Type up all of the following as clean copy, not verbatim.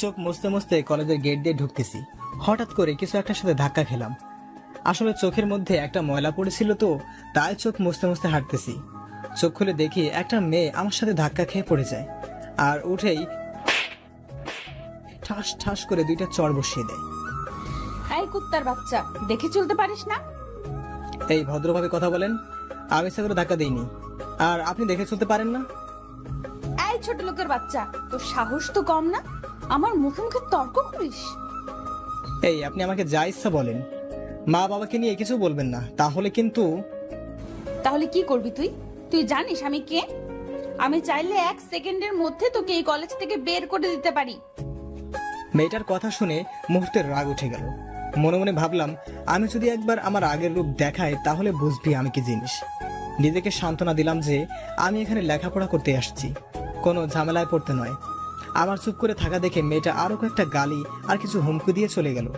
চোখ মুছতে মুছতে কলেজের গেট দিয়ে ঢুকতেছি, হঠাৎ করে কিছু একটার সাথে ধাক্কা খেলাম। আসলে চোখের মধ্যে একটা ময়লা পড়েছিল, তো তাই চোখ মুছতে মুছতে হাঁটতেছি। চোখ খুলে দেখি একটা মেয়ে আমার সাথে ধাক্কা খেয়ে পড়ে যায়, আর উঠেই ঠাস ঠাস করে দুইটা চড় বসিয়ে দেয়। এই কুত্তার বাচ্চা, দেখে চলতে পারিস না? এই ভদ্রভাবে কথা বলেন, আমি ইচ্ছা করে ধাক্কা দিইনি, আর আপনি দেখে চলতে পারেন না? এই ছোট লোকের বাচ্চা, তোর সাহস তো কম না, আমার মুখে মুখে তর্ক করিস? এই আপনি আমাকে যা ইচ্ছা বলেন, মা বাবাকে নিয়ে কিছু বলবেন না, তাহলে কিন্তু। তাহলে কি করবি তুই? তুই জানিস আমি কে? আমি চাইলে 1 সেকেন্ডের মধ্যে তোকে এই কলেজ থেকে বের করে দিতে পারি। মেয়েটার কথা শুনে মুহূর্তের রাগ উঠে গেল। মনে মনে ভাবলাম, আমি যদি একবার আমার আগের রূপ দেখাই তাহলে বুঝবি আমি কি জিনিস। নিজেকে সান্ত্বনা দিলাম যে আমি এখানে লেখাপড়া করতে আসছি, কোনো ঝামেলায় পড়তে নয়। আমার চুপ করে থাকা দেখে মেয়েটা আরো কয়েকটা গালি আর কিছু হুমকি দিয়ে চলে গেল।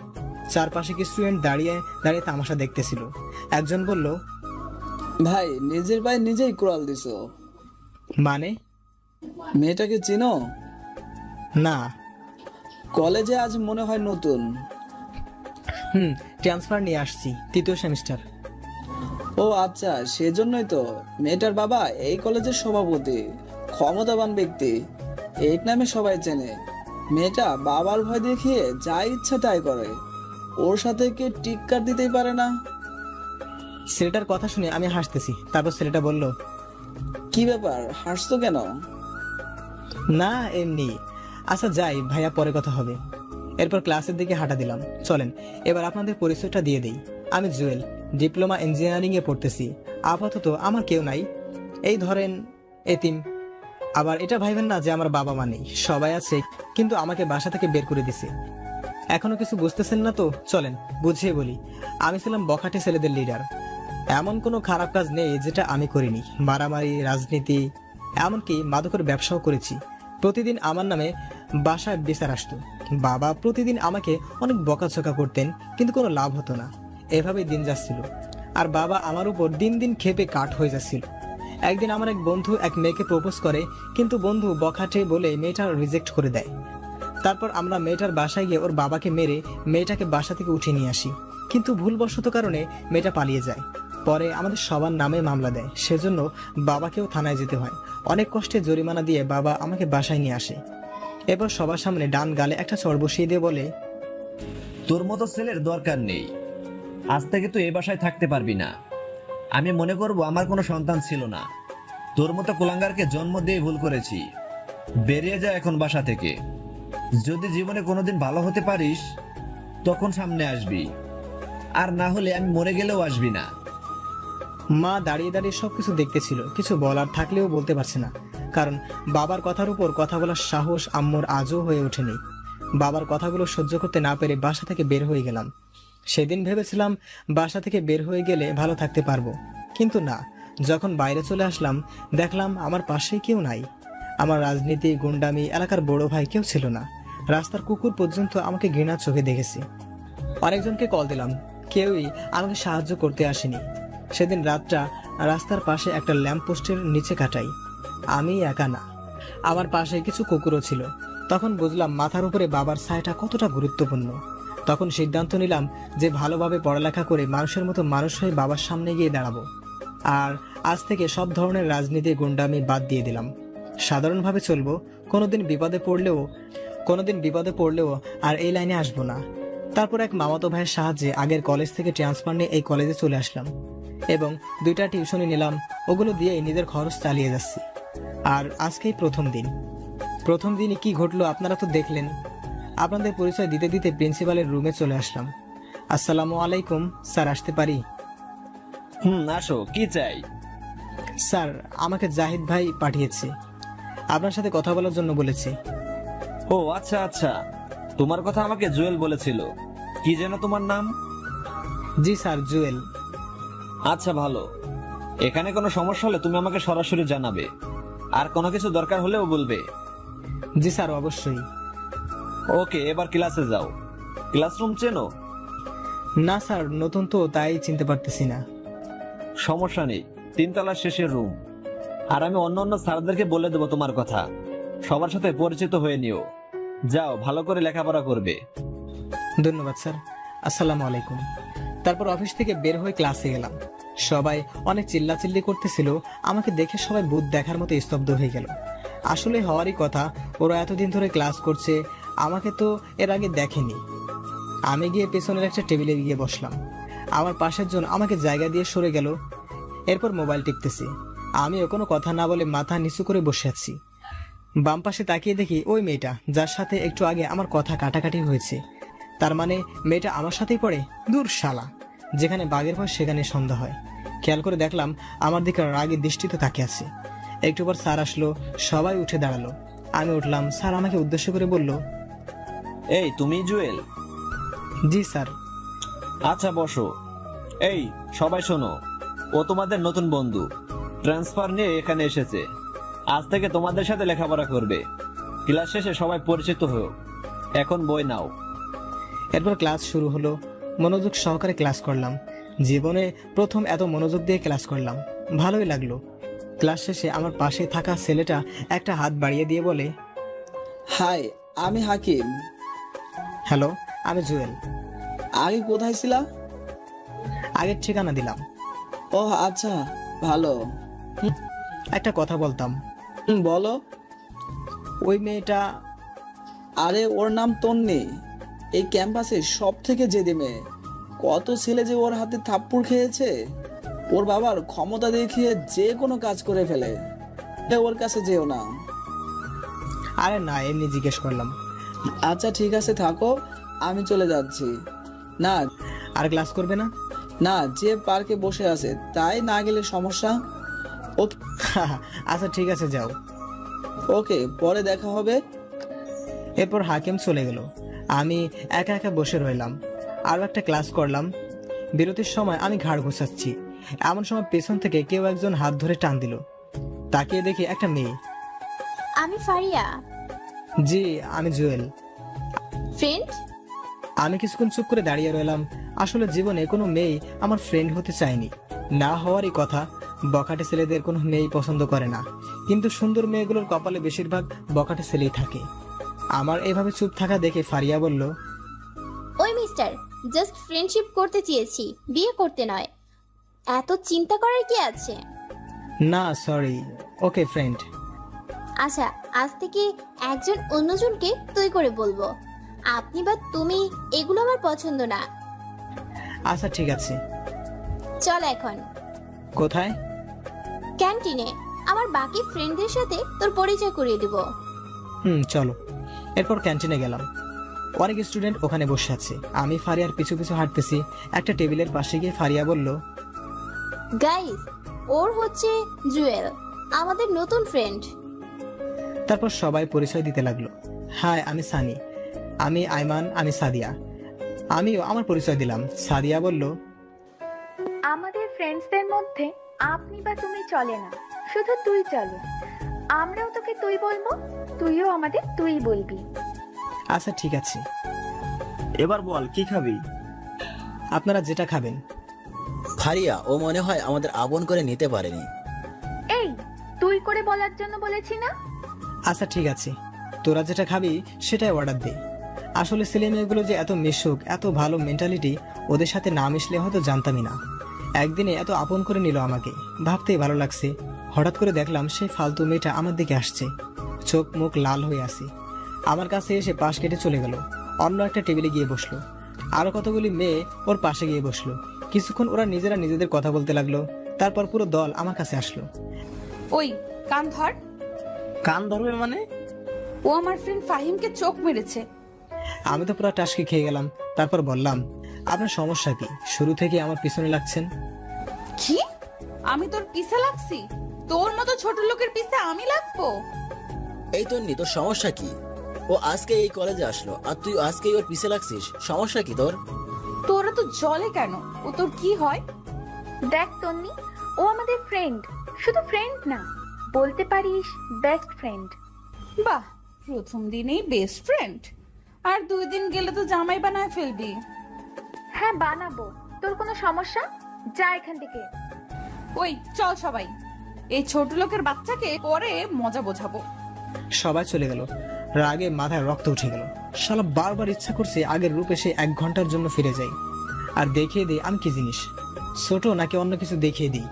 চারপাশে কিছু স্টুডেন্ট দাঁড়িয়ে দাঁড়িয়ে তামাশা দেখতেছিল। একজন বলল, ভাই নিজের ভাই নিজেই কোরাল দিছো। মানে? মেয়েটাকে চিনো? না। কলেজে আজ মনে হয় নতুন। ট্রান্সফার নিয়ে আসছি, 3য় সেমিস্টার। ও আচ্ছা, সেজন্যই তো। মেয়েটার বাবা এই কলেজের সভাপতি, ক্ষমতাবান ব্যক্তি, এক নামে সবাই চেনে। মেয়েটা বাবার ভয় দেখিয়ে যা ইচ্ছা তাই করে, ওর সাথে কে টিক্কার দিতেই পারে না। ছেলেটার কথা শুনে আমি হাসতেছি। তারপর ছেলেটা বলল, কি ব্যাপার, হাসছো কেন? না এমনি। আচ্ছা যাই ভাইয়া, পরে কথা হবে। এরপর ক্লাসের দিকে হাঁটা দিলাম। চলেন এবার আপনাদের পরিচয়টা দিয়ে দেই। আমি জুয়েল, ডিপ্লোমা ইঞ্জিনিয়ারিং এ পড়তেছি। আপাতত আমার কেউ নাই, এই ধরেন এতিম। আবার এটা ভাইবেন না যে আমার বাবা মা নেই, সবাই আছে, কিন্তু আমাকে বাসা থেকে বের করে দিছে। এখনো কিছু বুঝতেছেন না তো চলেন বুঝিয়ে বলি। আমি ছিলাম বখাটে ছেলেদের লিডার। এমন কোনো খারাপ কাজ নেই যেটা আমি করিনি। মারামারি, রাজনীতি, এমনকি মাদকের ব্যবসাও করেছি। প্রতিদিন আমার নামে বাসায় বিচার আসতো। বাবা প্রতিদিন আমাকে অনেক বকাঝকা করতেন, কিন্তু কোনো লাভ হতো না। এভাবেই দিন যাচ্ছিল, আর বাবা আমার উপর দিন দিন ক্ষেপে কাঠ হয়ে যাচ্ছিল। একদিন আমার এক বন্ধু এক মেয়েকে প্রপোজ করে, কিন্তু বন্ধু বখাটে বলে মেয়েটা রিজেক্ট করে দেয়। তারপর আমরা মেয়েটার বাসায় গিয়ে ওর বাবাকে মেরে মেয়েটাকে বাসা থেকে উঠিয়ে নিয়ে আসি, কিন্তু ভুলবশত কারণে মেয়েটা পালিয়ে যায়। পরে আমাদের সবার নামে মামলা দেয়, সেজন্য বাবাকেও থানায় যেতে হয়। অনেক কষ্টে জরিমানা দিয়ে বাবা আমাকে বাসায় নিয়ে আসে। এবার সবার সামনে ডান গালে একটা চড় বসিয়ে দিয়ে বলে, তোর মতো ছেলের দরকার নেই, আজ থেকে তুই এই বাসায় থাকতে পারবি না। আমি মনে করব আমার কোনো সন্তান ছিল না, তোর মতো কুলাঙ্গারকে জন্ম দিয়ে ভুল করেছি। বেরিয়ে যা এখন বাসা থেকে। যদি জীবনে কোনোদিন ভালো হতে পারিস তখন সামনে আসবি, আর না হলে আমি মরে গেলেও আসবি না। মা দাঁড়িয়ে দাঁড়িয়ে সবকিছু দেখতেছিল, কিছু বলার থাকলেও বলতে পারছে না, কারণ বাবার কথার উপর কথা বলার সাহস আম্মুর আজও হয়ে ওঠেনি। বাবার কথাগুলো সহ্য করতে না পেরে বাসা থেকে বের হয়ে গেলাম। সেদিন ভেবেছিলাম বাসা থেকে বের হয়ে গেলে ভালো থাকতে পারবো, কিন্তু না। যখন বাইরে চলে আসলাম দেখলাম আমার পাশেই কেউ নাই। আমার রাজনীতি, গুন্ডামি, এলাকার বড় ভাই কেউ ছিল না। রাস্তার কুকুর পর্যন্ত আমাকে ঘৃণার চোখে দেখেছে। অনেকজনকে কল দিলাম, কেউই আমাকে সাহায্য করতে আসেনি। সেদিন রাতটা রাস্তার পাশে একটা ল্যাম্পপোস্টের নিচে কাটাই। আমি একা না, আমার পাশে কিছু কুকুরও ছিল। তখন বুঝলাম মাথার উপরে বাবার ছায়াটা কতটা গুরুত্বপূর্ণ। তখন সিদ্ধান্ত নিলাম যে ভালোভাবে পড়ালেখা করে মানুষের মতো মানুষ হয়ে বাবার সামনে গিয়ে দাঁড়াবো। আর আজ থেকে সব ধরনের রাজনীতি, গুন্ডামি বাদ দিয়ে দিলাম। সাধারণভাবে চলবো। কোনোদিন বিপদে পড়লেও আর এই লাইনে আসবো না। তারপর এক মামাতো ভাইয়ের সাহায্যে আগের কলেজ থেকে ট্রান্সফার নিয়ে এই কলেজে চলে আসলাম, এবং 2টা টিউশনি নিলাম। ওগুলো দিয়েই নিজের খরচ চালিয়ে যাচ্ছি। আর আজকেই প্রথম দিনই কি ঘটলো আপনারা তো দেখলেন। আপনাদের পরিচয় দিতে দিতে প্রিন্সিপালের রুমে চলে আসলাম। আসসালামু আলাইকুম স্যার, আসতে পারি? আসো, কি চাই? স্যার, আমাকে জাহিদ ভাই পাঠিয়েছে, আপনার সাথে কথা বলার জন্য বলেছে। ও আচ্ছা আচ্ছা, তোমার কথা আমাকে জুয়েল বলেছিল। কি যেন তোমার নাম? জি স্যার, জুয়েল। আচ্ছা ভালো, এখানে কোনো সমস্যা হলে তুমি আমাকে সরাসরি জানাবে, আর কোনো কিছু দরকার হলেও বলবে। জি স্যার, অবশ্যই। ওকে, এবার ক্লাসে যাও। ক্লাসরুম চেনো? না স্যার, নতুন তো, তাই চিনতে পারতেছি না। সমস্যা নেই, 3 তলার শেষের রুম। আর আমি অন্য স্যারদেরকে বলে দেবো তোমার কথা। সবার সাথে পরিচিত হয়ে নিও। যাও, ভালো করে লেখাপড়া করবে। ধন্যবাদ স্যার, আসসালামু আলাইকুম। তারপর অফিস থেকে বের হয়ে ক্লাসে গেলাম। সবাই অনেক চিল্লাচিল্লি করতেছিল, আমাকে দেখে সবাই ভূত দেখার মতো স্তব্ধ হয়ে গেল। আসলে হওয়ারই কথা, ওরা এতদিন ধরে ক্লাস করছে, আমাকে তো এর আগে দেখেনি। আমি গিয়ে পেছনের একটা টেবিলে গিয়ে বসলাম। আমার পাশের জন আমাকে জায়গা দিয়ে সরে গেল। এরপর মোবাইল টিপতেছি। আমিও কোনো কথা না বলে মাথা নিচু করে বসে আছি। বাম পাশে তাকিয়ে দেখি ওই মেয়েটা যার সাথে একটু আগে আমার কথা কাটাকাটি হয়েছে। তার মানে মেয়েটা আমার সাথেই পড়ে? দূর শালা, যেখানে বাঘের ভয় সেখানে সন্ধ্যা হয়। খেয়াল করে দেখলাম আমার দিকে রাগে দৃষ্টিতে তাকিয়ে আছে। একটু পর স্যার আসলো, সবাই উঠে দাঁড়ালো। আমি উঠলাম। স্যার আমাকে উদ্দেশ্য করে বলল, এই তুমি জুয়েল? জি স্যার। আচ্ছা বসো। এই সবাই শোনো, ও তোমাদের নতুন বন্ধু, ট্রান্সফার নিয়ে এখানে এসেছে। আজ থেকে তোমাদের সাথে লেখাপড়া করবে। ক্লাস শেষে সবাই পরিচিত হও। এখন বই নাও। এরপর ক্লাস শুরু হলো। মনোযোগ সহকারে ক্লাস করলাম। জীবনে প্রথম এত মনোযোগ দিয়ে ক্লাস করলাম, ভালোই লাগলো। ক্লাস শেষে আমার পাশে থাকা ছেলেটা একটা হাত বাড়িয়ে দিয়ে বলে, হাই, আমি হাকিম। হ্যালো, আমি জুয়েল। আগে কোথায় ছিলা? আগের ঠিকানা দিলাম। ও আচ্ছা, ভালো। একটা কথা বলতাম। বলো। ওই মেয়েটা, আরে ওর নাম তন্নি। এই ক্যাম্পাসে সব থেকে জেদি মেয়ে। কত ছেলে যে ওর হাতে থাপ্পড় খেয়েছে। ওর বাবার ক্ষমতা দেখিয়ে যে কোনো কাজ করে ফেলে। ওর কাছে যেও না। আরে না, এমনি জিজ্ঞেস করলাম। আচ্ছা ঠিক আছে, থাকো, আমি চলে যাচ্ছি। না আর ক্লাস করবে না? না, যে পার্কে বসে আছে তাই না গেলে সমস্যা? ওকে আচ্ছা ঠিক আছে, যাও। ওকে, পরে দেখা হবে। এরপর হাকিম চলে গেল। আমি একা একা বসে রইলাম। আরো একটা ক্লাস করলাম। বিরতির সময় আমি ঘাড় ঘুষাচ্ছি, এমন সময় পেছন থেকে কেউ একজন হাত ধরে টান দিল। তাকিয়ে দেখি একটা মেয়ে। আমি ফারিয়া। জি, আমি জুয়েল। ফ্রেন্ড? আমি কিছুক্ষণ চুপ করে দাঁড়িয়ে রইলাম। আসলে জীবনে কোনো মেয়ে আমার ফ্রেন্ড হতে চায়নি, না হওয়ারই কথা। বখাটে ছেলেদের কোনো মেয়েই পছন্দ করে না, কিন্তু সুন্দর মেয়েগুলোর কপালে বেশিরভাগ বখাটে ছেলেই থাকে। আমার এভাবে চুপ থাকা দেখে ফারিয়া বলল, ওই মিস্টার, জাস্ট ফ্রেন্ডশিপ করতে চেয়েছি, বিয়ে করতে নয়। এত চিন্তা করার কি আছে? না সরি, ওকে ফ্রেন্ড। আচ্ছা, আজ থেকে একজন অন্যজনকে তুই করে বলবো। আপনি বা তুমি এগুলো আমার পছন্দ না। আচ্ছা ঠিক আছে। চল এখন। কোথায়? ক্যান্টিনে। আমার বাকি ফ্রেন্ডদের সাথে তোর পরিচয় করিয়ে দিব। চলো। এরপর ক্যান্টিনে গেলাম। অনেক স্টুডেন্ট ওখানে বসে আছে। আমি ফারিয়ার পিছু পিছু হাঁটতেছি। একটা টেবিলের পাশে গিয়ে ফারিয়া বলল, গাইস, ওর হচ্ছে জুয়েল, আমাদের নতুন ফ্রেন্ড। তারপর সবাই পরিচয় দিতে লাগলো। হাই, আমি সানি। আমি আইমান। আমি সাদিয়া। আমিও আমার পরিচয় দিলাম। সাদিয়া বলল, আমাদের ফ্রেন্ডসদের মধ্যে আপনি বা তুমি চলে না, শুধু তুই চলে। আমরাও তোকে তুই বলবো, তুইও আমাদের তুই বলবি। আচ্ছা ঠিক আছে। এবার বল, কি খাবি? আপনারা যেটা খাবেন। ফারিয়া, ও মনে হয় আমাদের আপন করে নিতে পারেনি। এই, তুই করে বলার জন্য বলেছি না? আচ্ছা ঠিক আছে, তোরা যেটা খাবি সেটাই অর্ডার দে। আসলে ছেলে মেয়েগুলো যে এত মিশুক, এত ভালো মেন্টালিটি, ওদের সাথে না মিশলে হয়তো জানতামই না। একদিনে এত আপন করে নিল আমাকে, ভাবতেই ভালো লাগছে। হঠাৎ করে দেখলাম সেই ফালতু মেয়েটা আমার দিকে আসছে। চোখ মুখ লাল হয়ে আসি। আমার কাছে এসে পাশ কেটে চলে গেল। অন্য একটা টেবিলে গিয়ে বসলো। আরো কতগুলি মেয়ে ওর পাশে গিয়ে বসলো। কিছুক্ষণ ওরা নিজেরা নিজেদের কথা বলতে লাগলো। তারপর পুরো দল আমার কাছে আসলো। ওই কান ধর। কান ধরবে মানে? ও আমার ফ্রেন্ড ফাহিমকে চোখ মেরেছে। আমি তো পুরো টাসকি খেয়ে গেলাম। তারপর বললাম, আপনার সমস্যা কি? শুরু থেকে আমার পিছনে লাগছেন। কি? আমি তোর পিছে লাগছি? তোর মতো ছোট লোকের পিছে আমি লাগবো? এই তন্নি, তোর সমস্যা কি? ও আজকে এই কলেজে আসলো আর তুই আজকেই ওর পিছে লাগছিস, সমস্যা কি তোর? তোরা তো জলে কেন? ও তোর কি হয়? দেখ তন্নি, ও আমাদের ফ্রেন্ড, শুধু ফ্রেন্ড না, বলতে পারিস বেস্ট ফ্রেন্ড। বাহ, প্রথম দিনেই বেস্ট ফ্রেন্ড, আর 2 দিন গেলে তো জামাই বানায় ফেলবি। হ্যাঁ বানাবো, তোর কোনো সমস্যা? যা এখান থেকে। ওই চল সবাই, এই ছোট লোকের বাচ্চাকে পরে মজা বোঝাবো। সবাই চলে গেল। রাগে মাথায় রক্ত উঠে গেল। শালা বারবার ইচ্ছা করছে আগের রূপে সে 1 ঘন্টার জন্য ফিরে যাই আর দেখিয়ে দিই আমি কি জিনিস, ছোট নাকি অন্য কিছু দেখিয়ে দিই।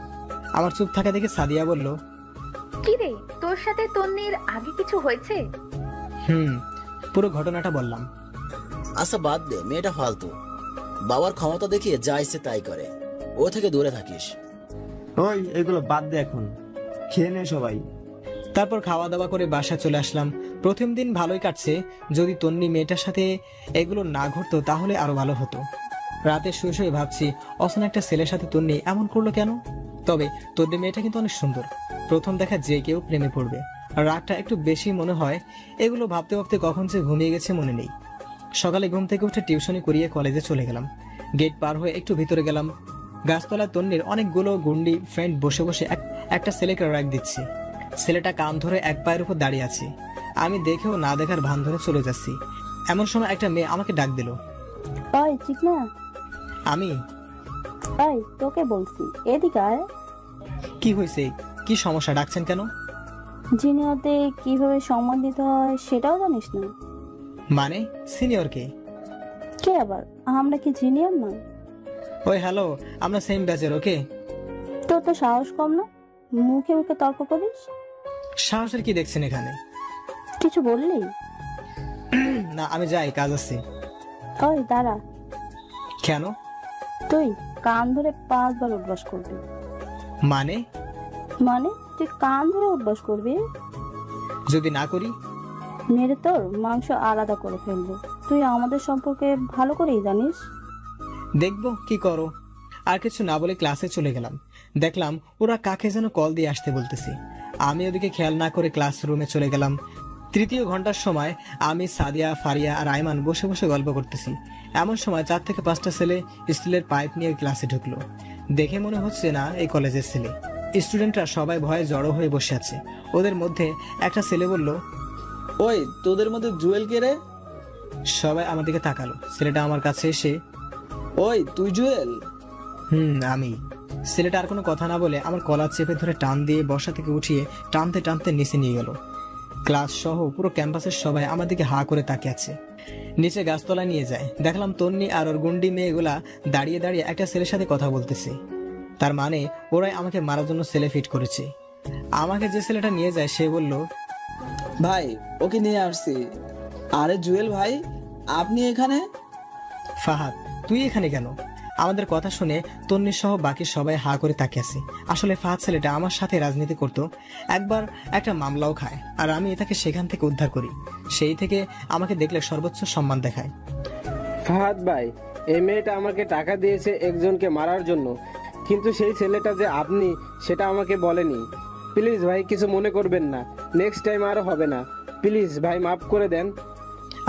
আমার চুপ থাকা দেখে সাদিয়া বলল, কি রে, তোর সাথে তন্নির আগে কিছু হয়েছে? পুরো ঘটনাটা বললাম। আচ্ছা বাদ দে, মেয়েটা ফালতু। বাবার ক্ষমতা দেখিয়ে যা ইচ্ছে তাই করে, ও থেকে দূরে থাকিস। ওই এগুলো বাদ দে, এখন খেয়ে নে সবাই। তারপর খাওয়া দাওয়া করে বাসা চলে আসলাম। প্রথম দিন ভালোই কাটছে, যদি তন্নি মেয়েটার সাথে এগুলো না ঘটতো তাহলে আরো ভালো হতো। রাতে শুয়ে শুয়ে ভাবছি অচেনা একটা ছেলের সাথে তন্নি এমন করলো কেন। তবে তন্নি মেয়েটা কিন্তু অনেক সুন্দর, প্রথম দেখা যে কেউ প্রেমে পড়বে। আর রাতটা একটু বেশি মনে হয়। এগুলো ভাবতে ভাবতে কখন যে ঘুমিয়ে গেছে মনে নেই। সকালে ঘুম থেকে উঠে টিউশনি করিয়ে কলেজে চলে গেলাম। গেট পার হয়ে একটু ভিতরে গেলাম। গাছতলায় তন্নির অনেকগুলো গুন্ডি ফ্রেন্ড বসে বসে একটা ছেলেকে রাগ দিচ্ছে। ছেলেটা কান ধরে এক পায়ের উপর দাঁড়িয়ে আছে। আমি দেখেও না দেখার ভান ধরে চলে যাচ্ছি। এমন সময় একটা মেয়ে আমাকে ডাক দিল। ওই চিকনা, আমি ওই তোকে বলছি এদিকে আয়। কি হয়েছে? কি সমস্যা? ডাকছেন কেন? জিনিয়রতে কিভাবে সম্মান দিতে হয় সেটাও জানিস না? মানে সিনিয়র কে? কে আবার? আমরা কি জিনিয়র না? ওই হ্যালো, আমরা সেম ব্যাচের। ওকে, তোর তো সাহস কম না, মুখে মুখে তর্ক করিস। সাহসের কি দেখছেন এখানে? কিছু বললি? না আমি যাই, কাজ আছে। ওই দাঁড়া। কেন? তুই কান ধরে 5 বার উঠবাস করবি। মানে? মানে তুই কান ধরে উঠবাস করবি, যদি না করি মেরে তোর মাংস আলাদা করে ফেলবো। তুই আমাদের সম্পর্কে ভালো করেই জানিস। দেখবো কি করো। আর কিছু না বলে ক্লাসে চলে গেলাম। দেখলাম ওরা কাকে যেন কল দিয়ে আসতে বলতেছে। আমি ওদিকে খেয়াল না করে ক্লাসরুমে চলে গেলাম। তৃতীয় ঘন্টার সময় আমি, সাদিয়া, ফারিয়া আর আইমান বসে বসে গল্প করতেছি। এমন সময় 4 থেকে 5টা ছেলে স্টিলের পাইপ নিয়ে ক্লাসে ঢুকলো। দেখে মনে হচ্ছে না এই কলেজের ছেলে। স্টুডেন্টরা সবাই ভয়ে জড়ো হয়ে বসে আছে। ওদের মধ্যে একটা ছেলে বলল, ওই তোদের মধ্যে জুয়েল কে রে? সবাই আমার দিকে তাকালো। ছেলেটা আমার কাছে এসে, ওই তুই জুয়েল? আমি। ছেলেটা আর কোনো কথা না বলে আমার কলার চেপে ধরে টান দিয়ে বসা থেকে উঠিয়ে টানতে টানতে নিচে নিয়ে গেল। ক্লাস সহ পুরো ক্যাম্পাসের সবাই আমার দিকে হা করে তাকিয়ে আছে। নিচে গাছতলায় নিয়ে যায়। দেখলাম তন্নি আর ওর গুন্ডি মেয়েগুলা দাঁড়িয়ে দাঁড়িয়ে একটা ছেলের সাথে কথা বলতেছে। তার মানে ওরাই আমাকে মারার জন্য ছেলে ফিট করেছে। আমাকে যে ছেলেটা নিয়ে যায় সে বলল, ভাই ওকে নিয়ে আসছি। আরে জুয়েল ভাই, আপনি এখানে? ফাহাদ, তুই এখানে কেন? আমাদের কথা শুনে তন্নি সহ বাকি সবাই হা করে তাকিয়ে আছে। আসলে ফাহাদ ছেলেটা আমার সাথে রাজনীতি করত, একবার একটা মামলাও খায়, আর আমি তাকে সেখান থেকে উদ্ধার করি। সেই থেকে আমাকে দেখলে সর্বোচ্চ সম্মান দেখায়। ফাহাদ ভাই, এই মেয়েটা আমাকে টাকা দিয়েছে একজনকে মারার জন্য, কিন্তু সেই ছেলেটা যে আপনি সেটা আমাকে বলেনি। প্লিজ ভাই, কিছু মনে করবেন না, নেক্সট টাইম আরো হবে না। প্লিজ ভাই, মাফ করে দেন।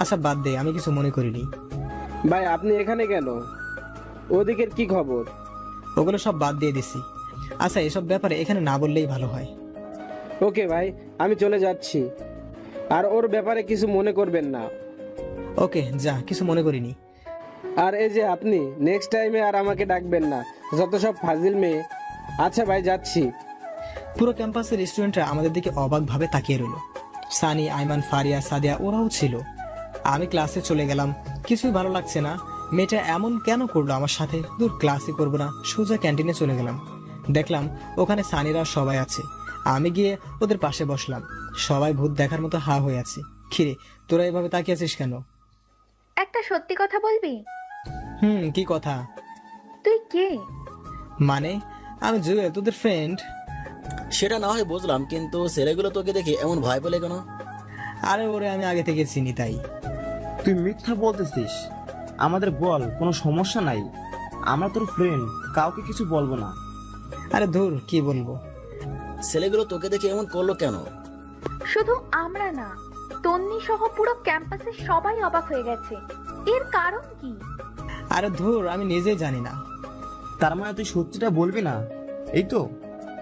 আচ্ছা বাদ দে, আমি কিছু মনে করিনি। ভাই আপনি এখানে কেন? ওদিকের কি খবর? ওগুলো সব বাদ দিয়ে দিছি। আচ্ছা এসব ব্যাপারে এখানে না বললেই ভালো হয়। ওকে ভাই, আমি চলে যাচ্ছি, আর ওর ব্যাপারে কিছু মনে করবেন না। ওকে যা, কিছু মনে করিনি। আর এই যে আপনি নেক্সট টাইমে আর আমাকে ডাকবেন না, যত সব ফাজিল মেয়ে। আচ্ছা ভাই, যাচ্ছি। পুরো ক্যাম্পাসের স্টুডেন্টরা আমাদের দিকে অবাক ভাবে তাকিয়ে রইল। সানি, আইমান, ফারিয়া, সাদিয়া ওরাও ছিল। আমি ক্লাসে চলে গেলাম। কিছুই ভালো লাগছে না। মেয়েটা এমন কেন করলো আমার সাথে? দূর, ক্লাসই করবো না, সোজা ক্যান্টিনে চলে গেলাম। দেখলাম ওখানে সানিরা সবাই আছে। আমি গিয়ে ওদের পাশে বসলাম। সবাই ভূত দেখার মতো হা হয়ে আছে। খিরে, তোরা এভাবে তাকিয়ে আছিস কেন? একটা সত্যি কথা বলবি? কি কথা? তুই কে? মানে আমি জুয়েল, তোদের ফ্রেন্ড। সেটা না হয় বুঝলাম, কিন্তু ছেলেগুলো তোকে দেখে এমন ভয় পেলে কেন? আরে ওরে আমি আগে থেকে চিনি তাই। তুই মিথ্যা বলতেছিস। আমাদের বল, কোনো সমস্যা নাই, আমরা তোর ফ্রেন্ড, কাউকে কিছু বলবো না। আরে ধুর, কি বলবো। ছেলেগুলো তোকে দেখে এমন করলো কেন? শুধু আমরা না, তন্নি সহ পুরো ক্যাম্পাসের সবাই অবাক হয়ে গেছে। এর কারণ কি? আরে ধুর, আমি নিজেই জানি না। তার মানে তুই সত্যিটা বলবি না? এই তো।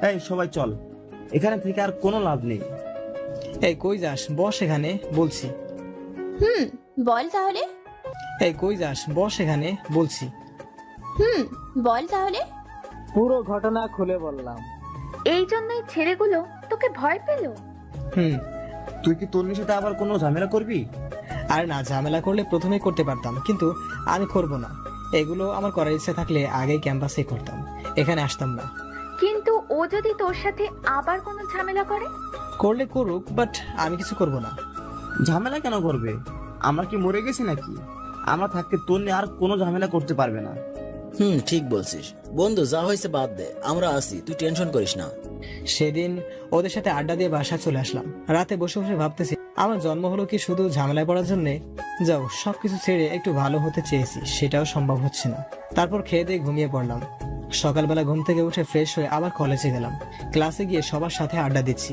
এই সবাই চল, এখানে থেকে আর কোনো লাভ নেই। এই কই যাস? বস এখানে বলছি। বল তাহলে। এই কই যাস? বস এখানে বলছি। বল তাহলে। পুরো ঘটনা খুলে বললাম। এই জন্যই ছেলেগুলো তোকে ভয় পেল? তুই কি তন্নির সাথে আবার কোনো ঝামেলা করবি? আর না, ঝামেলা করলে প্রথমেই করতে পারতাম, কিন্তু আমি করব না। এগুলো আমার করার ইচ্ছা থাকলে আগেই ক্যাম্পাসে করতাম, এখানে আসতাম না। কিন্তু ও যদি তোর সাথে আবার কোনো ঝামেলা করে? করলে করুক, বাট আমি কিছু করব না। ঝামেলা কেন করবে? আমরা কি মরে গেছি নাকি? আমরা থাকতে তন্নি আর কোনো ঝামেলা করতে পারবে না। ঠিক বলছিস বন্ধু, যা হয়েছে বাদ দে, আমরা আছি, তুই টেনশন করিস না। সেদিন ওদের সাথে আড্ডা দিয়ে বাসায় চলে আসলাম। রাতে বসে বসে ভাবতেছি, আমার জন্ম হলো কি শুধু ঝামেলায় পড়ার জন্য? যাও, সবকিছু ছেড়ে একটু ভালো হতে চেয়েছি, সেটাও সম্ভব হচ্ছে না। তারপর খেয়ে দিয়ে ঘুমিয়ে পড়লাম। সকালবেলা ঘুম থেকে উঠে ফ্রেশ হয়ে আবার কলেজে গেলাম। ক্লাসে গিয়ে সবার সাথে আড্ডা দিচ্ছি,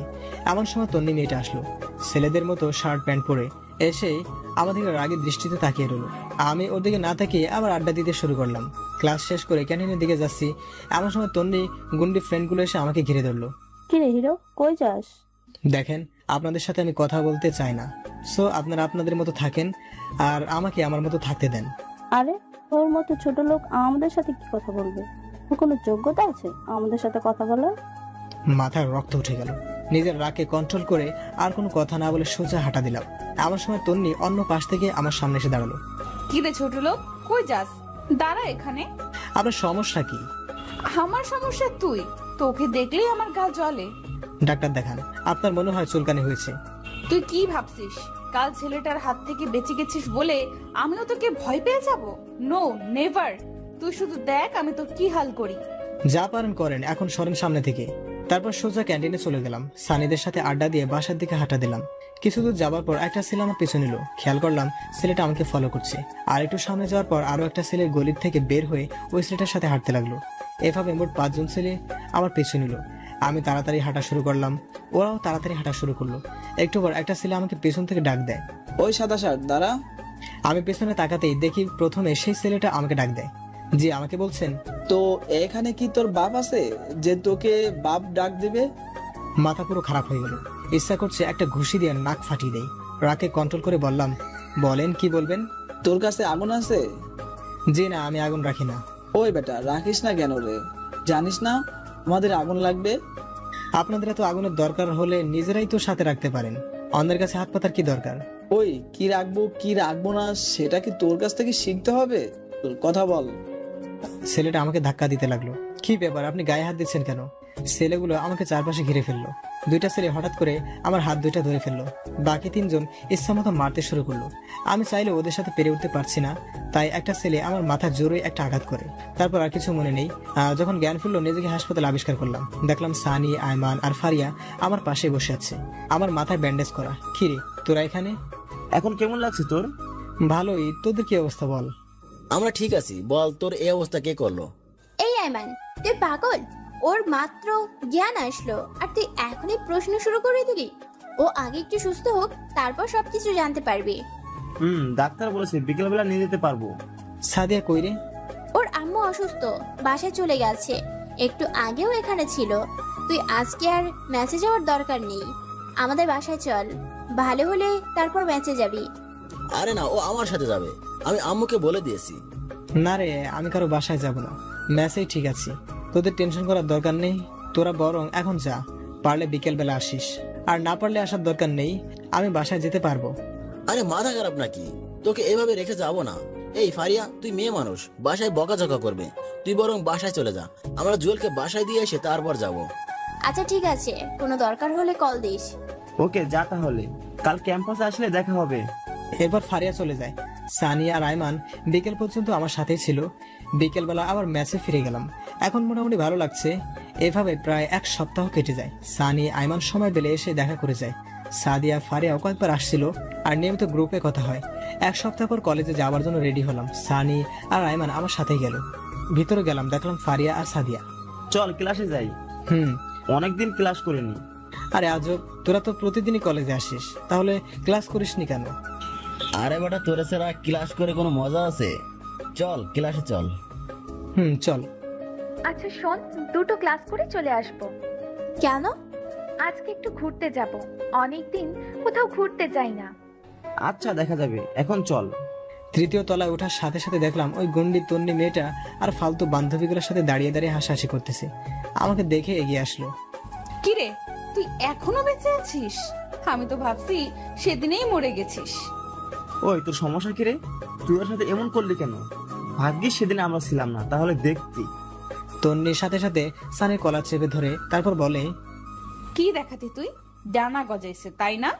এমন সময় তন্নি মেয়েটা আসলো। ছেলেদের মতো শার্ট প্যান্ট পরে এসে আমাদের রাগের দৃষ্টিতে তাকিয়ে রইল। আমি ওর দিকে না তাকিয়ে আবার আড্ডা দিতে শুরু করলাম। ক্লাস শেষ করে ক্যান্টিনের দিকে যাচ্ছি, এমন সময় তন্নি গুন্ডি ফ্রেন্ডগুলো এসে আমাকে ঘিরে ধরলো। কি রে হিরো, কই যাস? দেখেন, আপনাদের সাথে আমি কথা বলতে চাই না, সো আপনারা আপনাদের মতো থাকেন আর আমাকে আমার মতো থাকতে দেন। আরে তোর মতো ছোট লোক আমাদের সাথে কি কথা বলবে? তোর কোনো যোগ্যতা আছে আমাদের সাথে কথা বলার? মাথার রক্ত উঠে গেল। নিজের রাগকে কন্ট্রোল করে আর কোনো কথা না বলে সোজা হাঁটা দিলাম। আমার সময় তন্নি অন্য পাশ থেকে আমার সামনে এসে দাঁড়ালো। কি রে ছোট লোক, কই যাস? দাঁড়া এখানে। আপনার সমস্যা কি? আমার সমস্যা তুই, তোকে দেখলেই আমার গা জ্বলে। ডাক্তার দেখান, আপনার মনে হয় চুলকানি হয়েছে। তুই কি ভাবছিস কাল ছেলেটার হাত থেকে বেঁচে গেছিস বলে আমিও তোকে ভয় পেয়ে যাব? No, never. তুই শুধু দেখ আমি তোর কি হাল করি। যা পারেন করেন, এখন সরেন সামনে থেকে। তারপর সোজা ক্যান্টিনে চলে গেলাম। সানিদের সাথে আড্ডা দিয়ে বাসার দিকে হাঁটা দিলাম। কিছু দূর যাবার পর একটা ছেলে আমার পিছু নিল। খেয়াল করলাম ছেলেটা আমাকে ফলো করছে। আর একটু সামনে যাওয়ার পর আরো একটা ছেলে গলির থেকে বের হয়ে ওই ছেলেটার সাথে হাঁটতে লাগলো। এভাবে মোট 5 জন ছেলে আমার পিছু নিল। আমি তাড়াতাড়ি হাঁটা শুরু করলাম, ওরাও তাড়াতাড়ি হাঁটা শুরু করলো। একটু পর একটা ছেলে আমাকে পেছন থেকে ডাক দেয়, ওই সাদা শার্ট দাঁড়া। আমি পেছনে তাকাতেই দেখি প্রথমে সেই ছেলেটা আমাকে ডাক দেয়। জি, আমাকে বলছেন? তো এখানে কি তোর বাপ আছে যে তোকে বাপ ডাক দিবে? মাথা পুরো খারাপ হয়ে গেল। ইচ্ছা করছে একটা ঘুষি দিয়ে নাক ফাটিয়ে দেই। রাগে কন্ট্রোল করে বললাম, বলেন কি বলবেন? তোর কাছে আগুন আছে? জি না, আমি আগুন রাখি না। ওই বেটা, রাখিস না কেন রে? জানিস না আমাদের আগুন লাগবে? আপনাদের এত আগুনের দরকার হলে নিজেরাই তো সাথে রাখতে পারেন, অন্যের কাছে হাত পাতার কি দরকার? ওই কি রাখবো কি রাখবো না সেটা কি তোর কাছ থেকে শিখতে হবে? কথা বল। ছেলেটা আমাকে ধাক্কা দিতে লাগলো। কি ব্যাপার, আপনি গায়ে হাত দিচ্ছেন কেন? ছেলেগুলো আমাকে চারপাশে ঘিরে ফেললো। দুইটা ছেলে হঠাৎ করে আমার হাত দুইটা ধরে ফেললো। বাকি 3 জন ইচ্ছা মতো মারতে শুরু করলো। আমি চাইলে ওদের সাথে পেরে উঠতে পারছি না, তাই একটা ছেলে আমার মাথা জোরে একটা আঘাত করে। তারপর আর কিছু মনে নেই। যখন জ্ঞান ফিরলো নিজেকে হাসপাতালে আবিষ্কার করলাম। দেখলাম সানি, আয়মান আর ফারিয়া আমার পাশে বসে আছে, আমার মাথায় ব্যান্ডেজ করা। খিরে, তোরা এখানে? এখন কেমন লাগছে তোর? ভালোই, তোদের কি অবস্থা বল? আমরা ঠিক আছি। বল তোর এই অবস্থা কে করলো? এই আইমান, তুই পাগল? ওর মাত্র জ্ঞান আসলো আর তুই এখনই প্রশ্ন শুরু করে দিলি? ও আগে একটু সুস্থ হোক, তারপর সবকিছু জানতে পারবি। ডাক্তার বলেছে বিকেলবেলা নিয়ে যেতে পারবো। সাদিয়া কই রে? ওর আম্মু অসুস্থ, বাসায় চলে গেছে। একটু আগেও এখানে ছিল। তুই আজকে আর ম্যাচে যাওয়ার দরকার নেই, আমাদের বাসায় চল। ভালো হলে তারপর ম্যাচে যাবি। আরে না, ও আমার সাথে যাবে, আমি আম্মুকে বলে দিয়েছি। না রে, আমি কারো বাসায় যাব না, ম্যাচেই ঠিক আছে। তোদের টেনশন করার দরকার নেই। তোরা বরং এখন যা, পারলে বিকেল বেলা আসিস, আর না পারলে আসার দরকার নেই। আমি বাসায় যেতে পারবো। আরে মাথা খারাপ নাকি? তোকে এভাবে রেখে যাবো না। এই ফারিয়া, তুই মেয়ে মানুষ, বাসায় বকাঝকা করবে। তুই বরং বাসায় চলে যা, আমরা জুয়েলকে বাসায় দিয়ে এসে তারপর যাব। আচ্ছা ঠিক আছে, কোনো দরকার হলে কল দিস। ওকে, যা তাহলে, কাল ক্যাম্পাসে আসলে দেখা হবে। এরপর ফারিয়া চলে যায়। সানি আর আয়মান বিকেল পর্যন্ত আমার সাথেই ছিল। বিকেলবেলা আবার ম্যাচে ফিরে গেলাম। এখন মোটামুটি ভালো লাগছে। এভাবে প্রায় 1 সপ্তাহ কেটে যায়। সানি আয়মান সময় পেলে এসে দেখা করে যায়। সাদিয়া, ফারিয়াও কয়েকবার আসছিল, আর নিয়মিত গ্রুপে কথা হয়। 1 সপ্তাহ পর কলেজে যাওয়ার জন্য রেডি হলাম। সানি আর আয়মান আমার সাথেই গেল। ভিতরে গেলাম, দেখলাম ফারিয়া আর সাদিয়া। চল ক্লাসে যাই। অনেকদিন ক্লাস করিনি। আরে আজব, তোরা তো প্রতিদিনই কলেজে আসিস, তাহলে ক্লাস করিসনি কেন? আরে বেটা, তোরা ছাড়া ক্লাস করে কোনো মজা আছে? চল ক্লাসে চল। চল। আচ্ছা শোন, 2টো ক্লাস করে চলে আসবো। কেন? আজকে একটু ঘুরতে যাব, অনেকদিন কোথাও ঘুরতে যাই না। আচ্ছা দেখা যাবে, এখন চল। 3য় তলায় ওঠার সাথে সাথে দেখলাম ওই গন্ডি তন্নি মেয়েটা আর ফালতু বান্ধবীগুলোর সাথে দাঁড়িয়ে দাঁড়িয়ে হাসাহাসি করতেছে। আমাকে দেখে এগিয়ে আসলো। কিরে, তুই এখনো বেঁচে আছিস? আমি তো ভাবছি সেদিনেই মরে গেছিস। ওই তোর সমস্যা কি রে? তুই ওর সাথে এমন করলি কেন? ভাগ্যিস সেদিন আমরা ছিলাম না, তাহলে দেখতি। তন্নির সাথে সাথে সানির কলার চেপে ধরে তারপর বলে, কি দেখাতি তুই? ডানা গজাইছে তাই না?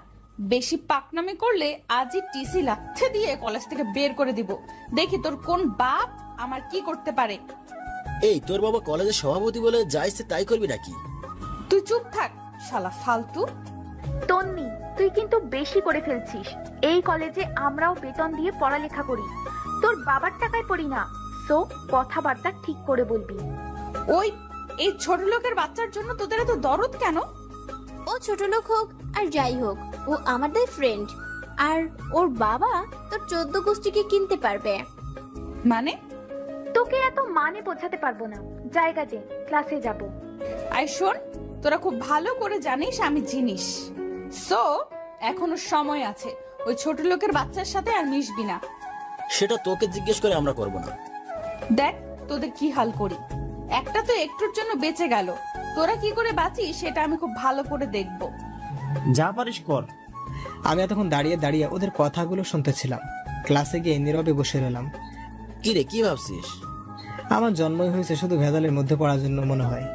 বেশি পাকনামি করলে আজই টিসি লাথে দিয়ে কলেজ থেকে বের করে দিব। দেখি তোর কোন বাপ আমার কি করতে পারে। এই তোর বাবা কলেজের সভাপতি বলে যা ইচ্ছে তাই করবি নাকি? তুই চুপ থাক শালা ফালতু। তন্নি, তুই কিন্তু বেশি করে ফেলছিস। এই কলেজে আমরাও বেতন দিয়ে পড়ালেখা করি, তোর বাবার টাকায় পড়ি না। সো কথাবার্তা ঠিক করে বলবি। ওই এই ছোট লোকের বাচ্চার জন্য তোদের এত দরদ কেন? ও ছোট লোক হোক আর যাই হোক, ও আমাদের ফ্রেন্ড। আর ওর বাবা তোর 14 গোষ্ঠীকে কিনতে পারবে। মানে? তোকে এত মানে বোঝাতে পারবো না। জায়গা দে, ক্লাসে যাব। আই শোন, তোরা খুব ভালো করে জানিস আমি জিনিস। সো এখনো সময় আছে, ওই ছোট লোকের বাচ্চার সাথে আর মিশবি না। সেটা তোকে জিজ্ঞেস করে আমরা করব না। দেখ তোদের কি হাল করি। একটা তো একটুর জন্য বেঁচে গেল, তোরা কি করে বাঁচিস সেটা আমি খুব ভালো করে দেখব। যা পারিস কর। আমি এতক্ষণ দাঁড়িয়ে দাঁড়িয়ে ওদের কথাগুলো শুনতেছিলাম। ক্লাসে গিয়ে নীরবে বসে রইলাম। কি রে, কি ভাবছিস? আমার জন্মই হয়েছে শুধু ভেজালের মধ্যে পড়ার জন্য মনে হয়।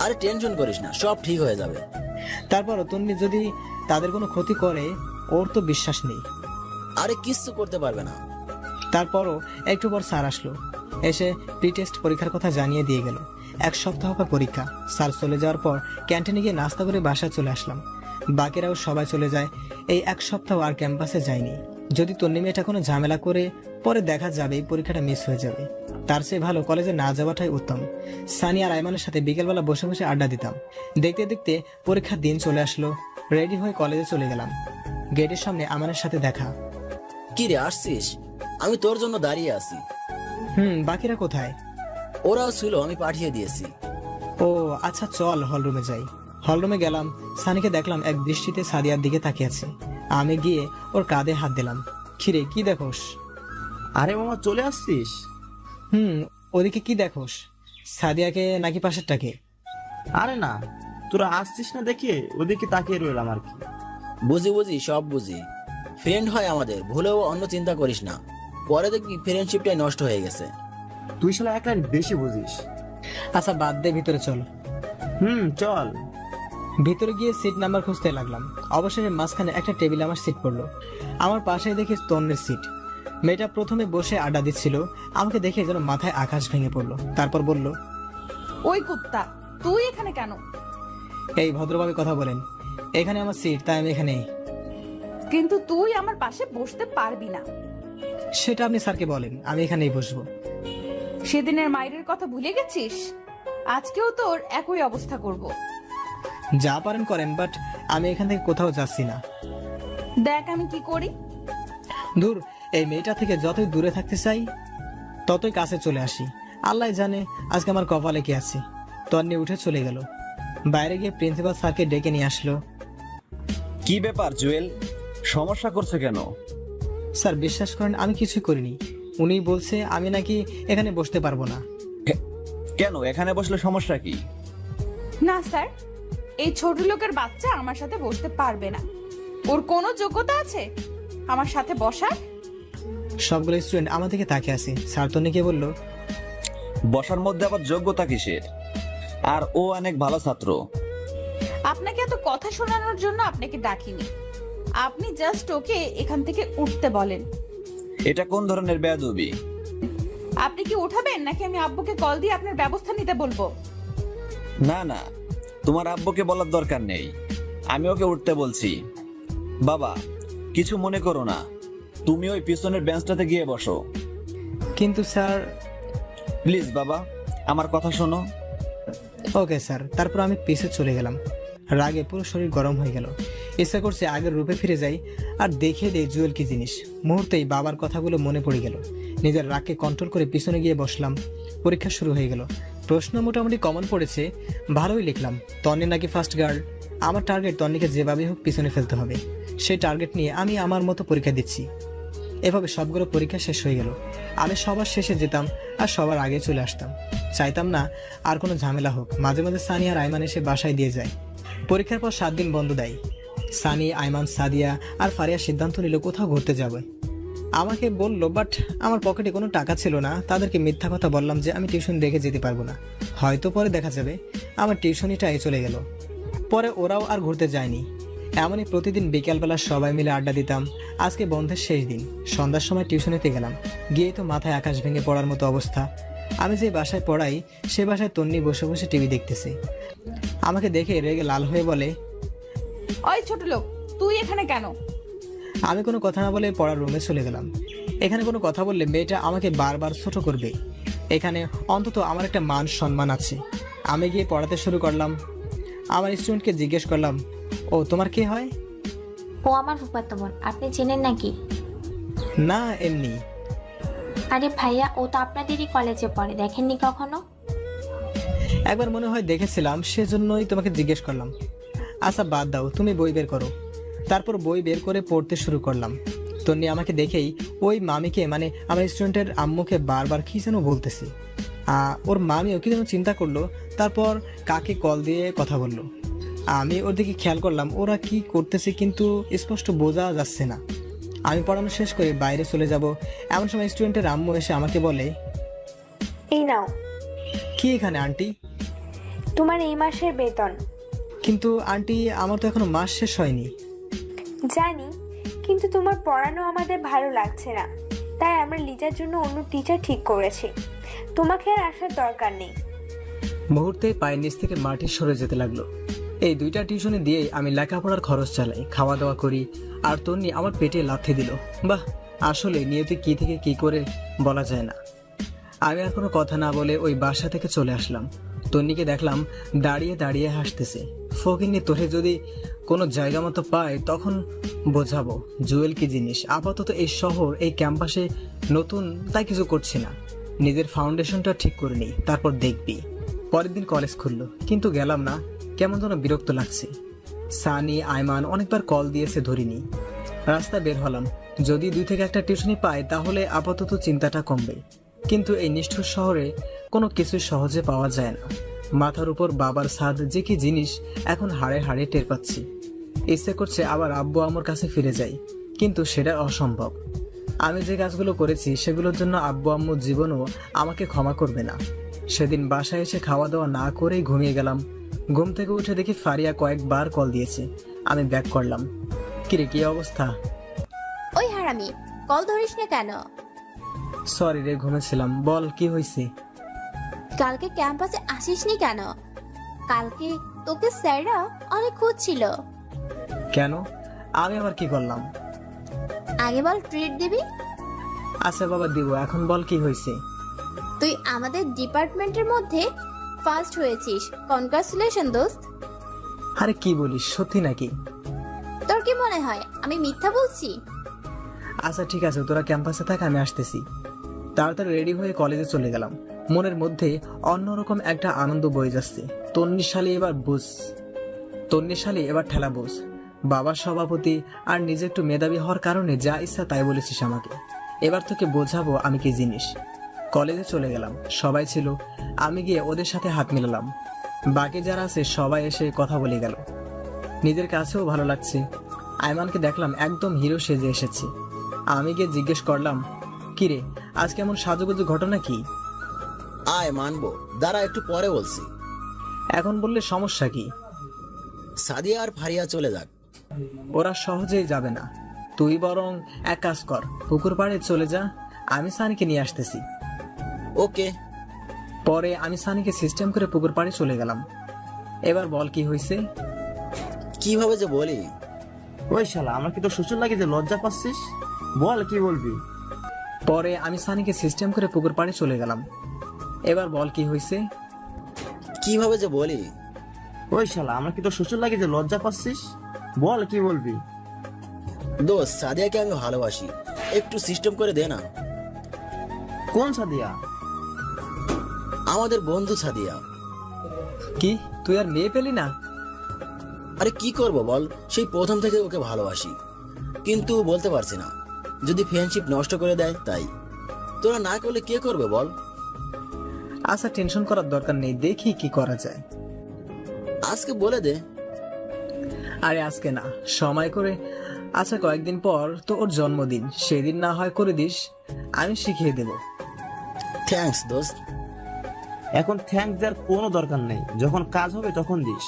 আরে টেনশন করিস না, সব ঠিক হয়ে যাবে। তারপরও তন্নি যদি তাদের কোনো ক্ষতি করে, ওর তো বিশ্বাস নেই। আরে কিচ্ছু করতে পারবে না। তারপরও একটু পর স্যার আসলো, এসে প্রি টেস্ট পরীক্ষার কথা জানিয়ে দিয়ে গেল। 1 সপ্তাহ পর পরীক্ষা। স্যার চলে যাওয়ার পর ক্যান্টিনে গিয়ে নাস্তা করে বাসায় চলে আসলাম। বাকিরাও সবাই চলে যায়। এই 1 সপ্তাহ আর ক্যাম্পাসে যায়নি। যদি তন্নি মেয়েটা কোনো ঝামেলা করে পরে দেখা যাবে এই পরীক্ষাটা মিস হয়ে যাবে, তার চেয়ে ভালো কলেজে না যাওয়াটাই উত্তম। সানি আর আইমানের সাথে বিকেলবেলা বসে বসে আড্ডা দিতাম। দেখতে দেখতে পরীক্ষার দিন চলে আসলো। রেডি হয়ে কলেজে চলে গেলাম। গেটের সামনে আমানের সাথে দেখা। কি রে, আসছিস? আমি তোর জন্য দাঁড়িয়ে আছি। বাকিরা কোথায়? ওরাও ছিল, আমি পাঠিয়ে দিয়েছি। ও আচ্ছা, চল হলরুমে যাই। হলরুমে গেলাম। সানিকে দেখলাম এক দৃষ্টিতে সাদিয়ার দিকে তাকিয়ে আছে। আমি গিয়ে ওর কাঁধে হাত দিলাম। খিরে, কি দেখোস? আরে মামা, চলে আসছিস? ওদিকে কি দেখোস? সাদিয়াকে নাকি পাশেরটাকে? আরে না, তোরা আসছিস না দেখে ওদিকে তাকিয়ে রইলাম আর কি। বুঝি বুঝি, সব বুঝি। ফ্রেন্ড হয় আমাদের, ভুলেও অন্য চিন্তা করিস না। পরে দেখবি ফ্রেন্ডশিপটাই নষ্ট হয়ে গেছে। তুই শালা এক লাইন বেশি বুঝিস। আচ্ছা বাদ দে, ভিতরে চল। চল। ভিতরে গিয়ে সিট নাম্বার খুঁজতে লাগলাম। অবশেষে মাঝখানে একটা টেবিলে আমার সিট পড়লো। আমার পাশে দেখি তন্নের সিট। মেয়েটা প্রথমে বসে আড্ডা দিচ্ছিল। আমাকে দেখে যেন মাথায় আকাশ ভেঙে পড়লো। তারপর বলল, ওই কুত্তা, তুই এখানে কেন? এই ভদ্রভাবে কথা বলেন, এখানে আমার সিট, তাই আমি এখানে। কিন্তু তুই আমার পাশে বসতে পারবি না। সেটা আপনি স্যারকে বলেন, আমি এখানেই বসবো। সেদিনের মায়ের কথা ভুলে গেছিস? আজকেও তোর একই অবস্থা করব। যা পারেন করেন, বাট আমি এখান থেকে কোথাও যাচ্ছি না। দেখ আমি কি করি। দূর, এই মেয়েটা থেকে যতই দূরে থাকতে চাই ততই কাছে চলে আসি। আল্লাহ জানে আজকে আমার কপালে কি আছে। তন্নি উঠে চলে গেল। বাইরে গিয়ে প্রিন্সিপাল স্যারকে ডেকে নিয়ে আসলো। কি ব্যাপার জুয়েল, সমস্যা করছে কেন? স্যার বিশ্বাস করেন আমি কিছুই করিনি। উনি বলছে আমি নাকি এখানে বসতে পারবো না। কেন, এখানে বসলে সমস্যা কি? না স্যার, এই ছোট লোকের বাচ্চা আমার সাথে বসতে পারবে না। ওর কোনো যোগ্যতা আছে আমার সাথে বসার? সবগুলো স্টুডেন্ট আমার দিকে তাকিয়ে আছে। স্যার তন্নিকে বলল, বসার মধ্যে আবার যোগ্যতা কিসের? আর ও অনেক ভালো ছাত্র। আপনাকে এত কথা শোনানোর জন্য আপনাকে ডাকিনি। আপনি জাস্ট ওকে এখান থেকে উঠতে বলেন। এটা কোন ধরনের বেয়াদবি? আপনি কি উঠাবেন নাকি আমি আব্বুকে কল দিয়ে আপনার ব্যবস্থা নিতে বলবো? না না, তোমার আব্বুকে বলার দরকার নেই, আমি ওকে উঠতে বলছি। বাবা কিছু মনে করো না, তুমি ওই পিছনের বেঞ্চটাতে গিয়ে বসো। কিন্তু স্যার। প্লিজ বাবা, আমার কথা শোনো। Okay sir. তারপর আমি পিছে চলে গেলাম। রাগে পুরো শরীর গরম হয়ে গেল। ইচ্ছা করছে আগের রূপে ফিরে যাই আর দেখিয়ে দেই জুয়েল কি জিনিস। মুহূর্তেই বাবার কথাগুলো মনে পড়ে গেল। নিজের রাগকে কন্ট্রোল করে পিছনে গিয়ে বসলাম। পরীক্ষা শুরু হয়ে গেল। প্রশ্ন মোটামুটি কমন পড়েছে, ভালোই লিখলাম। তন্নি নাকি ফার্স্ট গার্ল। আমার টার্গেট তন্নিকে যেভাবে হোক পিছনে ফেলতে হবে। সেই টার্গেট নিয়ে আমি আমার মতো পরীক্ষা দিচ্ছি। এভাবে সবগুলো পরীক্ষা শেষ হয়ে গেল। আমি সবার শেষে যেতাম আর সবার আগে চলে আসতাম। চাইতাম না আর কোনো ঝামেলা হোক। মাঝে মাঝে সানি আর আইমান এসে বাসায় দিয়ে যায়। পরীক্ষার পর 7 দিন বন্ধ দেয়। সানি, আইমান, সাদিয়া আর ফারিয়া সিদ্ধান্ত নিল কোথাও ঘুরতে যাবে। আমাকে বললো, বাট আমার পকেটে কোনো টাকা ছিল না। তাদেরকে মিথ্যা কথা বললাম যে আমি টিউশন দেখে যেতে পারবো না, হয়তো পরে দেখা যাবে। আমার টিউশনিটাই চলে গেল। পরে ওরাও আর ঘুরতে যায়নি। এমনই প্রতিদিন বিকেলবেলা সবাই মিলে আড্ডা দিতাম। আজকে বন্ধের শেষ দিন, সন্ধ্যার সময় টিউশনিতে গেলাম। গিয়ে তো মাথায় আকাশ ভেঙে পড়ার মতো অবস্থা। আমি যে বাসায় পড়াই সে বাসায় তন্নি বসে বসে টিভি দেখতেছে। আমাকে দেখে রেগে লাল হয়ে বলে, ওই ছোট লোক, তুই এখানে কেন? আমি কোনো কথা না বলে পড়ার রুমে চলে গেলাম। এখানে কোনো কথা বললে মেয়েটা আমাকে বারবার ছোট করবে। এখানে অন্তত আমার একটা মান সম্মান আছে। আমি গিয়ে পড়াতে শুরু করলাম। আমার স্টুডেন্টকে জিজ্ঞেস করলাম, ও তোমার কে হয়? ও আমার ফুফাতো বোন, আপনি চেনেন নাকি? না, এমনি। আরে ভাইয়া, ও তো আপনাদেরই কলেজে পড়ে, দেখেননি কখনো? একবার মনে হয় দেখেছিলাম, সেজন্যই তোমাকে জিজ্ঞেস করলাম। আচ্ছা বাদ দাও, তুমি বই বের করো। তারপর বই বের করে পড়তে শুরু করলাম। তন্নি আমাকে দেখেই ওই মামিকে, মানে আমার স্টুডেন্টের আম্মুকে বারবার কি যেন বলতেছে। ওর মামিও কি যেন চিন্তা করলো, তারপর কাকে কল দিয়ে কথা বললো। আমি ওর দিকে খেয়াল করলাম ওরা কি করতেছে, কিন্তু স্পষ্ট বোঝা যাচ্ছে না। আমি পড়ানো শেষ করে বাইরে চলে যাব, এমন সময় স্টুডেন্টের আম্মু এসে আমাকে বলে, এই নাও। কি এখানে আন্টি? তোমার এই মাসের বেতন। কিন্তু আন্টি, আমার তো এখনো মাস শেষ হয়নি। জানি, কিন্তু তোমার পড়ানো আমাদের ভালো লাগছে না, তাই আমরা লিজার জন্য অন্য টিচার ঠিক করেছি। তোমাকে আর আসার দরকার নেই। মুহূর্তে পায়ের নিচ থেকে মাটি সরে যেতে লাগলো। এই দুইটা টিউশনে দিয়েই আমি লেখাপড়ার খরচ চালাই, খাওয়া দাওয়া করি। আর তন্নি আমার পেটে লাথি দিল। বাহ, আসলে নিয়তি কি থেকে কি করে বলা যায় না। আমি আর কোনো কথা না বলে ওই বাসা থেকে চলে আসলাম। তন্নিকে দেখলাম দাঁড়িয়ে দাঁড়িয়ে হাসতেছে। ফকিন্নি তোরে যদি কোনো জায়গা মতো পায় তখন বোঝাবো জুয়েল কি জিনিস। আপাতত এই শহর, এই ক্যাম্পাসে নতুন, তাই কিছু করছি না। নিজের ফাউন্ডেশনটা ঠিক করে নিই, তারপর দেখবি। পরের দিন কলেজ খুললো, কিন্তু গেলাম না। কেমন যেন বিরক্ত লাগছে। সানি, আইমান অনেকবার কল দিয়েছে, ধরিনি। রাস্তা বের হলাম। যদি 2 থেকে 1টা টিউশনি পাই তাহলে আপাতত চিন্তাটা কমবে। কিন্তু এই নিষ্ঠুর শহরে কোনো কিছু সহজে পাওয়া যায় না। মাথার উপর বাবার ছাদ যে কি জিনিস এখন হাড়ে হাড়ে টের পাচ্ছি। ইচ্ছে করছে আবার আব্বু আমার কাছে ফিরে যাই, কিন্তু সেটা অসম্ভব। আমি যে কাজগুলো করেছি সেগুলোর জন্য আব্বু আম্মু জীবনও আমাকে ক্ষমা করবে না। সেদিন বাসায় এসে খাওয়া দাওয়া না করেই ঘুমিয়ে গেলাম। ঘুম থেকে উঠে দেখি ফারিয়া কয়েকবার কল দিয়েছে। আমি ব্যাক করলাম। কিরে, কি অবস্থা? ওই হারামি, কল ধরিস না কেন? সরি রে, ঘুমেছিলাম। বল, কি হয়েছে? কালকে ক্যাম্পাসে আসিসনি কেন? কালকে তোকে স্যাররা অনেক খুঁজছিল। কেন? আমি আবার কি করলাম? আগে বল, ট্রিট দিবি? আচ্ছা বাবা, দিব। এখন বল কি হয়েছে? তুই আমাদের ডিপার্টমেন্টের মধ্যে ফার্স্ট হয়েছিস। কনগ্রাচুলেশন দোস্ত। আরে কি বলিস, সত্যি নাকি? তোর কি মনে হয় আমি মিথ্যা বলছি? আচ্ছা ঠিক আছে, তোরা ক্যাম্পাসে থাক, আমি আসতেছি। তাড়াতাড়ি রেডি হয়ে কলেজে চলে গেলাম। মনের মধ্যে অন্যরকম একটা আনন্দ বয়ে যাচ্ছে। তন্নিশালী এবার ঠেলা বোস। বাবার সভাপতি আর নিজে একটু মেধাবী হওয়ার কারণে যা ইচ্ছা তাই বলেছিস আমাকে। এবার তোকে বোঝাবো আমি কি জিনিস। কলেজে চলে গেলাম, সবাই ছিল। আমি গিয়ে ওদের সাথে হাত মিলালাম। বাকি যারা আছে সবাই এসে কথা বলে গেল। নিজের কাছেও ভালো লাগছে। আইমানকে দেখলাম একদম হিরো সেজে এসেছে। আমি গিয়ে জিজ্ঞেস করলাম, কিরে আজ কেমন সাজুগুজু, ঘটনা কি? আয় মানবো, দাঁড়া একটু পরে বলছি। এখন বললে সমস্যা কি? সাদিয়া আর ফারিয়া চলে যাক। ওরা সহজেই যাবে না। তুই বরং এক কাজ কর, পুকুর পাড়ে চলে যা, আমি সানিকে নিয়ে আসতেছি। ওকে। পরে আমি সানিকে সিস্টেম করে পুকুর পাড়ে চলে গেলাম। এবার বল কি হয়েছে? কিভাবে যে বলি? ওই শালা, আমার কি তোর শ্বশুর লাগে যে লজ্জা পাচ্ছিস? বল কি বলবি? পরে আমি সানিকে সিস্টেম করে পুকুর পাড়ে চলে গেলাম। এবার বল কি হয়েছে? কিভাবে যে বলি? ওই শালা, আমার কি তোর শ্বশুর লাগে যে লজ্জা পাচ্ছিস? বল কি বলবি? দোস্ত, সাদিয়াকে আমি ভালোবাসি, একটু সিস্টেম করে দে না। কোন সাদিয়া? আমাদের বন্ধু সাদিয়া। কি, তুই আর মেয়ে পেলি না? আরে কি করব বল, সেই প্রথম থেকে ওকে ভালোবাসি, কিন্তু বলতে পারছি না। যদি ফ্রেন্ডশিপ নষ্ট করে দেয় তাই। তোরা না করলে কে করবে বল? আচ্ছা, টেনশন করার দরকার নেই, দেখি কি করা যায়। আজকে বলে দে। আরে আজকে না, সময় করে। আচ্ছা কয়েকদিন পর তো ওর জন্মদিন, সেদিন না হয় করে দিস, আমি শিখিয়ে দেব। থ্যাঙ্কস দোস্ত। এখন থ্যাঙ্কস দেওয়ার কোনো দরকার নেই, যখন কাজ হবে তখন দিস।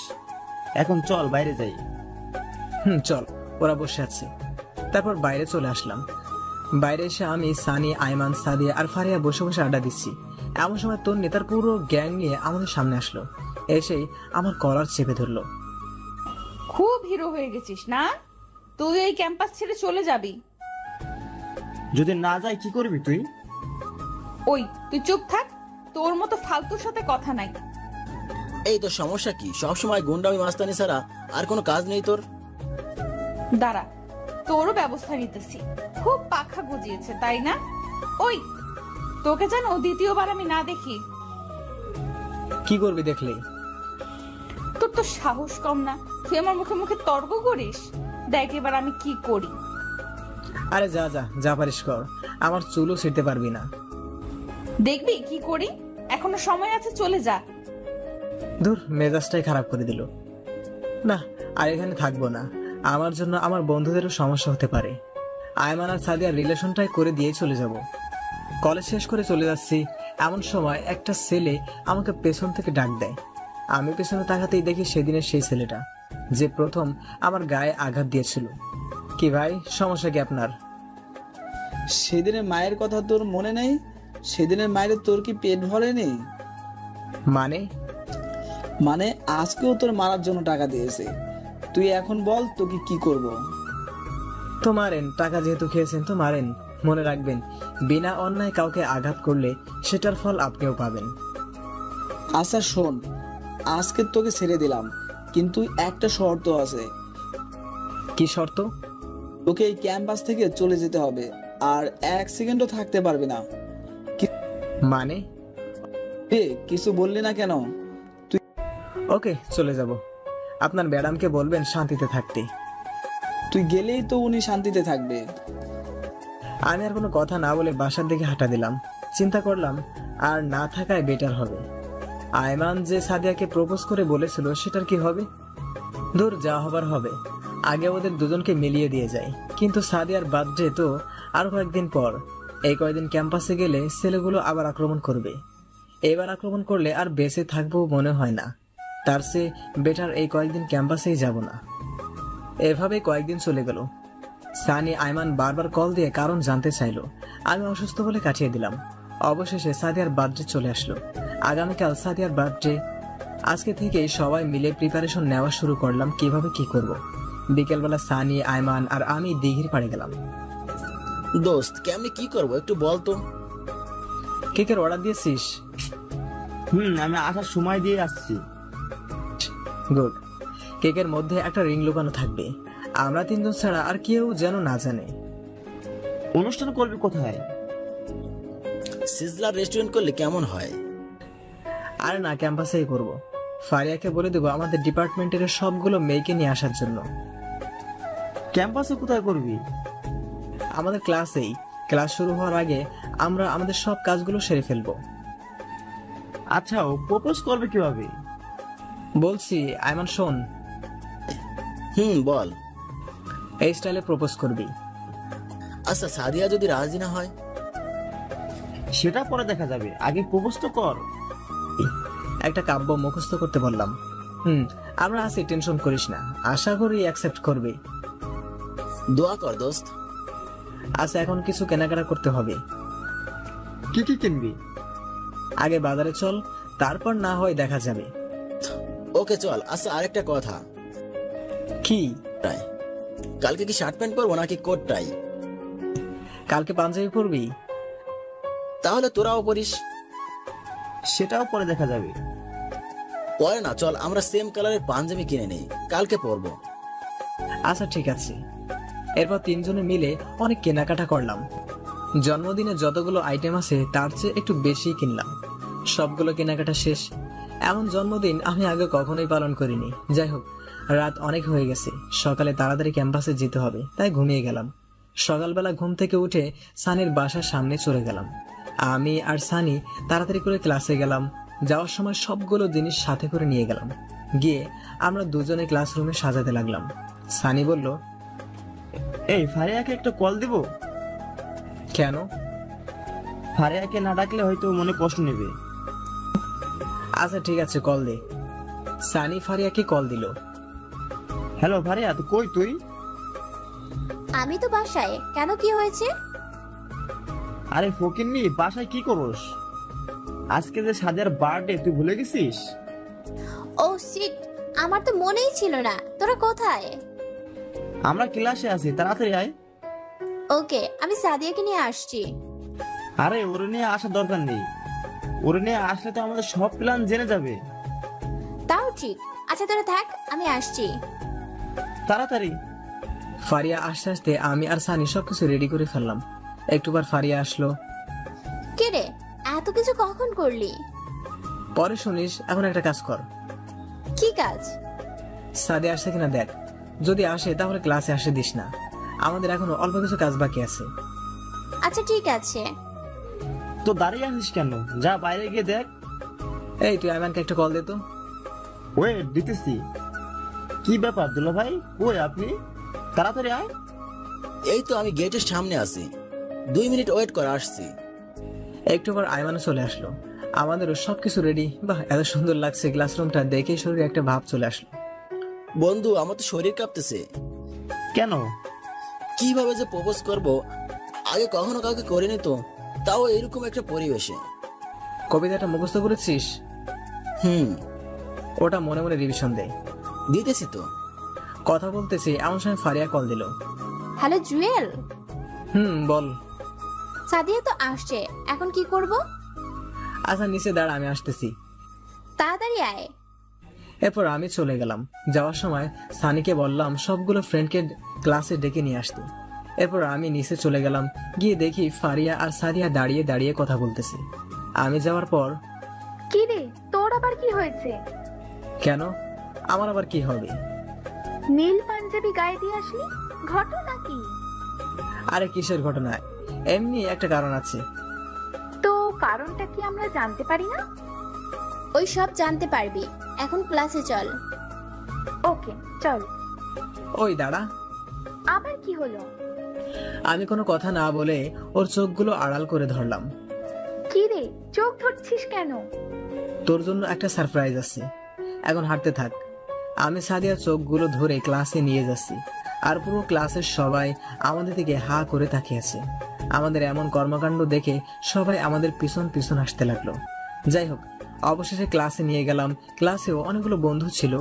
এখন চল বাইরে যাই। চল, ওরা বসে আছে। তারপর বাইরে চলে আসলাম। বাইরে এসে আমি, সানি, আইমান, সাদিয়া আর ফারিয়া বসে বসে আড্ডা দিচ্ছি। এমন সময় তন্নি তার পুরো গ্যাং নিয়ে আমাদের সামনে আসলো। এসেই আমার কলার চেপে ধরলো। খুব হিরো হয়ে গেছিস না? তুই এই ক্যাম্পাস ছেড়ে চলে যাবি? যদি না যাই কি করবি তুই? ওই তুই চুপ থাক, তোর মতো ফালতুর সাথে কথা নাই। এই তোর সমস্যা কি? সবসময় গুন্ডামি মাস্তানি ছাড়া আর কোনো কাজ নেই তোর? দাঁড়া, তোরও ব্যবস্থা নিতেছি। খুব পাখা গজিয়েছে তাই না? ওই তোকে যেন দ্বিতীয়বার আমি না দেখি। কি করবি দেখলেই? তোর তো সাহস কম না, তুই আমার মুখে মুখে তর্ক করিস। দেখ এবার আমি কি করি। আরে যা যা যা পারিস কর, আমার চুলও ছিঁড়তে পারবি না। দেখবি কি করি, এখনো সময় আছে, চলে যা। ধুর, মেজাজটাই খারাপ করে দিল। না, আর এখানে থাকবো না। আমার জন্য আমার বন্ধুদেরও সমস্যা হতে পারে। আয়মান আর সাদিয়ার রিলেশনটাই করে দিয়ে চলে যাব। কলেজ শেষ করে চলে যাচ্ছি, এমন সময় একটা ছেলে আমাকে পেছন থেকে ডাক দেয়। আমি পেছনে তাকাতেই দেখি সেদিনের সেই ছেলেটা, যে প্রথম আমার গায়ে আঘাত দিয়েছিল। কি ভাই, সমস্যা কি আপনার? সেদিনের মায়ের কথা তোর মনে নেই? সেদিনের মায়ের তোর কি পেট ভরেনি? মানে আজকেও তোর মারার জন্য টাকা দিয়েছে। তুই এখন বল তোকে কি করব? তো মারেন, টাকা যেহেতু খেয়েছেন তো মারেন। মনে রাখবেন, বিনা অন্যায় কাউকে আঘাত করলে সেটার ফল আপনিও পাবেন। আচ্ছা শোন, আজকে তোকে ছেড়ে দিলাম, কিন্তু একটা শর্ত আছে। কি শর্ত? তোকে এই ক্যাম্পাস থেকে চলে যেতে হবে, আর 1 সেকেন্ডও থাকতে পারবি না। মানে? কিছু বললি না কেন? তুই ওকে, চলে যাব। আপনার ম্যাডামকে বলবেন শান্তিতে থাকতে। তুই গেলেই তো উনি শান্তিতে থাকবে। আমি আর কোনো কথা না বলে বাসার দিকে হাঁটা দিলাম। চিন্তা করলাম আর না থাকায় বেটার হবে। আয়মান যে সাদিয়াকে প্রপোজ করে বলেছিল সেটার কি হবে? দূর, যা হবার হবে। আগে ওদের দুজনকে মিলিয়ে দিয়ে যায়। কিন্তু সাদিয়ার বার্থডে তো আরো কয়েকদিন পর। এই কয়েকদিন ক্যাম্পাসে গেলে ছেলেগুলো আবার আক্রমণ করবে। এবার আক্রমণ করলে আর বেঁচে থাকবো মনে হয় না। তার চেয়ে বেটার এই কয়েকদিন ক্যাম্পাসেই যাব না। এভাবে কয়েকদিন চলে গেল। সানি, আয়মান বারবার কল দিয়ে কারণ জানতে চাইলো। আমি অসুস্থ বলে কাটিয়ে দিলাম। অবশেষে সাদিয়ার বার্থডে চলে আসলো। আগামীকাল সাদিয়ার বার্থডে। আজকে থেকে সবাই মিলে প্রিপারেশন নেওয়া শুরু করলাম কিভাবে কি করব। বিকেলবেলা সানি, আয়মান আর আমি দিঘির পাড়ে গেলাম। দোস্ত, কেমনি কি করবো একটু বল তো। কেকের অর্ডার দিয়েছিস? আমি আসার সময় দিয়ে আসছি। গুড। কেকের মধ্যে একটা রিং লুকানো থাকবে। আমরা 3 জন ছাড়া আর কেউ যেন না জানে। অনুষ্ঠান করবি কোথায়? সিজলার রেস্টুরেন্ট করলে কেমন হয়? আরে না, ক্যাম্পাসেই করব। ফারিয়াকে বলে দেবো আমাদের ডিপার্টমেন্টের সবগুলো মেয়েকে নিয়ে আসার জন্য। ক্যাম্পাসে কোথায় করবি? আমাদের ক্লাসেই। ক্লাস শুরু হওয়ার আগে আমরা আমাদের সব কাজগুলো সেরে ফেলবো। আচ্ছা, ও প্রপোজ করবে কিভাবে? বলছি, আয়মান শোন। বল। এই স্টাইলে প্রপোজ করবি। আচ্ছা, সাদিয়া যদি রাজি না হয়? সেটা পরে দেখা যাবে, আগে প্রপোজ তো কর। একটা কাব্য মুখস্থ করতে বললাম। আমরা আছি, টেনশন করিস না। আশা করি অ্যাকসেপ্ট করবে। দোয়া কর দোস্ত। আচ্ছা, এখন কিছু কেনাকাটা করতে হবে। কি কি কিনবি? আগে বাজারে চল, তারপর না হয় দেখা যাবে। ওকে চল। আচ্ছা, আরেকটা কথা। কি? কালকে কি শার্ট প্যান্ট পরবো নাকি কোট টাই? কালকে পাঞ্জাবি পরবি? তাহলে তোরাও পরিস। সেটাও পরে দেখা যাবে। পরে না, চল আমরা সেম কালারের পাঞ্জাবি কিনে নেই, কালকে পরবো। আচ্ছা ঠিক আছে। এরপর 3 জনে মিলে অনেক কেনাকাটা করলাম। জন্মদিনে যতগুলো আইটেম আছে তার চেয়ে একটু বেশি কিনলাম। সবগুলো কেনাকাটা শেষ। এমন জন্মদিন আমি আগে কখনোই পালন করিনি। যাই হোক, রাত অনেক হয়ে গেছে। সকালে তাড়াতাড়ি ক্যাম্পাসে যেতে হবে, তাই ঘুমিয়ে গেলাম। সকালবেলা ঘুম থেকে উঠে সানির বাসার সামনে চলে গেলাম। আমি আর সানি তাড়াতাড়ি করে ক্লাসে গেলাম। যাওয়ার সময় সবগুলো জিনিস সাথে করে নিয়ে গেলাম। গিয়ে আমরা দুজনে ক্লাসরুমে সাজাতে লাগলাম। সানি বলল, এই ফারিয়াকে একটা কল দিব? কেন? ফারিয়াকে না ডাকলে হয়তো মনে কষ্ট নেবে। আচ্ছা ঠিক আছে, কল দে। সানি ফারিয়াকে কল দিল। হ্যালো ফারিয়া, তুই কই তুই? আমি তো বাসায়। কেন, কি হয়েছে? আরে ফকিন্নি, বাসায় কি করস? আজকে যে সাদিয়ার বার্থডে, তুই ভুলে গেছিস? ও শিট, আমার তো মনেই ছিল না। তোরা কোথায়? আমরা ক্লাসে আছি, তাড়াতাড়ি আয়। ওকে, আমি সাদিয়াকে নিয়ে আসছি। আরে ওরে নিয়ে আসার দরকার নেই, ওরে নিয়ে আসলে তো আমাদের সব প্ল্যান জেনে যাবে। তাও ঠিক। আচ্ছা তোরা থাক, আমি আসছি। তাড়াতাড়ি। ফারিয়া আস্তে আস্তে আমি আর সানি সবকিছু রেডি করে ফেললাম। একটু পর ফারিয়া আসলো। কে রে, এত কিছু কখন করলি? পরে শুনিস, এখন একটা কাজ কর। কি কাজ? সাদিয়া আসছে কিনা দেখ। যদি আসে তাহলে ক্লাসে আসে দিস না, আমাদের এখনো অল্প কিছু কাজ বাকি আছে। আচ্ছা ঠিক আছে। তো দাঁড়িয়ে আছিস কেন? যা বাইরে গিয়ে দেখ। এই তুই আইমানকে একটা কল দে তো। ওয়েট, দিতেছি। কি ব্যাপার দুলা ভাই, ওই আপনি? তাড়াতাড়ি আয়। এই তো আমি গেটের সামনে আছি, 2 মিনিট ওয়েট করে আসছি। একটু পর আইমানও চলে আসলো। আমাদেরও সবকিছু রেডি। বাহ, এত সুন্দর লাগছে ক্লাসরুমটা দেখে, শরীরে একটা ভাব চলে আসলো। বন্ধু, আমার তো শরীর কাঁপতেছে। কেন? কিভাবে যে প্রপোজ করব, আগে কখনো কাউকে করিনি তো, তাও এরকম একটা পরিবেশে। কবিতাটা মুখস্থ করেছিস? ওটা মনে মনে রিভিশন দে। দিতেছি তো। কথা বলতেছি এমন সময় ফারিয়া কল দিল। হ্যালো জুয়েল। বল। সাদিয়া তো আসছে, এখন কি করব? আচ্ছা নিচে দাঁড়া, আমি আসতেছি। তাড়াতাড়ি আয়। এরপর আমি চলে গেলাম। যাওয়ার সময় সানিকে বললাম সবগুলো ফ্রেন্ডকে ক্লাসে ডেকে নিয়ে আসতে। এরপর আমি নিচে চলে গেলাম। গিয়ে দেখি ফারিয়া আর সাদিয়া দাঁড়িয়ে দাঁড়িয়ে কথা বলতেছে। আমি যাওয়ার পর, কি রে, তোর আবার কি হয়েছে? কেন, আমার আবার কি হবে? নীল পাঞ্জাবি গায়ে দিয়ে আসলি, ঘটনা কি? আরে কিসের ঘটনা, এমনি একটা কারণ আছে। তো কারণটা কি আমরা জানতে পারি না? ওই সব জানতে পারবি, এখন ক্লাসে চল। ওকে চল। ওই দাঁড়া। আবার কি হলো? আমি কোনো কথা না বলে ওর চোখগুলো আড়াল করে ধরলাম। কি রে, চোখ ধরছিস কেন? তোর জন্য একটা সারপ্রাইজ আছে, এখন হাঁটতে থাক। আমি সাদিয়ার চোখগুলো ধরে ক্লাসে নিয়ে যাচ্ছি, আর পুরো ক্লাসের সবাই আমাদের দিকে হা করে তাকিয়ে আছে। আমাদের এমন কর্মকাণ্ড দেখে সবাই আমাদের পিছন পিছন আসতে লাগলো। যাই হোক, অবশেষে ক্লাসে নিয়ে গেলাম। ক্লাসেও অনেকগুলো বন্ধু ছিল।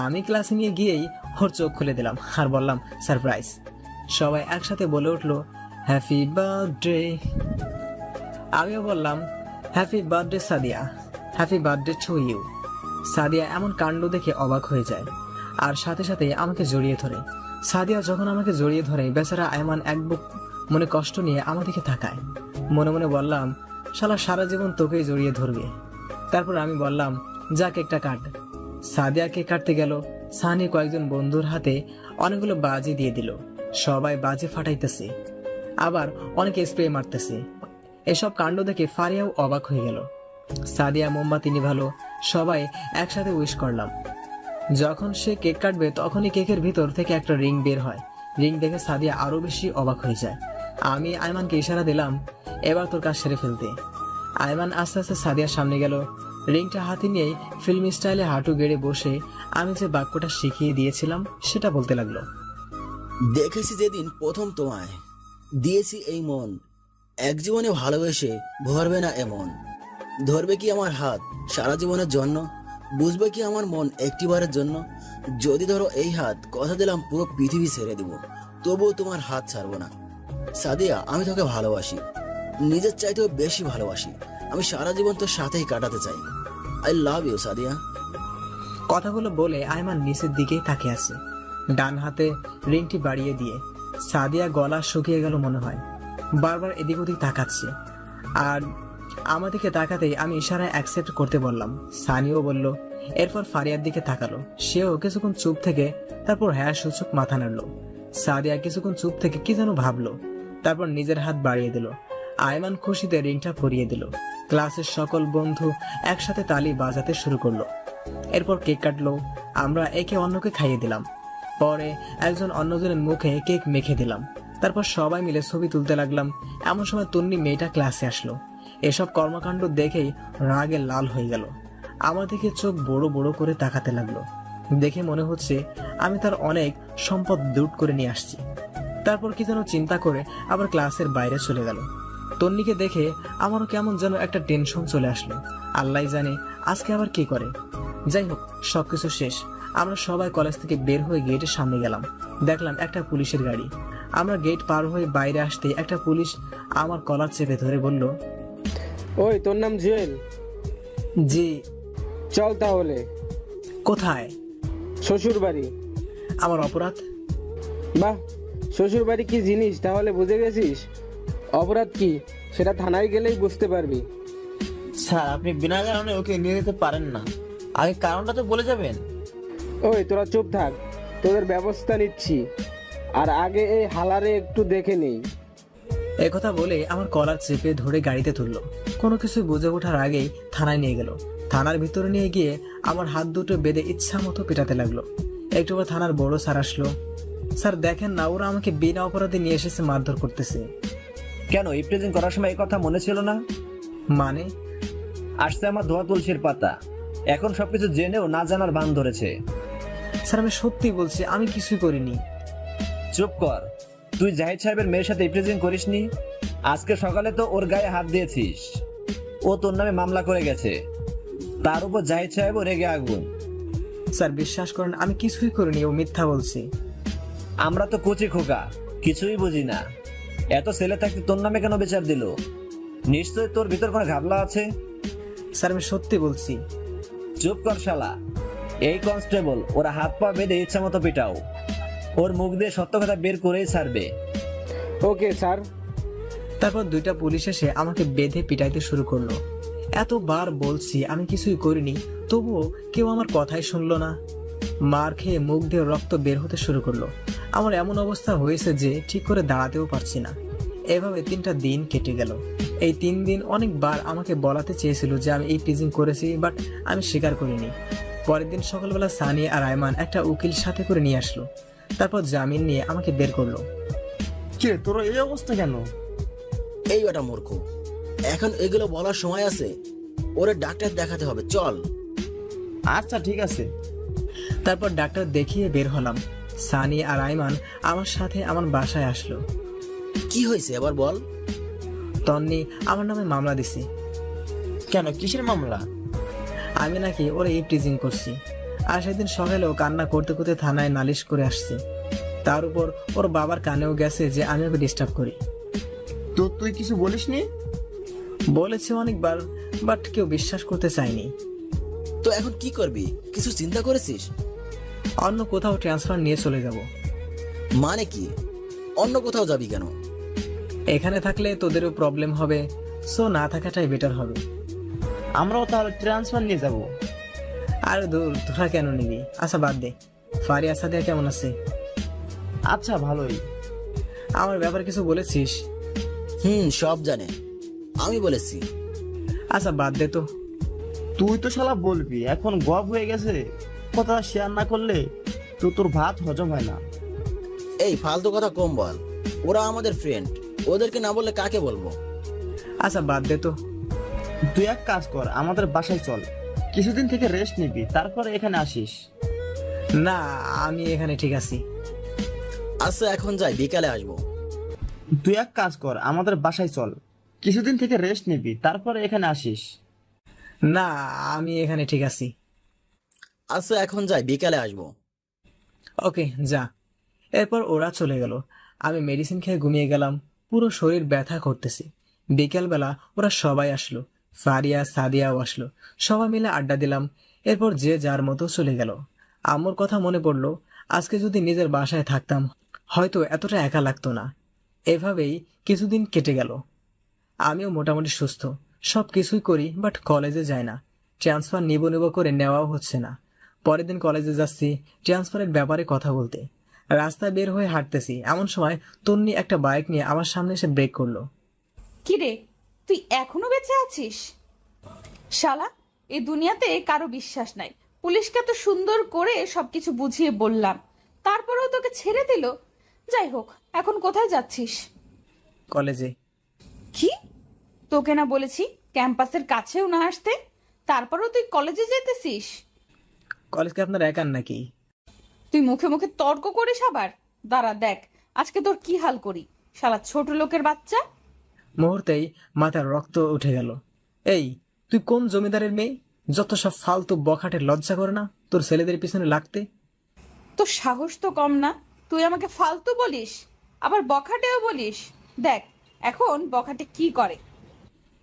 আমি ক্লাসে নিয়ে গিয়েই ওর চোখ খুলে দিলাম আর বললাম সারপ্রাইজ। সবাই একসাথে বলে উঠলো হ্যাপি বার্থডে। আমিও বললাম happy birthday Sadia, happy birthday to you. Sadia এমন কাণ্ড দেখে অবাক হয়ে যায় আর সাথে সাথে আমাকে জড়িয়ে ধরে। সাদিয়া যখন আমাকে জড়িয়ে ধরে, বেচারা আয়মান এক বুক মনে কষ্ট নিয়ে আমার দিকে তাকায়। মনে মনে বললাম শালা সারা জীবন তোকেই জড়িয়ে ধরবে। তারপর আমি বললাম যা কেকটা কাট। সাদিয়া কেক কাটতে গেল। সানি কয়েকজন বন্ধুর হাতে অনেকগুলো বাজি দিয়ে দিল। সবাই বাজি ফাটাইতেছে, আবার অনেকে স্প্রে মারতেছে। এসব কাণ্ড দেখে ফারিয়াও অবাক হয়ে গেল। সাদিয়া মোমবাতি নিভালো, সবাই একসাথে উইশ করলাম। যখন সে কেক কাটবে তখনই কেকের ভিতর থেকে একটা রিং বের হয়। রিং দেখে সাদিয়া আরো বেশি অবাক হয়ে যায়। আমি আয়মানকে ইশারা দিলাম এবার তোর কাজ সেরে ফেলতে। আয়মান আস্তে আস্তে সাদিয়ার সামনে গেল। রিংটা হাতে নিয়ে ফিল্ম স্টাইলে হাঁটু গেড়ে বসে আমি যে বাক্যটা শিখিয়ে দিয়েছিলাম সেটা বলতে লাগলো। দেখেছি যেদিন প্রথম তোমায় দিয়েছি এই মন, এক জীবনে ভালোবেসে ভরবে না এমন। ধরবে কি আমার হাত সারা জীবনের জন্য, বুঝবে কি আমার মন একটিবারের জন্য। যদি ধরো এই হাত, কথা দিলাম পুরো পৃথিবী ছেড়ে দিব, তবুও তোমার হাত ছাড়বো না। সাদিয়া, আমি তোকে ভালোবাসি, নিজের চাইতেও বেশি ভালোবাসি। আমি সারা জীবন তোর সাথেই কাটাতে চাই। I love you Sadia. কথাগুলো বলে আয়মান নিচের দিকেই তাকিয়ে আছে, ডান হাতে রিংটি বাড়িয়ে দিয়ে। সাদিয়া গলা শুকিয়ে গেল মনে হয়, বারবার এদিক ওদিক তাকাচ্ছে। আর আমাদেরকে তাকাতেই আমি ইশারায় অ্যাকসেপ্ট করতে বললাম। সানিও বলল। এরপর ফারিয়ার দিকে তাকালো, সেও কিছুক্ষণ চুপ থেকে তারপর হ্যাঁ সূচক মাথা নাড়লো। সাদিয়া কিছুক্ষণ চুপ থেকে কি যেন ভাবলো, তারপর নিজের হাত বাড়িয়ে দিল। আয়মান খুশিতে রিংটা পরিয়ে দিল। ক্লাসের সকল বন্ধু একসাথে তালি বাজাতে শুরু করলো। এরপর কেক কাটলো, আমরা একে অন্যকে খাইয়ে দিলাম। পরে একজন অন্যজনের মুখে কেক মেখে দিলাম। তারপর সবাই মিলে ছবি তুলতে লাগলাম। এমন সময় তন্নি মেয়েটা ক্লাসে আসলো। এসব কর্মকাণ্ড দেখেই রাগে লাল হয়ে গেল। আমার দিকে চোখ বড় বড় করে তাকাতে লাগলো। দেখে মনে হচ্ছে আমি তার অনেক সম্পদ লুট করে নিয়ে আসছি। তারপর কি যেন চিন্তা করে আবার ক্লাসের বাইরে চলে গেল। তন্নিকে দেখে আমারও কেমন যেন একটা টেনশন চলে আসলো। আল্লাহ জানে আজকে আবার কি করে। যাই হোক, সবকিছু শেষ। আমরা সবাই কলেজ থেকে বের হয়ে গেটের সামনে গেলাম। দেখলাম একটা পুলিশের গাড়ি। আমরা গেট পার হয়ে বাইরে আসতে একটা পুলিশ আমার কলার চেপে ধরে বলল, ওই তোর নাম জুয়েল? জি। চল তাহলে। কোথায়? শ্বশুর বাড়ি। আমার অপরাধ? বাহ, শ্বশুর বাড়ি কি জিনিস তাহলে বুঝে গেছিস। অপরাধ কি সেটা থানায় গেলেই বুঝতে পারবি। স্যার, আপনি বিনা কারণে ওকে নিয়ে যেতে পারেন না। আগে কারণটা তো বলে যাবেন। ওই তোরা চুপ থাক, তোদের ব্যবস্থা নিচ্ছি। আর আগে এই হালারে একটু দেখে নেই। একথা বলে আমার কলার চেপে ধরে গাড়িতে তুললো। কোনো কিছু বুঝে ওঠার আগেই থানায় নিয়ে গেল। থানার ভিতরে নিয়ে গিয়ে আমার হাত দুটো বেঁধে ইচ্ছা মতো পেটাতে লাগলো। একটু পর থানার বড় স্যার আসলো। স্যার দেখেন না, ওরা আমাকে বিনা অপরাধে নিয়ে এসেছে, মারধর করতেছে। কেন, এই প্রেজেন্ট করার সময় এই কথা মনে ছিল না? মানে? আসছে আমার ধোয়া তুলসীর পাতা, এখন সবকিছু জেনেও না জানার ভান ধরেছে। স্যার আমি সত্যি বলছি, আমি কিছুই করিনি। চুপ কর। তুই জাহিদ সাহেবের মেয়ের সাথে প্রেজেন্ট করিসনি? আজকে সকালে তো ওর গায়ে হাত দিয়েছিস। ও তোর নামে মামলা করে গেছে। তার উপর জাহিদ সাহেবও রেগে আগুন। স্যার বিশ্বাস করেন, আমি কিছুই করিনি, ও মিথ্যা বলছি। আমরা তো কচি খোকা, কিছুই বুঝি না। এত ছেলে থাকতে তোর নামে কেন বিচার দিল? নিশ্চয় তোর ভিতর কোনো ঘাবলা আছে। স্যার আমি সত্যি বলছি। চুপ কর শালা। এই কনস্টেবল ওরা হাত পা বেঁধে ইচ্ছা মতো পিটাও। ওর মুখ দিয়ে সত্য কথা বের করেই ছাড়বে। Okay sir. তারপর দুইটা পুলিশ এসে আমাকে বেঁধে পিটাইতে শুরু করলো। এতবার বলছি আমি কিছুই করিনি, তবুও কেউ আমার কথাই শুনলো না। মার খেয়ে মুখ দিয়ে রক্ত বের হতে শুরু করলো। আমার এমন অবস্থা হয়েছে যে ঠিক করে দাঁড়াতেও পারছি না। এভাবে 3টা দিন কেটে গেল। এই 3 দিন অনেকবার আমাকে বলাতে চেয়েছিল যে আমি এই টিজিং করেছি, বাট আমি স্বীকার করিনি। পরের দিন সকালবেলা সানি আর আয়মান একটা উকিল সাথে করে নিয়ে আসলো। তারপর জামিন নিয়ে আমাকে বের করলো। কে তোর এই অবস্থা কেন? এই বেটা মূর্খ, এখন এগুলো বলার সময় আছে? ওরে ডাক্তার দেখাতে হবে, চল। আচ্ছা ঠিক আছে। তারপর ডাক্তার দেখিয়ে বের হলাম। সানি আর আয়মান আমার সাথে আমার বাসায় আসলো। কি হয়েছে এবার বল। তন্নি আমার নামে মামলা দিছে। কেন, কিসের মামলা? আমি নাকি ওরা এই টিজিং করছি। আর সেদিন সকালেও কান্না করতে করতে থানায় নালিশ করে আসছে। তার উপর ওর বাবার কানেও গেছে যে আমি ওকে ডিস্টার্ব করি। তো তুই কিছু বলিসনি? বলেছি অনেকবার, বাট কেউ বিশ্বাস করতে চায়নি। তো এখন কি করবি, কিছু চিন্তা করেছিস? অন্য কোথাও ট্রান্সফার নিয়ে চলে যাব। মানে কি? অন্য কোথাও যাবি কেন? এখানে থাকলে তোদেরও প্রবলেম হবে, সো না থাকাটাই বেটার হবে। আমরাও তাহলে ট্রান্সফার নিয়ে যাব। আর দূর, তোরা কেন নিবি? আচ্ছা বাদ দে। ফারিয়া সাদিয়া কেমন আছে? আচ্ছা ভালোই। আমার ব্যাপারে কিছু বলেছিস? সব জানে, আমি বলেছি। আচ্ছা বাদ দে তো। তুই তো শালা বলবি, এখন গপ হয়ে গেছে। কথা শেয়ার না করলে তো তোর ভাত হজম হয় না। এই ফালতু কথা কম বল, ওরা আমাদের ফ্রেন্ড, ওদেরকে না বললে কাকে বলবো? আচ্ছা বাদ দে তো। তুই এক কাজ কর, আমাদের বাসায় চল, কিছুদিন থেকে রেস্ট নিবি, তারপরে এখানে আসিস। না, আমি এখানে ঠিক আছি। আচ্ছা এখন যাই, বিকালে আসবো। তুই এক কাজ কর, আমাদের বাসায় চল, কিছুদিন থেকে রেস্ট নিবি, তারপরে এখানে আসিস। না, আমি এখানে ঠিক আছি। আচ্ছা এখন যাই, বিকালে আসবো। ওকে যা। এরপর ওরা চলে গেল। আমি মেডিসিন খেয়ে ঘুমিয়ে গেলাম। পুরো শরীর ব্যথা করতেছে। বিকেলবেলা ওরা সবাই আসলো। ফারিয়া সাদিয়াও আসলো। সবাই মিলে আড্ডা দিলাম। এরপর যে যার মতো চলে গেল। আম্মুর কথা মনে পড়লো, আজকে যদি নিজের বাসায় থাকতাম হয়তো এতটা একা লাগতো না। এভাবেই কিছুদিন কেটে গেল। আমিও মোটামুটি সুস্থ, সব কিছুই করি, বাট কলেজে যাই না। ট্রান্সফার নিব করে নেওয়াও হচ্ছে না। পরের দিন কলেজে যাচ্ছি ট্রান্সফারের ব্যাপারে কথা বলতে। রাস্তায় বের হয়ে হাঁটতেছি, এমন সময় তন্নি একটা বাইক নিয়ে আমার সামনে এসে ব্রেক করলো। কিরে, তুই এখনো বেঁচে আছিস? শালা, এই দুনিয়াতে কারো বিশ্বাস নাই। পুলিশকে তো সুন্দর করে সবকিছু বুঝিয়ে বললাম, তারপরেও তোকে ছেড়ে দিল। যাই হোক, এখন কোথায় যাচ্ছিস? কলেজে। কি? তোকে না বলেছি ক্যাম্পাসের কাছেও না আসতে, তারপরেও তুই কলেজে যেতেছিস? কলেজ কি আপনার একার নাকি? তুই মুখে মুখে তর্ক করিস আবার। দাঁড়া দেখ আজকে তোর কি হাল করি, শালা ছোট লোকের বাচ্চা। মুহূর্তেই মাথার রক্ত উঠে গেল। এই, তুই কোন জমিদারের মেয়ে? যত সব ফালতু বখাটে, লজ্জা করে না তোর ছেলেদের পিছনে লাগতে? তোর সাহস তো কম না, তুই আমাকে ফালতু বলিস, আবার বখাটেও বলিস। দেখ এখন বখাটে কি করে।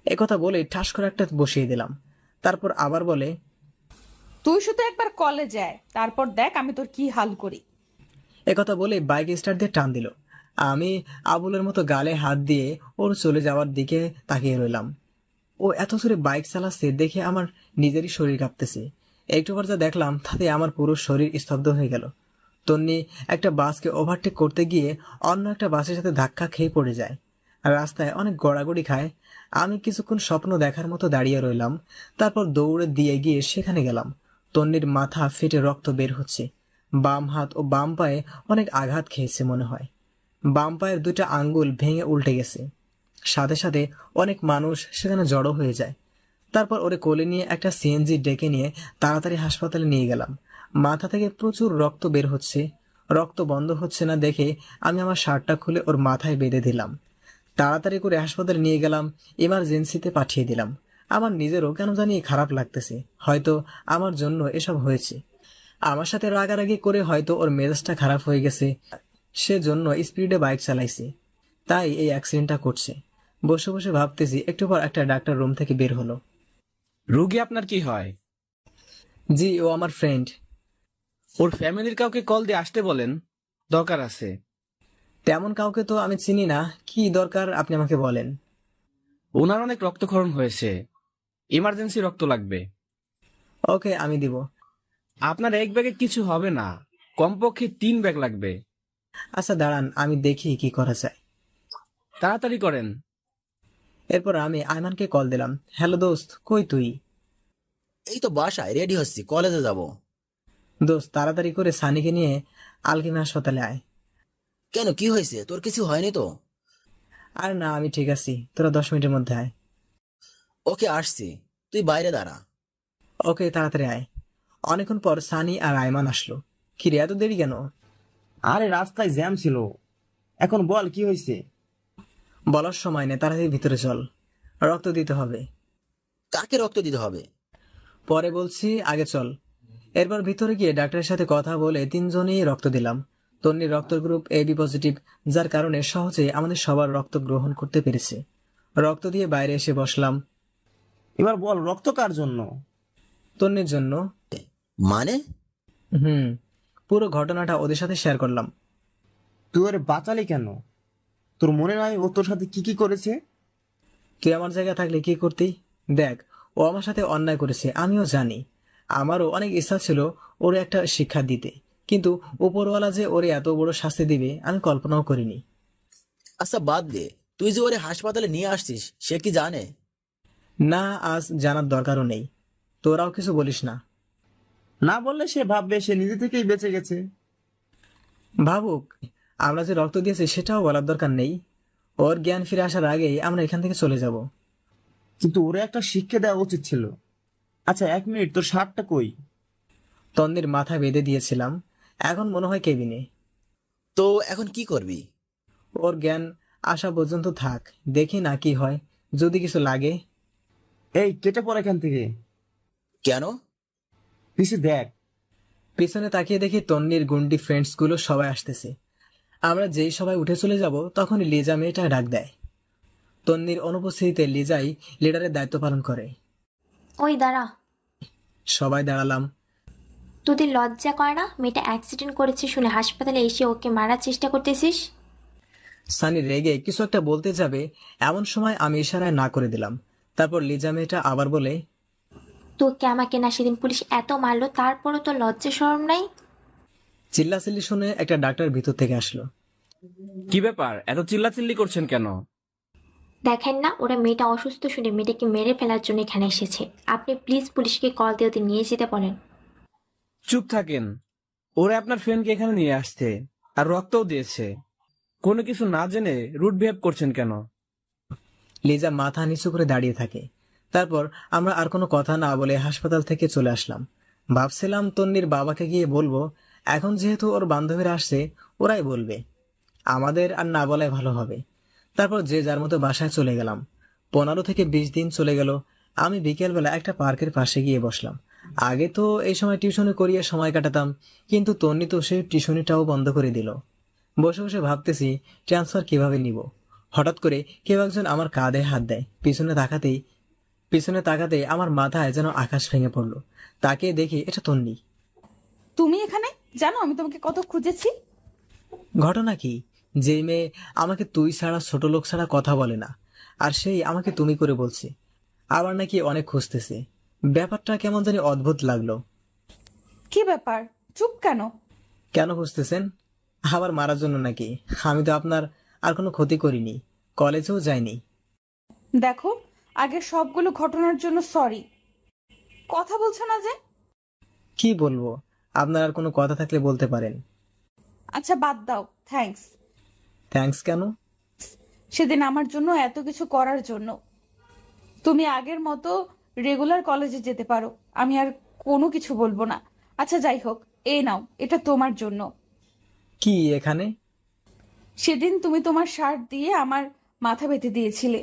একথা বলে ঠাস করে একটা বসিয়ে দিলাম। তারপর আবার বলে, তুই শুধু একবার কলেজে আয়, তারপর দেখ আমি তোর কি হাল করি। একথা বলে বাইক স্টার্ট দিয়ে টান দিল। আমি আবুলের মতো গালে হাত দিয়ে ওর চলে যাওয়ার দিকে তাকিয়ে রইলাম। ও এত জোরে বাইক চালাচ্ছে দেখে আমার নিজেরই শরীর কাঁপতেছে। একটু পর যা দেখলাম তাতে আমার পুরো শরীর স্তব্ধ হয়ে গেল। তন্নি একটা বাসকে ওভারটেক করতে গিয়ে অন্য একটা বাসের সাথে ধাক্কা খেয়ে পড়ে যায়। রাস্তায় অনেক গড়াগড়ি খায়। আমি কিছুক্ষণ স্বপ্ন দেখার মতো দাঁড়িয়ে রইলাম। তারপর দৌড়ে দিয়ে গিয়ে সেখানে গেলাম। তন্নির মাথা ফেটে রক্ত বের হচ্ছে। বাম হাত ও বাম পায়ে অনেক আঘাত খেয়েছে মনে হয়। বাম পায়ের দুটা আঙ্গুল ভেঙে উল্টে গেছে। সাথে সাথে অনেক মানুষ সেখানে জড়ো হয়ে যায়। তারপর ওরে কোলে নিয়ে একটা সিএনজি ডেকে নিয়ে তাড়াতাড়ি হাসপাতালে নিয়ে গেলাম। মাথা থেকে প্রচুর রক্ত বের হচ্ছে। রক্ত বন্ধ হচ্ছে না দেখে আমি আমার শার্টটা খুলে ওর মাথায় বেঁধে দিলাম। তাড়াতাড়ি করে হাসপাতালে নিয়ে গেলাম, এমার্জেন্সিতে পাঠিয়ে দিলাম। আমার নিজেরও কেন জানি খারাপ লাগতেছে। হয়তো আমার জন্য এসব হয়েছে। আমার সাথে রাগারাগি করে হয়তো ওর মেজাজটা খারাপ হয়ে গেছে, সেজন্য স্পিডে বাইক চালাইছে, তাই এই অ্যাক্সিডেন্টটা করছে। বসে বসে ভাবতেছি। একটু পর একটা ডাক্তার রুম থেকে বের হলো। রোগী আপনার কি হয়? জি, ও আমার ফ্রেন্ড। ওর ফ্যামিলির কাউকে কল দিয়ে আসতে বলেন, দরকার আছে। তেমন কাউকে তো আমি চিনি না, কি দরকার আপনি আমাকে বলেন। ওনার অনেক রক্তক্ষরণ হয়েছে, ইমার্জেন্সি রক্ত লাগবে। ওকে, আমি দিব। আপনার এক ব্যাগে কিছু হবে না, কমপক্ষে 3 ব্যাগ লাগবে। আচ্ছা দাঁড়ান, আমি দেখি কি করা যায়। তাড়াতাড়ি করেন। এরপর আমি আয়মানকে কল দিলাম। হ্যালো দোস্ত, কই তুই? এই তো বাসায় রেডি হচ্ছি, কলেজে যাব। দোস্ত তাড়াতাড়ি করে সানিকে নিয়ে আলকিমি হাসপাতালে আয়। কেন, কি হয়েছে? তোর কিছু হয়নি তো? আর না, আমি ঠিক আছি। তোরা 10 মিনিটের মধ্যে আয়। ওকে, আসছি, তুই বাইরে দাঁড়া। ওকে, তাড়াতাড়ি আয়। অনেকক্ষণ পর সানি আর আয়মান আসলো। কি রে, এত দেরি কেন? আরে রাস্তায় জ্যাম ছিল। এখন বল কি হয়েছে? বলার সময় নেই, তাড়াতাড়ি ভিতরে চল, রক্ত দিতে হবে। কাকে রক্ত দিতে হবে? পরে বলছি, আগে চল। এরপর ভিতরে গিয়ে ডাক্তারের সাথে কথা বলে 3 জনই রক্ত দিলাম। তন্নির রক্ত গ্রুপ AB পজিটিভ, যার কারণে সহজে আমাদের সবার রক্ত গ্রহণ করতে পেরেছে। রক্ত দিয়ে বাইরে এসে বসলাম। এবার বল রক্ত কার জন্য? তন্নির জন্য। মানে? পুরো ঘটনাটা ওদের সাথে শেয়ার করলাম। তুই ওরে বাঁচালি কেন? তোর মনে নয় ও তোর সাথে কি কি করেছে? তুই আমার জায়গায় থাকলে কি করতি? দেখ, ও আমার সাথে অন্যায় করেছে, আমিও জানি। আমারও অনেক ইচ্ছা ছিল ওরে একটা শিক্ষা দিতে, কিন্তু উপরওয়ালা যে ওরে এত বড় শাস্তি দিবে আমি কল্পনাও করিনি। আচ্ছা বাদ দে, তুই যে ওরে হাসপাতালে নিয়ে আসছিস সে কি জানে? না, আজ জানার দরকারও নেই। তোরাও কিছু বলিস না। না বললে সে ভাববে সে নিজে থেকেই বেঁচে গেছে। ভাবুক, আমরা যে রক্ত দিয়েছি সেটাও বলার দরকার নেই। ওর জ্ঞান ফিরে আসার আগেই আমরা এখান থেকে চলে যাব। কিন্তু ওরে একটা শিক্ষা দেওয়া উচিত ছিল। আচ্ছা 1 মিনিট, তোর শার্টটা কই? তন্নির মাথা বেঁধে দিয়েছিলাম, এখন মনে হয় কেবিনে। তো এখন কি করবি? ওর জ্ঞান আসা পর্যন্ত থাক, দেখি না কি হয়, যদি কিছু লাগে। এই কেটে পড় এখান থেকে। কেন? পিছে দেখ। পিছনে তাকিয়ে দেখি তন্নির গুন্ডি ফ্রেন্ডস গুলো সবাই আসতেছে। আমরা যেই সবাই উঠে চলে যাব তখনই লিজা মেয়েটা ডাক দেয়। তন্নির অনুপস্থিতিতে লিজাই লিডারের দায়িত্ব পালন করে। ওই দাঁড়া। সবাই দাঁড়ালাম। তোদের লজ্জা করে না? মেয়েটা অ্যাক্সিডেন্ট করেছে শুনে হাসপাতালে এসে ওকে মারার চেষ্টা করতেছিস। সানি রেগে কিছু একটা বলতে যাবে, এমন সময় আমি ইশারায় না করে দিলাম। তারপর লিজা মেয়েটা আবার বলে, তোকে আমাকে না সেদিন পুলিশ এত মারলো, তারপরও তো লজ্জা শরম নাই? চিল্লাচিল্লি শুনে একটা ডাক্তার ভিতর থেকে আসলো। কি ব্যাপার, এত চিল্লাচিল্লি করছেন কেন? দেখেন না, ওরা মেয়েটা অসুস্থ শুনে মেয়েটাকে মেরে ফেলার জন্য এখানে এসেছে। আপনি প্লিজ পুলিশকে কল দিয়ে ওদের নিয়ে যেতে বলেন। চুপ থাকেন, ওরা আপনার ফ্রেন্ডকে এখানে নিয়ে আসতে আর রক্তও দিয়েছে, কোনো কিছু না জেনে রুট বিহেভ করছেন কেন? লিজা মাথা নিচু করে দাঁড়িয়ে থাকে। তারপর আমরা আর কোনো কথা না বলে হাসপাতাল থেকে চলে আসলাম। ভাবছিলাম তন্নির বাবাকে গিয়ে বলবো, এখন যেহেতু ওর বান্ধবীরা আসছে ওরাই বলবে, আমাদের আর না বলাই ভালো হবে। তারপর যে যার মতো বাসায় চলে গেলাম। 15 থেকে 20 দিন চলে গেল। আমি বিকেলবেলা একটা পার্কের পাশে গিয়ে বসলাম। আগে তো এই সময় টিউশনি করিয়ে সময় কাটাতাম, কিন্তু তন্নি তো সেই টিউশনিটাও বন্ধ করে দিল। বসে বসে ভাবতেছি ট্রান্সফার কিভাবে নিব। হঠাৎ করে কেউ একজন আমার কাঁধে হাত দেয়। পিছনে তাকাতেই আমার মাথায় যেন আকাশ ভেঙে পড়লো। তাকে দেখি এটা তন্নি। তুমি এখানে? জানো আমি তোমাকে কত খুঁজেছি। ঘটনা কি? যে মেয়ে আমাকে তুই ছাড়া ছোট লোক ছাড়া কথা বলে না, আর সেই আমাকে তুমি করে বলছে। আবার নাকি অনেক খুঁজতেছে। ব্যাপারটা কেমন জানি অদ্ভুত লাগলো। কি ব্যাপার, চুপ কেন? কেন খুঁজতেছেন? আবার মারার জন্য নাকি? আমি তো আপনার আর কোনো ক্ষতি করিনি, কলেজেও যাইনি। দেখো, আগে সবগুলো ঘটনার জন্য সরি। কথা বলছো না যে? কি বলবো? আপনার আর কোনো কথা থাকলে বলতে পারেন। আচ্ছা বাদ দাও, থ্যাঙ্কস। থ্যাঙ্কস কেন? সেদিন আমার জন্য এত কিছু করার জন্য। তুমি আগের মতো রেগুলার কলেজে যেতে পারো, আমি আর কোনো কিছু বলবো না। আচ্ছা যাই হোক, এই নাও, এটা তোমার জন্য। কি এখানে? সেদিন তুমি তোমার শার্ট দিয়ে আমার মাথা বেঁধে দিয়েছিলে।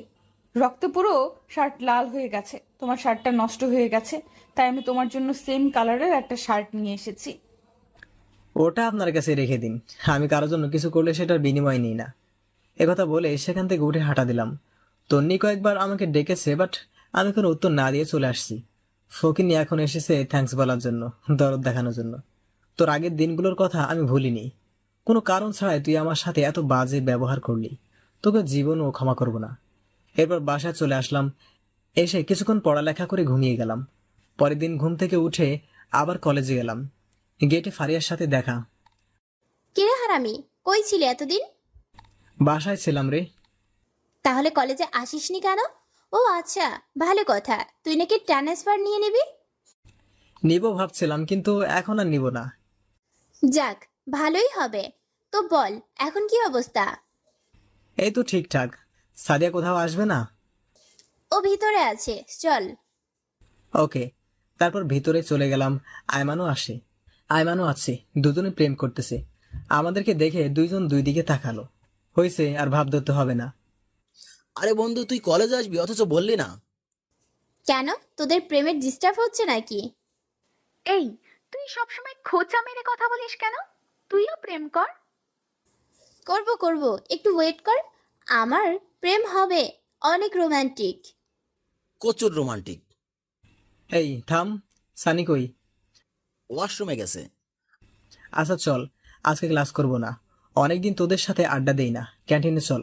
রক্তে পুরো শার্ট লাল হয়ে গেছে, তোমার শার্টটা নষ্ট হয়ে গেছে, তাই আমি তোমার জন্য সেম কালারের একটা শার্ট নিয়ে এসেছি। ওটা আপনার কাছে রেখে দিন, আমি কারোর জন্য কিছু করলে সেটার বিনিময় নিই না। একথা বলে সেখান থেকে উঠে হাঁটা দিলাম। তন্নি কয়েকবার আমাকে ডেকেছে, বাট আমি কোনো উত্তর না দিয়ে চলে আসছি। ফকিনি এখন এসেছে থ্যাঙ্কস বলার জন্য, দরদ দেখানোর জন্য। তোর আগের দিনগুলোর কথা আমি ভুলিনি। কোনো কারণ ছাড়াই তুই আমার সাথে এত বাজে ব্যবহার করলি, তোকে জীবনও ক্ষমা করব না। এরপর বাসায় চলে আসলাম। এসে কিছুক্ষণ পড়ালেখা করে ঘুমিয়ে গেলাম। পরের দিন ঘুম থেকে উঠে আবার কলেজে গেলাম। গেটে ফারিয়ার সাথে দেখা। কিরে হারামি, কই ছিলে এতদিন? বাসায় ছিলাম রে। তাহলে কলেজে আসিসনি কেন? ও আচ্ছা, ভালো কথা। তুই নাকি ট্রান্সফার নিয়ে নিবি? নিব ভাবছিলাম, কিন্তু এখন আর নিব না। যাক, ভালোই হবে। তো বল, এখন কি অবস্থা? এই তো ঠিকঠাক। সাদিয়া কোথাও আসবে না? ও ভিতরে আছে, চল। ওকে। তারপর ভিতরে চলে গেলাম। আয়মানও আছে। দুজনে প্রেম করতেছে। আমাদেরকে দেখে দুইজন দুই দিকে তাকালো। হয়েছে, আর ভাব ধরতে হবে না। আরে বন্ধু, তুই কলেজে আসবি অথচ বললি না কেন? তোদের প্রেমের ডিস্টার্ব হচ্ছে নাকি? এই, তুই সবসময় খোঁচা মেরে কথা বলিস কেন? তুইও প্রেম কর। করব, একটু ওয়েট কর। আমার প্রেম হবে, অনেক রোমান্টিক। প্রচুর রোমান্টিক। এই থাম, সানি কই? ওয়াশরুমে গেছে। আচ্ছা চল, আজকে ক্লাস করব না। অনেকদিন তোদের সাথে আড্ডা দেই না, ক্যান্টিনে চল।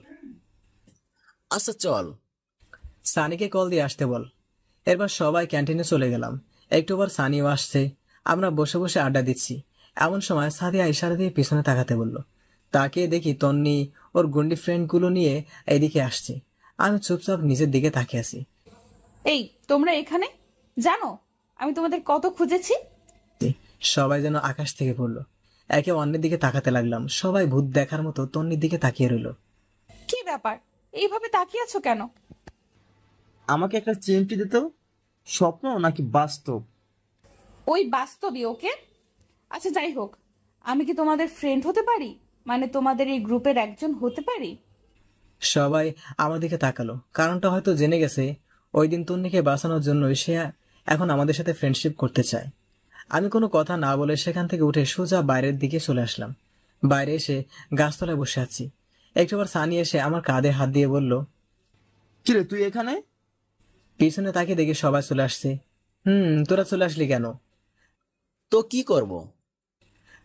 আচ্ছা চল। সানিকে কল দিয়ে আসতে বল। এরপর সবাই ক্যান্টিনে চলে গেলাম। একটু পর সানিও আসছে। আমরা বসে বসে আড্ডা দিচ্ছি। এমন সময় সাদিয়া ইশারা দিয়ে পিছনে তাকাতে বলল। তাকিয়ে দেখি তন্নি ওর গুন্ডি ফ্রেন্ডগুলো নিয়ে এদিকে আসছে। আমি চুপচাপ নিজের দিকে তাকিয়ে আছি। এই, তোমরা এখানে? জানো আমি তোমাদের কত খুঁজেছি। সবাই যেন আকাশ থেকে পড়লো। একে অন্যের দিকে তাকাতে লাগলাম। সবাই ভূত দেখার মতো তন্নির দিকে তাকিয়ে রইল। কি ব্যাপার, এইভাবে তাকিয়ে আছো কেন? আমাকে একটা চিমটি দিত। স্বপ্ন নাকি বাস্তব? ওই বাস্তবই। ওকে, আচ্ছা যাই হোক, আমি কি তোমাদের ফ্রেন্ড হতে পারি? মানে তোমাদের এই গ্রুপের একজন হতে পারি? সবাই আমার দিকে তাকালো। কারণটা হয়তো জেনে গেছে। ওই দিন তন্নিকে বাঁচানোর জন্য সে এখন আমাদের সাথে ফ্রেন্ডশিপ করতে চায়। আমি কোনো কথা না বলে সেখান থেকে উঠে সোজা বাইরের দিকে চলে আসলাম। বাইরে এসে গাছতলায় বসে আছি। একটাবার সানি এসে আমার কাঁধে হাত দিয়ে বলল, কিরে তুই এখানে? পিছনে তাকে দেখে সবাই চলে আসছে। তোরা চলে আসলি কেন? তো কি করব?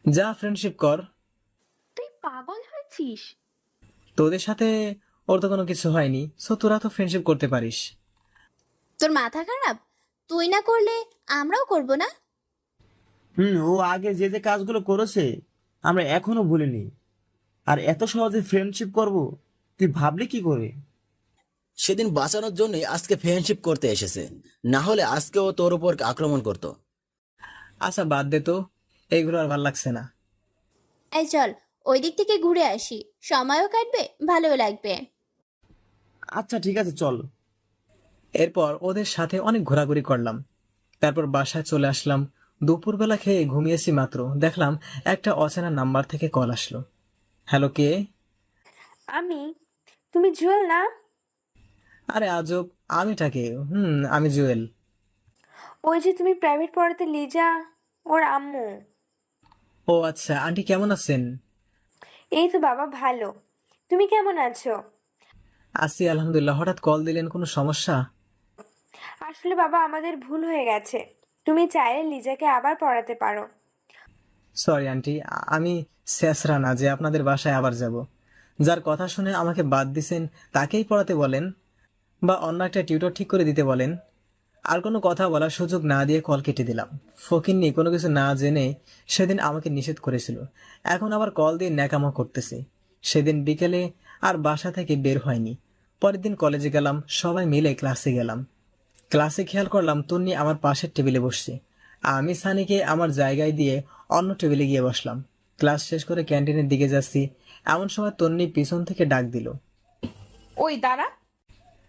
যা ফ্রেন্ডশিপ কর। তুই পাগল হয়েছিস? তোদের সাথে ওর তো কোনো কিছু হয়নি, সো তোরা তো ফ্রেন্ডশিপ করতে পারিস। তোর মাথা খারাপ? তুই না করলে আমরাও করব না? ও আগে যে যে কাজগুলো করেছে আমরা এখনো ভুলিনি। আর এত সহজে ফ্রেন্ডশিপ করব তুই ভাবলি কি করে? সেদিন বাঁচানোর জন্যই আজকে ফ্রেন্ডশিপ করতে এসেছে, না হলে আজকেও তোর উপর আক্রমণ করত। আচ্ছা বাদ দে তো, এইগুলো আর ভাল লাগছে না। এই চল ওই দিক থেকে ঘুরে আসি, সময়ও কাটবে, ভালোও লাগবে। আচ্ছা ঠিক আছে চল। এরপর ওদের সাথে অনেক ঘোরাঘুরি করলাম, তারপর বাসায় চলে আসলাম। দুপুরবেলা খেয়ে ঘুমিয়েছি মাত্র, দেখলাম একটা অচেনা নাম্বার থেকে কল আসলো। হ্যালো, কে? আমি। তুমি জুয়েল না? আরে আজব, আমিটাকে? আমি জুয়েল। ওই যে তুমি প্রাইভেট পড়াতে লিজা, ওর আম্মু। ও আচ্ছা, আন্টি কেমন আছেন? এই তো বাবা ভালো, তুমি কেমন আছো? আছি আলহামদুলিল্লাহ। হঠাৎ কল দিলেন, কোনো সমস্যা? আসলে বাবা আমাদের ভুল হয়ে গেছে, তুমি চাইলে লিজাকে আবার পড়াতে পারো। সরি আন্টি, আমি শেষরা না যে আপনাদের বাসায় আবার যাব। যার কথা শুনে আমাকে বাদ দিছেন তাকেই পড়াতে বলেন, বা অন্য একটা টিউটর ঠিক করে দিতে বলেন। আর কোনো কথা বলার সুযোগ না দিয়ে কল কেটে দিলাম। ফকিন্নি কোনো কিছু না জেনে সেদিন আমাকে নিষেধ করেছিল, এখন আবার কল দিয়ে ন্যাকামো করতেছে। সেদিন বিকেলে আর বাসা থেকে বের হয়নি। পরের দিন কলেজে গেলাম, সবাই মিলে ক্লাসে গেলাম। ক্লাসে খেয়াল করলাম তন্নি আমার পাশের টেবিলে বসছে। আমি সানিকে আমার জায়গায় দিয়ে অন্য টেবিলে গিয়ে বসলাম। ক্লাস শেষ করে ক্যান্টিনের দিকে যাচ্ছি, এমন সময় তন্নি পিছন থেকে ডাক দিল, ওই দাঁড়া।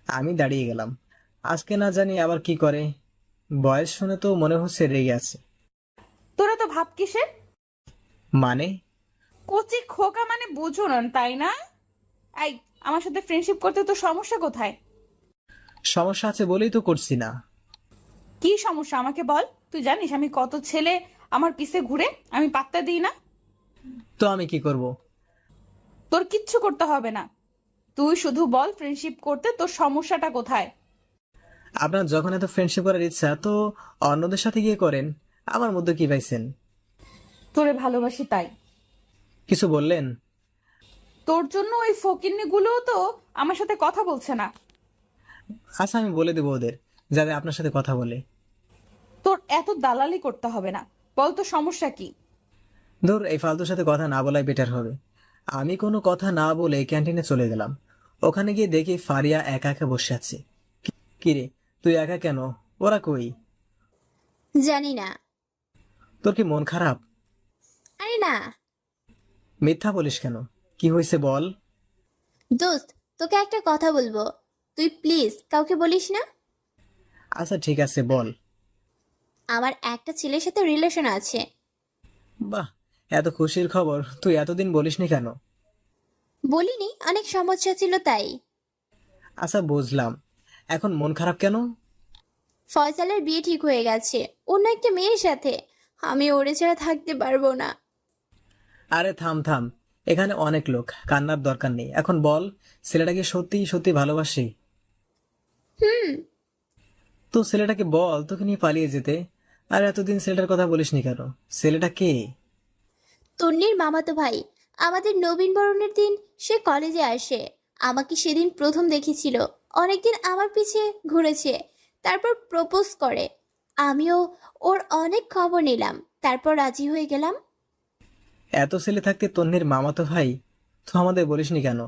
আমি দাঁড়িয়ে গেলাম। আজকে না জানি আবার কি করে, বয়স শুনে তো মনে হচ্ছে রেগে আছে। তোরা তো ভাব কিসের? মানে? কচি খোকা মানে বুঝো না তাই না? এই আমার সাথে ফ্রেন্ডশিপ করতে তো সমস্যা কোথায়? সমস্যা আছে বলেই তো করছি না। কি সমস্যা আমাকে বল। তুই জানিস আমি কত ছেলে আমার পিছে ঘুরে, আমি পাত্তা দিই না। তো আমি কি করব? তোর কিচ্ছু করতে হবে না, তুই শুধু বল ফ্রেন্ডশিপ করতে তোর সমস্যাটা কোথায়। আপনার যখন এত ফ্রেন্ডশিপ করার ইচ্ছা তো অন্যদের সাথে গিয়ে করেন, আমার মধ্যে কি পাইছেন? তোরে ভালোবাসি তাই। কিছু বললেন? তোর জন্য ওই ফকিন্নি গুলো তো আমার সাথে কথা বলছে না। আচ্ছা আমি বলে দেবো ওদের যাতে আপনার সাথে কথা বলে। তোর এত দালালি করতে হবে না, বল তো সমস্যা কি? ধর, এই ফালতুর সাথে কথা না বলাই বেটার হবে। আমি কোনো কথা না বলে ক্যান্টিনে চলে গেলাম। ওখানে গিয়ে দেখি ফারিয়া একা একা বসে আছে। কিরে, তুই একা কেন? ওরা কই? জানি না। তোর কি মন খারাপ? আরে না। মিথ্যা বলিস কেন? কি হয়েছে বল। দোস্ত, তোকে একটা কথা বলবো, তুই প্লিজ কাউকে বলিস না। আচ্ছা ঠিক আছে, বল। আমার একটা ছেলের সাথে রিলেশন আছে। বাহ, এত খুশির খবর তুই এতদিন বলিসনি কেন? বলিনি, অনেক সমস্যা ছিল তাই। আচ্ছা বুঝলাম, এখন মন খারাপ কেন? ফয়সালের বিয়ে ঠিক হয়ে গেছে অন্য একটা মেয়ের সাথে, আমি ওরে ছাড়া থাকতে পারবো না। আরে থাম থাম, এখানে অনেক লোক, কান্নার দরকার নেই। এখন বল, ছেলেটাকে সত্যি সত্যি ভালোবাসি? তো ছেলেটাকে বল তোকে নিয়ে পালিয়ে যেতে। আর এতদিন ছেলেটার কথা বলিসনি কেন? ছেলেটা কে? তন্নির মামাতো ভাই। আমাদের নবীন বরণের দিন সে কলেজে আসে, আমাকে সেদিন প্রথম দেখেছিল, অনেকদিন আমার পিছে ঘুরেছে, তারপর প্রপোজ করে। আমিও ওর অনেক খবর নিলাম, তারপর রাজি হয়ে গেলাম। এত ছেলে থাকতে তন্নির মামাতো ভাই, তো আমাদের বলিসনি কেন?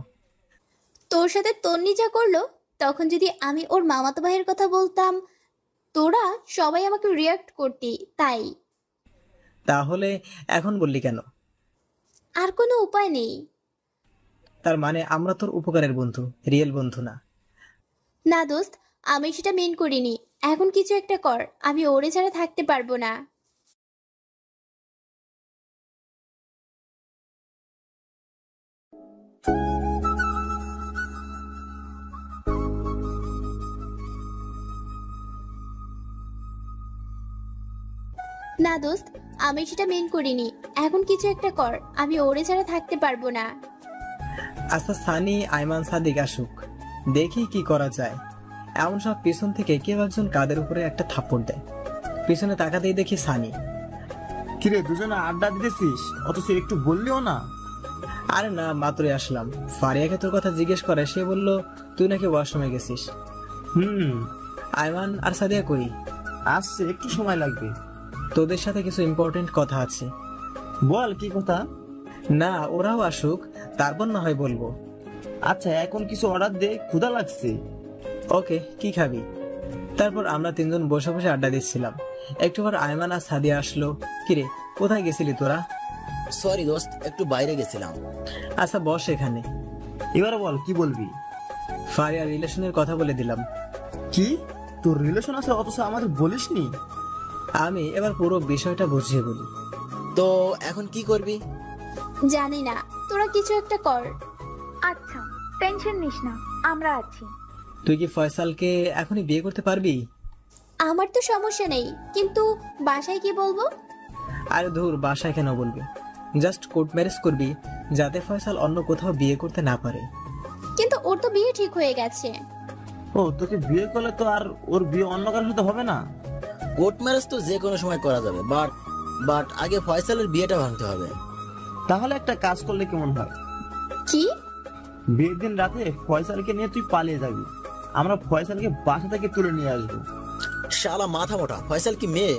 তোর সাথে তন্নি যা করলো, তখন যদি আমি ওর মামাতো ভাইয়ের কথা বলতাম, তোরা সবাই আমাকে রিয়াক্ট করতি, তাই। তাহলে এখন বললি কেন? আর কোনো উপায় নেই। তার মানে আমরা তোর উপকারের বন্ধু, রিয়েল বন্ধু না? না দোস্ত, আমি সেটা মেন করিনি। এখন কিছু একটা কর, আমি ওরে ছাড়া থাকতে পারবো না। না দোস্ত, আমি সেটা মেন করিনি। এখন কিছু একটা কর, আমি ওরে ছাড়া থাকতে পারবো না। আচ্ছা সানি, আইমান, সাদিক আসুক, দেখি কি করা যায়। এমন সব পিছন থেকে কেউ একজন কাদের উপরে একটা থাপ্পড় দেয়। পিছনে তাকাতেই দেখি সানি। কিরে, দুজনে আড্ডা দিতেছিস, অথচ একটু বললিও না? আরে না, মাত্রই আসলাম। ফারিয়াকে তোর কথা জিজ্ঞেস করে, সে বলল তুই নাকি ওয়াশরুমে গেছিস। আইমান আর সাদিয়া কই? আসছে, একটু সময় লাগবে। তোদের সাথে কিছু ইম্পর্টেন্ট কথা আছে। বল, কি কথা? না, ওরাও আসুক, তারপর না হয় বলবো। আচ্ছা, এখন কিছু অর্ডার দে, ক্ষুধা লাগছে। ওকে, কি খাবি? তারপর আমরা তিনজন বসে বসে আড্ডা দিচ্ছিলাম। একটু পর আয়মান আর সাদিয়া আসলো। কিরে, কোথায় গেছিলি তোরা? সরি দোস্ত, একটু বাইরে গেছিলাম। আচ্ছা বস এখানে। এবার বল কি বলবি? ফারিয়া রিলেশনের কথা বলে দিলাম। কি তোর রিলেশন আছে অথচ আমাদের বলিসনি? আমি এবার পুরো বিষয়টা বুঝিয়ে বলি। তো এখন কি করবি? জানি না, তোরা কিছু একটা কর। আচ্ছা টেনশন নিস না, আমরা আছি। তুই কি ফয়সালকে এখনই বিয়ে করতে পারবি? আমার তো সমস্যা নেই, কিন্তু বাসায় কি বলবো? আরে ধুর, বাসায় কেন বলবি? জাস্ট কোর্ট ম্যারেজ করবি, যাতে ফয়সাল অন্য কোথাও বিয়ে করতে না পারে। কিন্তু ওর তো বিয়ে ঠিক হয়ে গেছে। ও তোকে বিয়ে করলে তো আর ওর বিয়ে অন্য কারোর সাথে হবে না? কোর্ট ম্যারেজ তো যে কোনো সময় করা যাবে, বাট আগে ফয়সালের বিয়েটা ভাঙতে হবে। তাহলে একটা কাজ করলে কেমন হয়? কি? বিয়ের দিন রাতে ফয়সালকে নিয়ে তুই পালিয়ে যাবি, আমরা ফয়সালকে বাসা থেকে তুলে নিয়ে আসবো। শালা মাথা মোটা, ফয়সাল কি মেয়ে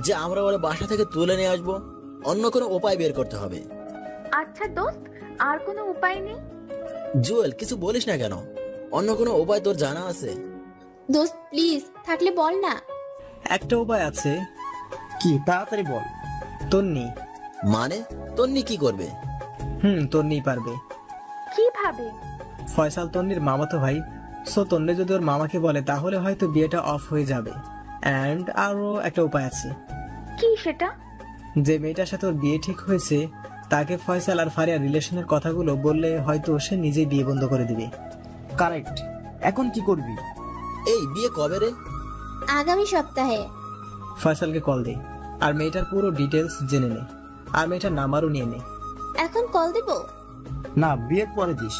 যে আমরা ওরা বাসা থেকে তুলে নিয়ে আসবো? অন্য কোনো উপায় বের করতে হবে। আচ্ছা দোস্ত, আর কোনো উপায় নেই? জুয়েল কিছু বলিস না কেন? অন্য কোনো উপায় তোর জানা আছে? দোস্ত প্লিজ, থাকলে বল না। একটা উপায় আছে। কি? তাড়াতাড়ি বল। তন্নি। মানে তন্নি কি করবে? তন্নি পারবে। কিভাবে? ফয়সাল তন্নির মামাতো ভাই, সো তন্নি যদি ওর মামাকে বলে তাহলে হয়তো বিয়েটা অফ হয়ে যাবে। এন্ড আরো একটা উপায় আছে। কি সেটা? যে মেয়েটার সাথে ওর বিয়ে ঠিক হয়েছে তাকে ফয়সাল আর ফারিয়া রিলেশনের কথাগুলো বললে হয়তো সে নিজেই বিয়ে বন্ধ করে দিবে। কারেক্ট। এখন কি করবি? এই বিয়ে কবে রে? আগামী সপ্তাহে। ফয়সালকে কল দে আর মেয়েটার পুরো ডিটেলস জেনে নে, আর মেয়েটার নাম্বারও নিয়ে নে। এখন কল দিব? না, বিয়ের পরে দিস।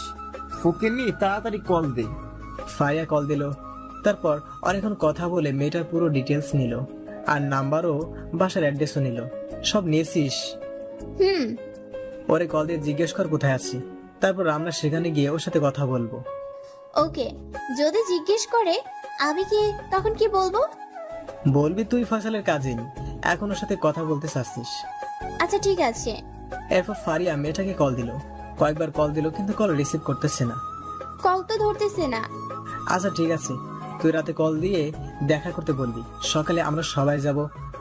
ফকিন্নি তাড়াতাড়ি কল দে। ফারিয়া কল দিল, তারপর অনেকক্ষণ কথা বলে মেয়েটার পুরো ডিটেলস নিল, আর নাম্বারও বাসার অ্যাড্রেসও নিল। সব নিয়েছিস? ওরে কল দিয়ে জিজ্ঞেস কর কোথায় আছি, তারপর আমরা সেখানে গিয়ে ওর সাথে কথা বলবো। ওকে, যদি জিজ্ঞেস করে আমি কি তখন কি বলবো? বলবি তুই ফয়সালের কাজিন, এখন ওর সাথে কথা বলতে চাচ্ছিস। আচ্ছা ঠিক আছে। এরপর ফারিয়া মেয়েটাকে কল দিল, কয়েকবার কল দিল কিন্তু কল রিসিভ করতেছে না। কল তো ধরতেছে না। আচ্ছা ঠিক আছে, তুই রাতে কল দিয়ে দেখা করতে বলবি, সকালে আমরা সবাই যাব।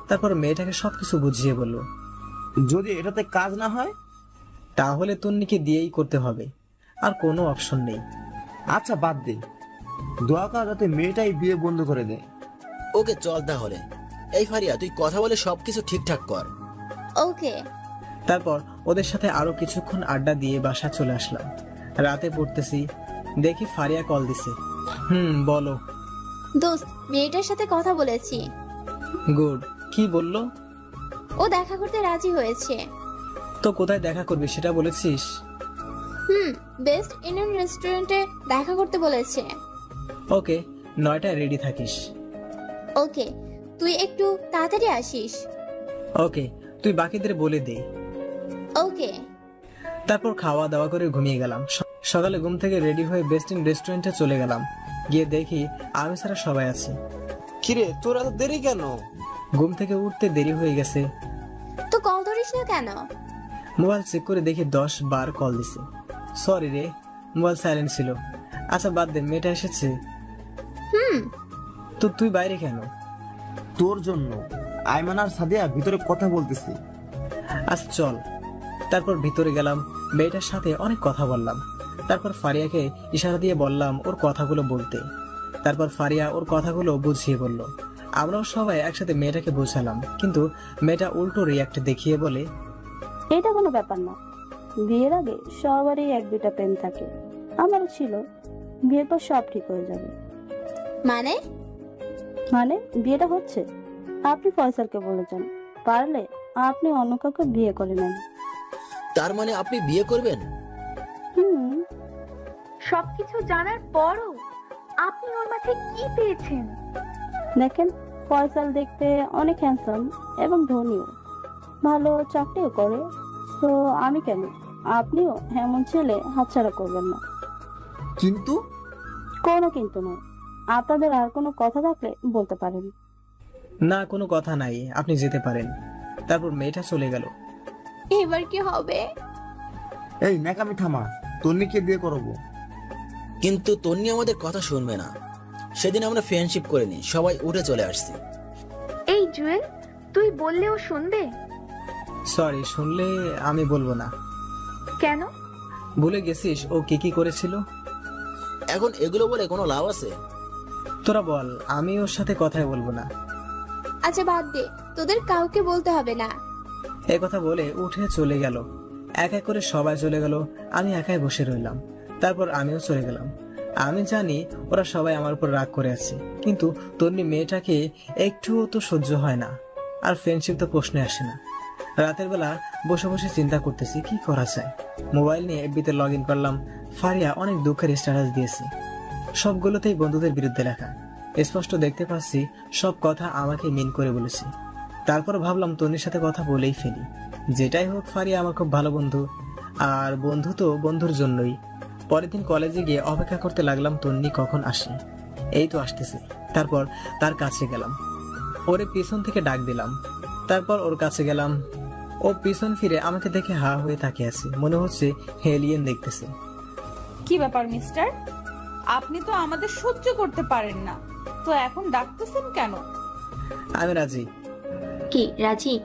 তারপর মেয়েটাকে সবকিছু বুঝিয়ে বলবো। যদি এটাতে কাজ না হয় তাহলে তন্নিকে দিয়েই করতে হবে, আর কোনো অপশন নেই। আচ্ছা বাদ দে, দোয়া কর যাতে মেয়েটাই বিয়ে বন্ধ করে দেয়। ওকে চল তাহলে। এই ফারিয়া তুই কথা বলে সবকিছু ঠিকঠাক কর। ওকে। তারপর ওদের সাথে আরো কিছুক্ষণ আড্ডা দিয়ে বাসা চলে আসলাম। রাতে পড়তেছি, দেখি ফারিয়া কল দিছে। বলো। দোস্ত, মেয়েটার সাথে কথা বলেছি। গুড। কি বললো? ও দেখা করতে রাজি হয়েছে। তো কোথায় দেখা করবি সেটা বলেছিস? বেস্ট ইন্ডিয়ান রেস্টুরেন্টে দেখা করতে বলেছে। ওকে, 9টায় রেডি থাকিস। ওকে, তুই একটু তাড়াতাড়ি আসিস। ওকে, তুই বাকিদের বলে দে। ওকে। তারপর খাওয়া দাওয়া করে ঘুমিয়ে গেলাম। সকালে ঘুম থেকে রেডি হয়ে বেস্ট ইন রেস্টুরেন্টে চলে গেলাম। গিয়ে দেখি আমি ছাড়া সবাই আছে। কিরে তোর এত দেরি কেন? ঘুম থেকে উঠতে দেরি হয়ে গেছে। তো কল ধরিস না কেন? মোবাইল চেক করে দেখি 10 বার কল দিছে। সরি রে, মোবাইল সাইলেন্ট ছিল। আচ্ছা বাদ দে, মেয়েটা এসেছে। তো তুই বাইরে কেন? তোর জন্য। আইমান আর সাদিয়া ভিতরে কথা বলতেছি। আচ্ছা চল। তারপর ভিতরে গেলাম, মেয়েটার সাথে অনেক কথা বললাম। তারপর ফারিয়াকে ইশারা দিয়ে বললাম ওর কথাগুলো বলতে। তারপর ফারিয়া ওর কথাগুলো বুঝিয়ে বলল। আমরাও সবাই একসাথে মেয়েটাকে বোঝালাম, কিন্তু মেয়েটা উল্টো রিয়াক্ট দেখিয়ে বলে, এটা কোনো ব্যাপার না, বিয়ের আগে সবারই 1-2টা প্রেম থাকে, আমারও ছিল, বিয়ের পর সব ঠিক হয়ে যাবে। মানে বিয়েটা হচ্ছে, আপনি ফয়সালকে বলেছেন পারলে আপনি অন্য কাউকে বিয়ে করে নেন। তার মানে আপনি বিয়ে করবেন? সবকিছু জানার পরও আপনি ওর মাঝে কি পেয়েছেন? দেখেন, ফয়সাল দেখতে অনেক হ্যান্ডসাম এবং ধনীও, ভালো চাকরিও করে, তো আমি কেন, আপনিও এমন ছেলে হাতছাড়া করবেন না। কিন্তু? কোনো কিন্তু নয়, আপনাদের আর কোনো কথা থাকলে বলতে পারেন। না কোনো কথা নাই, আপনি যেতে পারেন। তারপর মেয়েটা চলে গেল। এবার কি হবে? এই নাকামি থামা, তন্নিকে বিয়ে করবো। কিন্তু তন্নি আমাদের কথা শুনবে না। সেদিন আমরা ফ্রেন্ডশিপ করিনি, সবাই উঠে চলে আসছি। এই জুয়েল, তুই বললেও শুনবে? সরি, শুনলে আমি বলবো না। কেন? ভুলে গেছিস ও কি কি করেছিল? এখন এগুলো বলে কোনো লাভ আছে? তোরা বল, আমি ওর সাথে কথাই বলবো না। আচ্ছা বাদ দে, তোদের কাউকে বলতে হবে না। এই কথা বলে উঠে চলে গেল। এক এক করে সবাই চলে গেল, আমি একাই বসে রইলাম। তারপর আমিও চলে গেলাম। আমি জানি ওরা সবাই আমার উপর রাগ করে আছে, কিন্তু তন্নি মেয়েটাকে একটুও তো সহ্য হয় না, আর ফ্রেন্ডশিপ তো প্রশ্নে আসে না। রাতের বেলা বসে বসে চিন্তা করতেছি কি করা যায়। মোবাইল নিয়ে এফবিতে লগ ইন করলাম। ফারিয়া অনেক দুঃখের স্ট্যাটাস দিয়েছে, সবগুলোতেই বন্ধুদের বিরুদ্ধে লেখা। স্পষ্ট দেখতে পাচ্ছি সব কথা আমাকে মিন করে বলেছে। তারপর ভাবলাম তন্নির সাথে কথা বলেই ফেলি। যেটাই হোক, ফারিয়া আমার খুব ভালো বন্ধু, আর বন্ধু তো বন্ধুর জন্যই। পরের দিন কলেজে গিয়ে অপেক্ষা করতে লাগলাম তন্নি কখন আসে। এই তো আসতেছে। তারপর তার কাছে গেলাম, ওরে পিছন থেকে ডাক দিলাম। তারপর ওর কাছে গেলাম, ও পিছন ফিরে আমাকে দেখে হা হয়ে তাকিয়ে আছে, মনে হচ্ছে এলিয়েন দেখতেছে। কি ব্যাপার মিস্টার, আপনি তো আমাদের সহ্য করতে পারেন না, তো এখন ডাকতেছেন কেন? আমি রাজি। কি রাজি?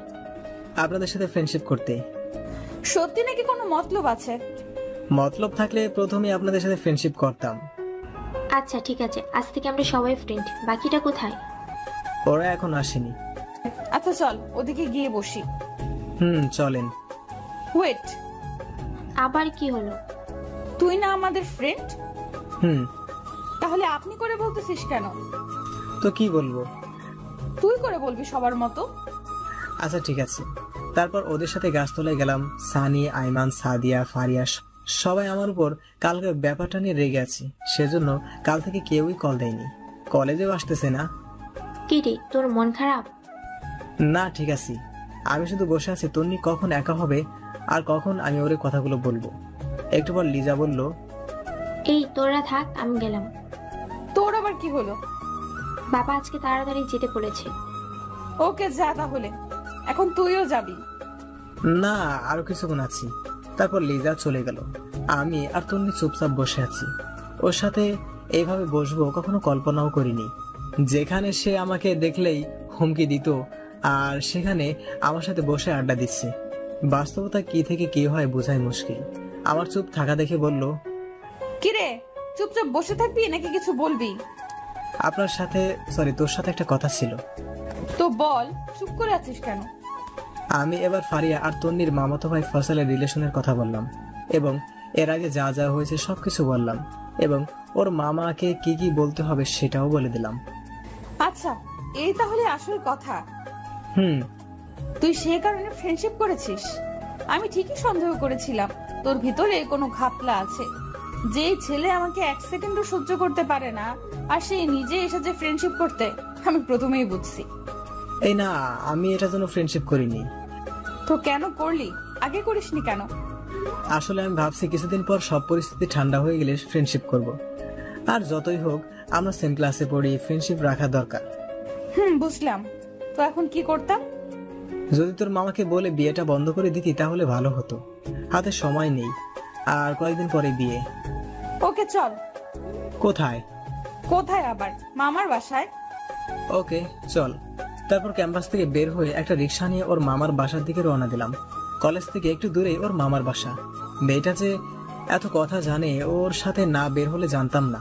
আপনাদের সাথে ফ্রেন্ডশিপ করতে। সত্যি নাকি কোনো মতলব আছে? মতলব থাকলে প্রথমেই আপনাদের সাথে ফ্রেন্ডশিপ করতাম। আচ্ছা ঠিক আছে, আজ থেকে আমরা সবাই ফ্রেন্ড। বাকিটা কোথায়? ওরা এখন আসেনি। আচ্ছা চল ওদিকে গিয়ে বসি। চলেন। ওয়েট, আবার কি হলো? তুই না আমাদের ফ্রেন্ড? তাহলে আপনি করে বলতেছিস কেন? তো কি বলবো? তুই করে বলবি সবার মতো। আচ্ছা ঠিক আছে। তারপর ওদের সাথে গাছতলায় গেলাম। সানি, আইমান, সাদিয়া, ফারিয়া সবাই আমার উপর কালকে ব্যাপারটা নিয়ে রেগে আছে, সেজন্য কাল থেকে কেউই কল দেয়নি। কলেজেও আসতেছে না। কি রে, তোর মন খারাপ? না ঠিক আছে, আমি শুধু বসে আছি তন্নি কখন একা হবে আর কখন আমি ওরে কথাগুলো বলবো। একটু পর লিজা বলল, এই তোরা থাক, আমি গেলাম। তোর আবার কি হলো? বাবা আজকে তাড়াতাড়ি যেতে বলেছে। ওকে যা তাহলে, এখন তুইও যাবি? না, আরো কিছুক্ষণ আছি। তারপর লিজা চলে গেল। আমি আর তন্নি চুপচাপ বসে আছি। ওর সাথে এইভাবে বসবো কখনো কল্পনাও করিনি। যেখানে সে আমাকে দেখলেই হুমকি দিত, আর সেখানে আমার সাথে বসে আড্ডা দিচ্ছে। বাস্তবতা কি থেকে কি হয় বোঝাই মুশকিল। আমার চুপ থাকা দেখে বলল, কিরে চুপচাপ বসে থাকবি নাকি কিছু বলবি? আপনার সাথে তোর সাথে একটা কথা ছিল। তো বল, চুপ করে আছিস কেন? আমি এবার ফারিয়া আর তন্নির মামাতো ভাই ফসলের রিলেশনের কথা বললাম, এবং এর আগে যা যা হয়েছে সবকিছু বললাম, এবং ওর মামাকে কি কি বলতে হবে সেটাও বলে দিলাম। আচ্ছা, এই তাহলে আসল কথা। তুই সে কারণে ফ্রেন্ডশিপ করেছিস? আমি ঠিকই সন্দেহ করেছিলাম তোর ভিতরে কোনো ঘাপলা আছে। যে ছেলে আমাকে এক সেকেন্ডও সহ্য করতে পারে না, আর সে নিজে এসেছে ফ্রেন্ডশিপ করতে, আমি প্রথমেই বুঝছি। এই না, আমি এটা জন্য ফ্রেন্ডশিপ করিনি। তো কেন করলি? আগে করিসনি কেন? আসলে আমি ভাবছি কিছুদিন পর সব পরিস্থিতি ঠান্ডা হয়ে গেলে ফ্রেন্ডশিপ করব। আর যতই হোক আমরা সেম ক্লাসে পড়ি, ফ্রেন্ডশিপ রাখা দরকার। বুঝলাম। তো এখন কি করতাম? যদি তোর মামাকে বলে বিয়েটা বন্ধ করে দিতি তাহলে ভালো হতো। হাতে সময় নেই, আর কয়েকদিন পরে বিয়ে। ওকে চল। কোথায়? কোথায় আবার? মামার বাসায়। ওকে চল। তারপর ক্যাম্পাস থেকে বের হয়ে একটা রিক্সা নিয়ে ওর মামার বাসার দিকে রওনা দিলাম। কলেজ থেকে একটু দূরেই ওর মামার বাসা। মেয়েটা যে এত কথা জানে, ওর সাথে না বের হলে জানতাম না।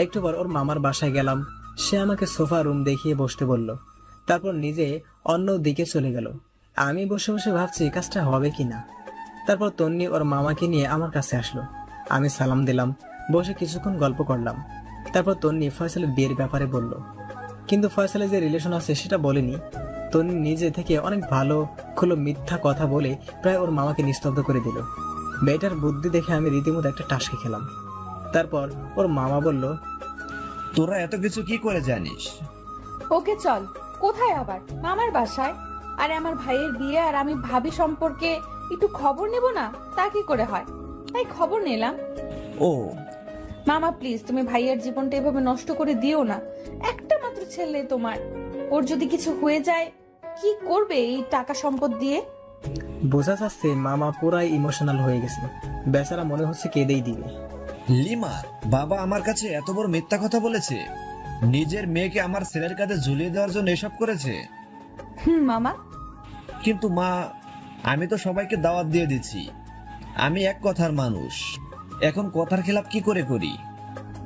একটু পর ওর মামার বাসায় গেলাম। সে আমাকে সোফা রুম দেখিয়ে বসতে বলল, তারপর নিজে অন্য দিকে চলে গেল। আমি বসে বসে ভাবছি কাজটা হবে কিনা। তারপর তন্নি ওর মামাকে নিয়ে আমার কাছে আসলো। আমি সালাম দিলাম, বসে কিছুক্ষণ গল্প করলাম। তারপর তন্নি ফয়সালের বিয়ের ব্যাপারে বলল, কিন্তু ফয়সালের যে রিলেশন আছে সেটা বলেনি। তন্নি নিজে থেকে অনেক ভালো খুলো মিথ্যা কথা বলে প্রায় ওর মামাকে নিস্তব্ধ করে দিল। মেয়েটার বুদ্ধি দেখে আমি রীতিমতো একটা টাসকি খেলাম। তারপর ওর মামা বলল, তোরা এত কিছু কি করে জানিস? ওকে চল। কোথায় আবার? মামার বাসায়। আরে আমার ভাইয়ের বিয়ে, আর আমি ভাবি সম্পর্কে একটু খবর নেব না, তা কি করে হয়? তাই খবর নিলাম। ও মামা প্লিজ, তুমি ভাইয়ের জীবনটা এভাবে নষ্ট করে দিও না। একটা মাত্র ছেলে তোমার, ওর যদি কিছু হয়ে যায় কি করবে এই টাকা সম্পদ দিয়ে? বোঝা যাচ্ছে মামা পুরাই ইমোশনাল হয়ে গেছে। বেচারা মনে হচ্ছে কেঁদেই দিবে। লিমা, বাবা আমার কাছে এত বড় মিথ্যা কথা বলেছে? নিজের মেয়েকে আমার ছেলের কাছে ঝুলিয়ে দেওয়ার জন্য এসব করেছে? মামা। কিন্তু মা, আমি তো সবাইকে দাওয়াত দিয়ে দিচ্ছি। আমি এক কথার মানুষ, এখন কথার খেলাপ কি করে করি?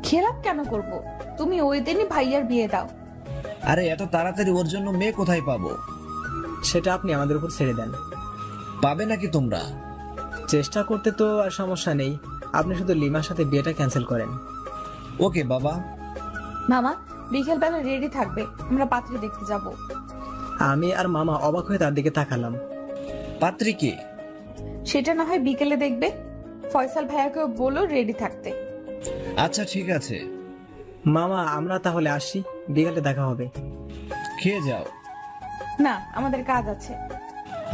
খেলাপ কেন করব? তুমি ওই দিনই ভাইয়ার বিয়ে দাও। আরে এত তাড়াতাড়ি ওর জন্য মেয়ে কোথায় পাবো? সেটা আপনি আমাদের উপর ছেড়ে দেন। পাবে নাকি তোমরা? চেষ্টা করতে তো আর সমস্যা নেই, আপনি শুধু লিমার সাথে বিয়েটা ক্যান্সেল করেন। ওকে বাবা। মামা, বিকেলবেলা রেডি থাকবে, আমরা পাত্রী দেখতে যাব। আমি আর মামা অবাক হয়ে তার দিকে তাকালাম। পাত্রী কে? সেটা না হয় বিকেলে দেখবে। ফয়সাল ভাইয়াকে বলো রেডি থাকতে। আচ্ছা ঠিক আছে। মামা আমরা তাহলে আসি, বিকেলে দেখা হবে। খেয়ে যাও। না, আমাদের কাজ আছে।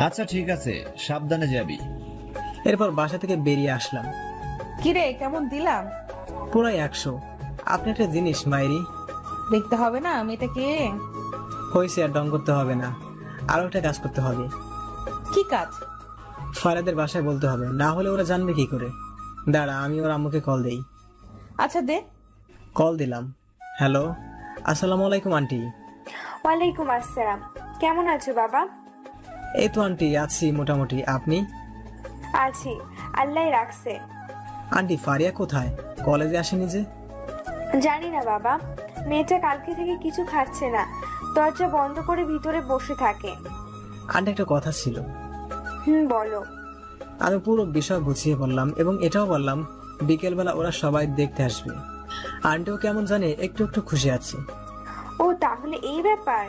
আচ্ছা ঠিক আছে, সাবধানে যাবি। এরপর বাসা থেকে বেরিয়ে আসলাম। কিরে, কেমন দিলাম? পুরো 100। আপনি একটা জিনিস মাইরি, দেখতে হবে না মেয়েটা কে হয়েছে, আর ডং করতে হবে না। আরো একটা কাজ করতে হবে। কি কাজ? ফারাদের বাসায় বলতে হবে, না হলে ওরা জানবে কি করে। দাঁড়া, আমি ওর আম্মুকে কল দেই। আচ্ছা দে। কল দিলাম। হ্যালো, আসসালামু আলাইকুম আন্টি। ওয়ালাইকুম আসসালাম। কেমন আছো বাবা? এই তো আন্টি, আছি মোটামুটি। আপনি? আছি, আল্লাহ রাখছে। আন্টি ফারিয়া কোথায়? কলেজে আসেনি যে? জানি না বাবা, মেয়েটা কালকে থেকে কিছু খাচ্ছে না, দরজা বন্ধ করে ভিতরে বসে থাকে। আন্টি একটা কথা ছিল। বলো। আমি পুরো বিষয় বুঝিয়ে বললাম এবং এটাও বললাম বিকেলবেলা ওরা সবাই দেখতে আসবে। আন্টিও কেমন জানে একটু একটু খুশি আছে। ও তাহলে এই ব্যাপার।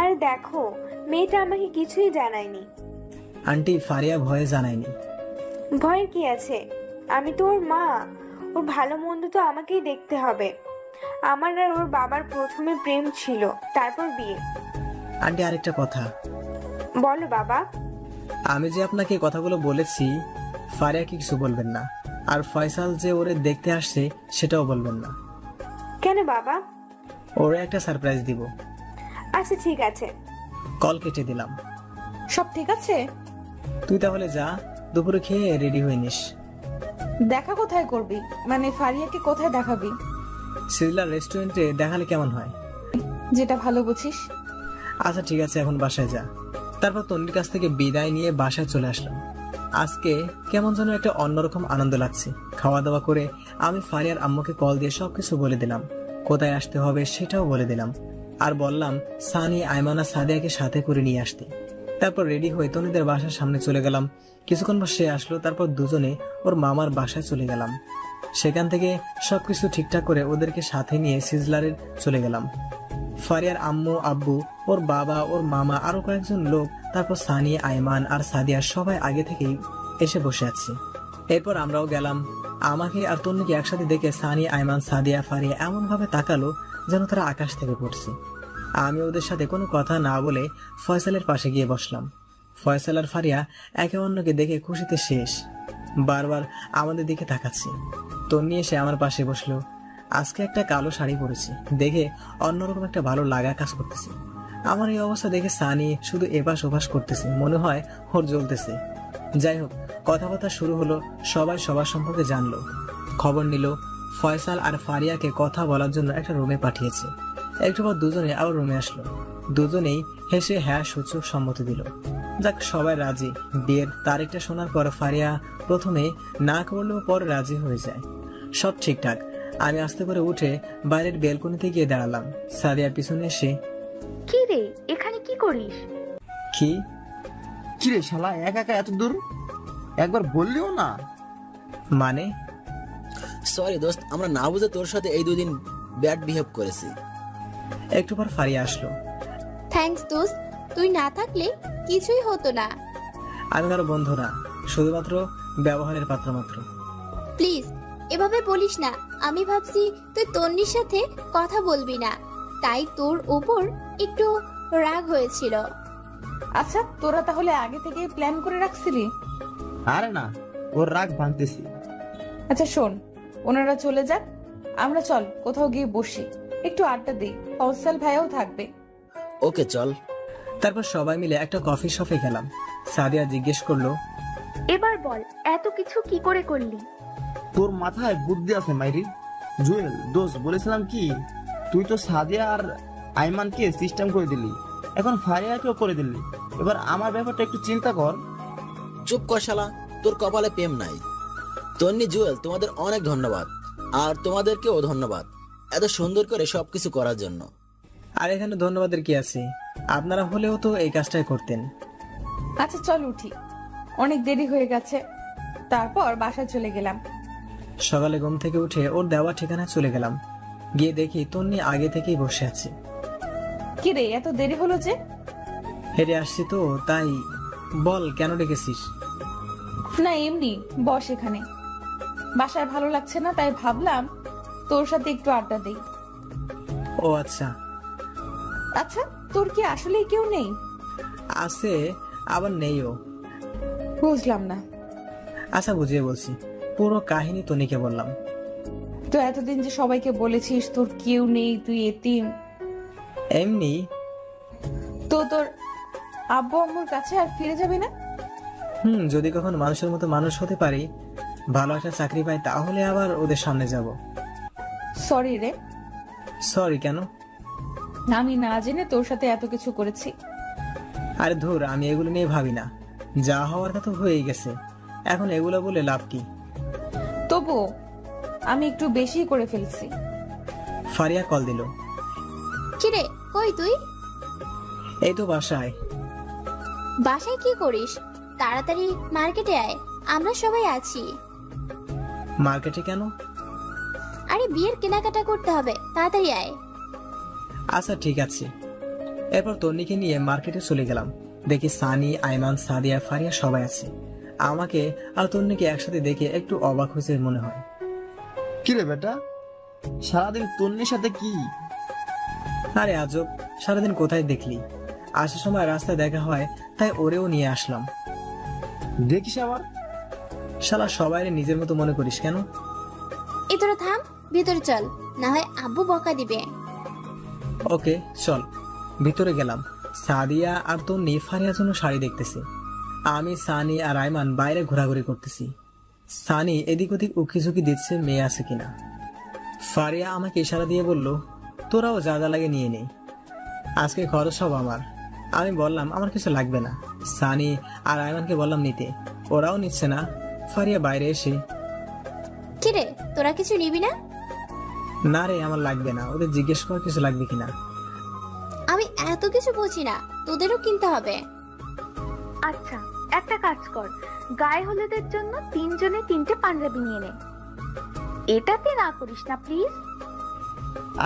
আরে দেখো, মেয়েটা আমাকে কিছুই জানায়নি। আন্টি ফারিয়া ভয়ে জানায়নি। ভয়ের কি আছে? আমি তো ওর মা, ওর ভালো মন্দ তো আমাকেই দেখতে হবে। আমার আর ওর বাবার প্রথমে প্রেম ছিল, তারপর বিয়ে। আন্টি আরেকটা কথা। বলো বাবা। আমি যে আপনাকে কথাগুলো বলেছি, ফারিয়াকে কিছু বলবেন না, আর ফয়সাল যে ওরে দেখতে আসছে সেটাও বলবেন না। কেন বাবা? ওরে একটা সারপ্রাইজ দিব। আচ্ছা ঠিক আছে। কল কেটে দিলাম। সব ঠিক আছে? তুই তাহলে যা, দুপুরে খেয়ে রেডি হয়ে নিস। দেখা কোথায় করবি? মানে ফারিয়াকে কোথায় দেখাবি? সিজলার রেস্টুরেন্টে দেখালে কেমন হয়? যেটা ভালো বুঝিস। আচ্ছা ঠিক আছে, এখন বাসায় যা। তারপর তন্নির কাছ থেকে বিদায় নিয়ে বাসায় চলে আসলাম। আজকে কেমন যেন একটা অন্যরকম আনন্দ লাগছে। খাওয়া দাওয়া করে আমি ফারিয়ার আম্মুকে কল দিয়ে সবকিছু বলে দিলাম, কোথায় আসতে হবে সেটাও বলে দিলাম, আর বললাম সানি, আইমানা, সাদিয়াকে সাথে করে নিয়ে আসতে। তারপর রেডি হয়ে তনিদের বাসার সামনে চলে গেলাম। কিছুক্ষণ পর সে আসলো, তারপর দুজনে ওর মামার বাসায় চলে গেলাম। সেখান থেকে সবকিছু ঠিকঠাক করে ওদেরকে সাথে নিয়ে সিজলারের চলে গেলাম। ফারিয়ার আম্মু, আব্বু, ওর বাবা, ওর মামা, আরো কয়েকজন লোক, তারপর সানি, আইমান আর সাদিয়া সবাই আগে থেকেই এসে বসে আছে। এরপর আমরাও গেলাম। আমাকে আর তন্নিকে একসাথে দেখে সানি, আইমান, সাদিয়া, ফারিয়া এমন ভাবে তাকালো যেন তারা আকাশ থেকে পড়ছে। আমি ওদের সাথে কোনো কথা না বলে ফয়সালের পাশে গিয়ে বসলাম। ফয়সাল আর ফারিয়া একে অন্যকে দেখে খুশিতে শেষ, বারবার আমাদের দিকে তাকাচ্ছে। তন্নি এসে আমার পাশে বসলো। আজকে একটা কালো শাড়ি পরেছি দেখে অন্যরকম একটা ভালো লাগা কাজ করতেছে। আমার এই অবস্থা দেখে সানি শুধু এপাশ ওপাশ করতেছে, মনে হয় ওর জ্বলতেছে। যাই হোক, কথাবার্তা শুরু হলো, সবাই সবার সম্পর্কে জানলো, খবর নিল। ফয়সাল আর ফারিয়াকে কথা বলার জন্য একটা রুমে পাঠিয়েছে। একটু পর দুজনে আবার রুমে আসলো। দুজনেই হেসে হ্যাঁ সূচক সম্মতি দিল। যাক, সবাই রাজি। বিয়ের তারিখটা শোনার পর ফারিয়া প্রথমে না করলেও পরে রাজি হয়ে যায়। সব ঠিকঠাক। আমি আস্তে করে উঠে বাইরের বেলকনিতে গিয়ে দাঁড়ালাম। সাদিয়ার পিছনে এসে, কি রে, এখানে কি করিস? কি রে শালা, একা একা এত দূর? একবার বললিও না। মানে? সরি দোস্ত, আমরা না বুঝে তোর সাথে এই দুদিন ব্যাড বিহেভ করেছি। একটু পর ফারিয়া আসলো। থ্যাঙ্কস দোস্ত, তুই না থাকলে কিছুই হতো না। আমি কারো বন্ধু না, শুধুমাত্র ব্যবহারের পাত্র মাত্র। প্লিজ এভাবে বলিস না। আমি ভাবছি তুই তন্নির সাথে কথা বলবি না, তাই তোর ওপর একটু রাগ হয়েছিল। আচ্ছা, তোরা তাহলে আগে থেকে প্ল্যান করে রাখছিলি? আরে না, ওর রাগ ভাঙতেছি। আচ্ছা শোন, ওনারা চলে যাক, আমরা চল কোথাও গিয়ে বসি, একটু আড্ডা দিই, ফয়সাল ভাইয়াও থাকবে। ওকে চল। তারপর সবাই মিলে একটা কফি শপে গেলাম। সাদিয়া জিজ্ঞেস করলো, এবার বল, এত কিছু কি করে করলি? তোর মাথায় বুদ্ধি আছে মাইরি? জুয়েল দোস্ত, বলেছিলাম কি, তুই তো সাদিয়া আর আইমানকে সিস্টেম করে দিলি, এখন ফারিয়াকেও করে দিলি। এবার আমার ব্যাপারটা একটু চিন্তা কর। চুপ কর শালা, তোর কপালে প্রেম নাই। তন্নি, জুয়েল, তোমাদের অনেক ধন্যবাদ, আর তোমাদেরকেও ধন্যবাদ এত সুন্দর করে সবকিছু করার জন্য। আর এখানে ধন্যবাদের কি আছে, আপনারা হলেও তো এই কাজটাই করতেন। আচ্ছা চল উঠি, অনেক দেরি হয়ে গেছে। তারপর বাসায় চলে গেলাম। সকালে ঘুম থেকে উঠে ওর দেওয়া ঠিকানায় চলে গেলাম। গিয়ে দেখি তন্নি আগে থেকেই বসে আছে। কি রে, এত দেরি হলো যে? হেঁটে আসছি তো তাই। বল, কেন ডেকেছিস? না এমনি, বস এখানে। বাসায় ভালো লাগছে না, তাই ভাবলাম তোর সাথে একটু আড্ডা দেই। ও আচ্ছা। আচ্ছা, তোর কি আসলেই কেউ নেই? আছে, আবার নেইও। বুঝলাম না। আচ্ছা, বুঝিয়ে বলছি। পুরো কাহিনী তনিকে বললাম। তো এতদিন যে সবাইকে বলেছিস তোর কেউ নেই, তুই এতিম। এমনি। তো তোর আব্বু আম্মুর কাছে আর ফিরে যাবি না? যদি কখন মানুষের মতো মানুষ হতে পারি, ভালো একটা চাকরি পাই, তাহলে আবার ওদের সামনে যাব। সরি রে। সরি কেন? আমি না জেনে তোর সাথে এত কিছু করেছি। আরে ধুর, আমি এগুলো নিয়ে ভাবি না। যা হওয়ার কথা হয়েই গেছে, এখন এগুলো বলে লাভ কি? তবু আমি একটু বেশি করে ফেলছি। ফারিয়া কল দিল। কিরে, কই তুই? এই তো বাসায়। বাসায় কি করিস? তাড়াতাড়ি মার্কেটে আয়, আমরা সবাই আছি। মার্কেটে কেন? আরে বিয়ের কেনাকাটা করতে হবে, তাড়াতাড়ি আয়। আচ্ছা ঠিক আছে। এরপর তন্নিকে নিয়ে মার্কেটে চলে গেলাম। দেখি সানি, আইমান, সাদিয়া, ফারিয়া সবাই আছে। আমাকে আর তন্নিকে একসাথে দেখে একটু অবাক হয়েছে মনে হয়। কিরে বেটা, সারাদিন তন্নির সাথে কি? আরে আজব, সারাদিন কোথায় দেখলি? আসার সময় রাস্তায় দেখা হয়, তাই ওরেও নিয়ে আসলাম। দেখিস আবার। শালা সবাই নিজের মতো মনে করিস কেন? এই তোরা থাম, ভিতরে চল, না হয় আব্বু বকা দিবে। ওকে চল। ভিতরে গেলাম। সাদিয়া আর তন্নি ফারিয়ার জন্য শাড়ি দেখতেছি। আমি, সানি আর আইমান বাইরে ঘোরাঘুরি করতেছি। সানি এদিক ওদিক উকি দিচ্ছে মেয়ে আছে কিনা। ফারিয়া আমাকে ইশারা দিয়ে বলল, তোরাও যা যা লাগে নিয়ে নে, আজকে খরচ সব আমার। আমি বললাম আমার কিছু লাগবে না। সানি আর আইমানকে বললাম নিতে, ওরাও নিচ্ছে না। ফারিয়া বাইরে এসে, কিরে তোরা কিছু নিবি না? না রে, আমার লাগবে না, ওদের জিজ্ঞেস কর কিছু লাগবে কিনা। আমি এত কিছু বুঝি না, তোদেরও কিনতে হবে। আচ্ছা একটা কাজ কর, গায়ে হলুদের জন্য 3 জনে 3টে পাঞ্জাবি নিয়ে নে। এটাতে না করিস না প্লিজ।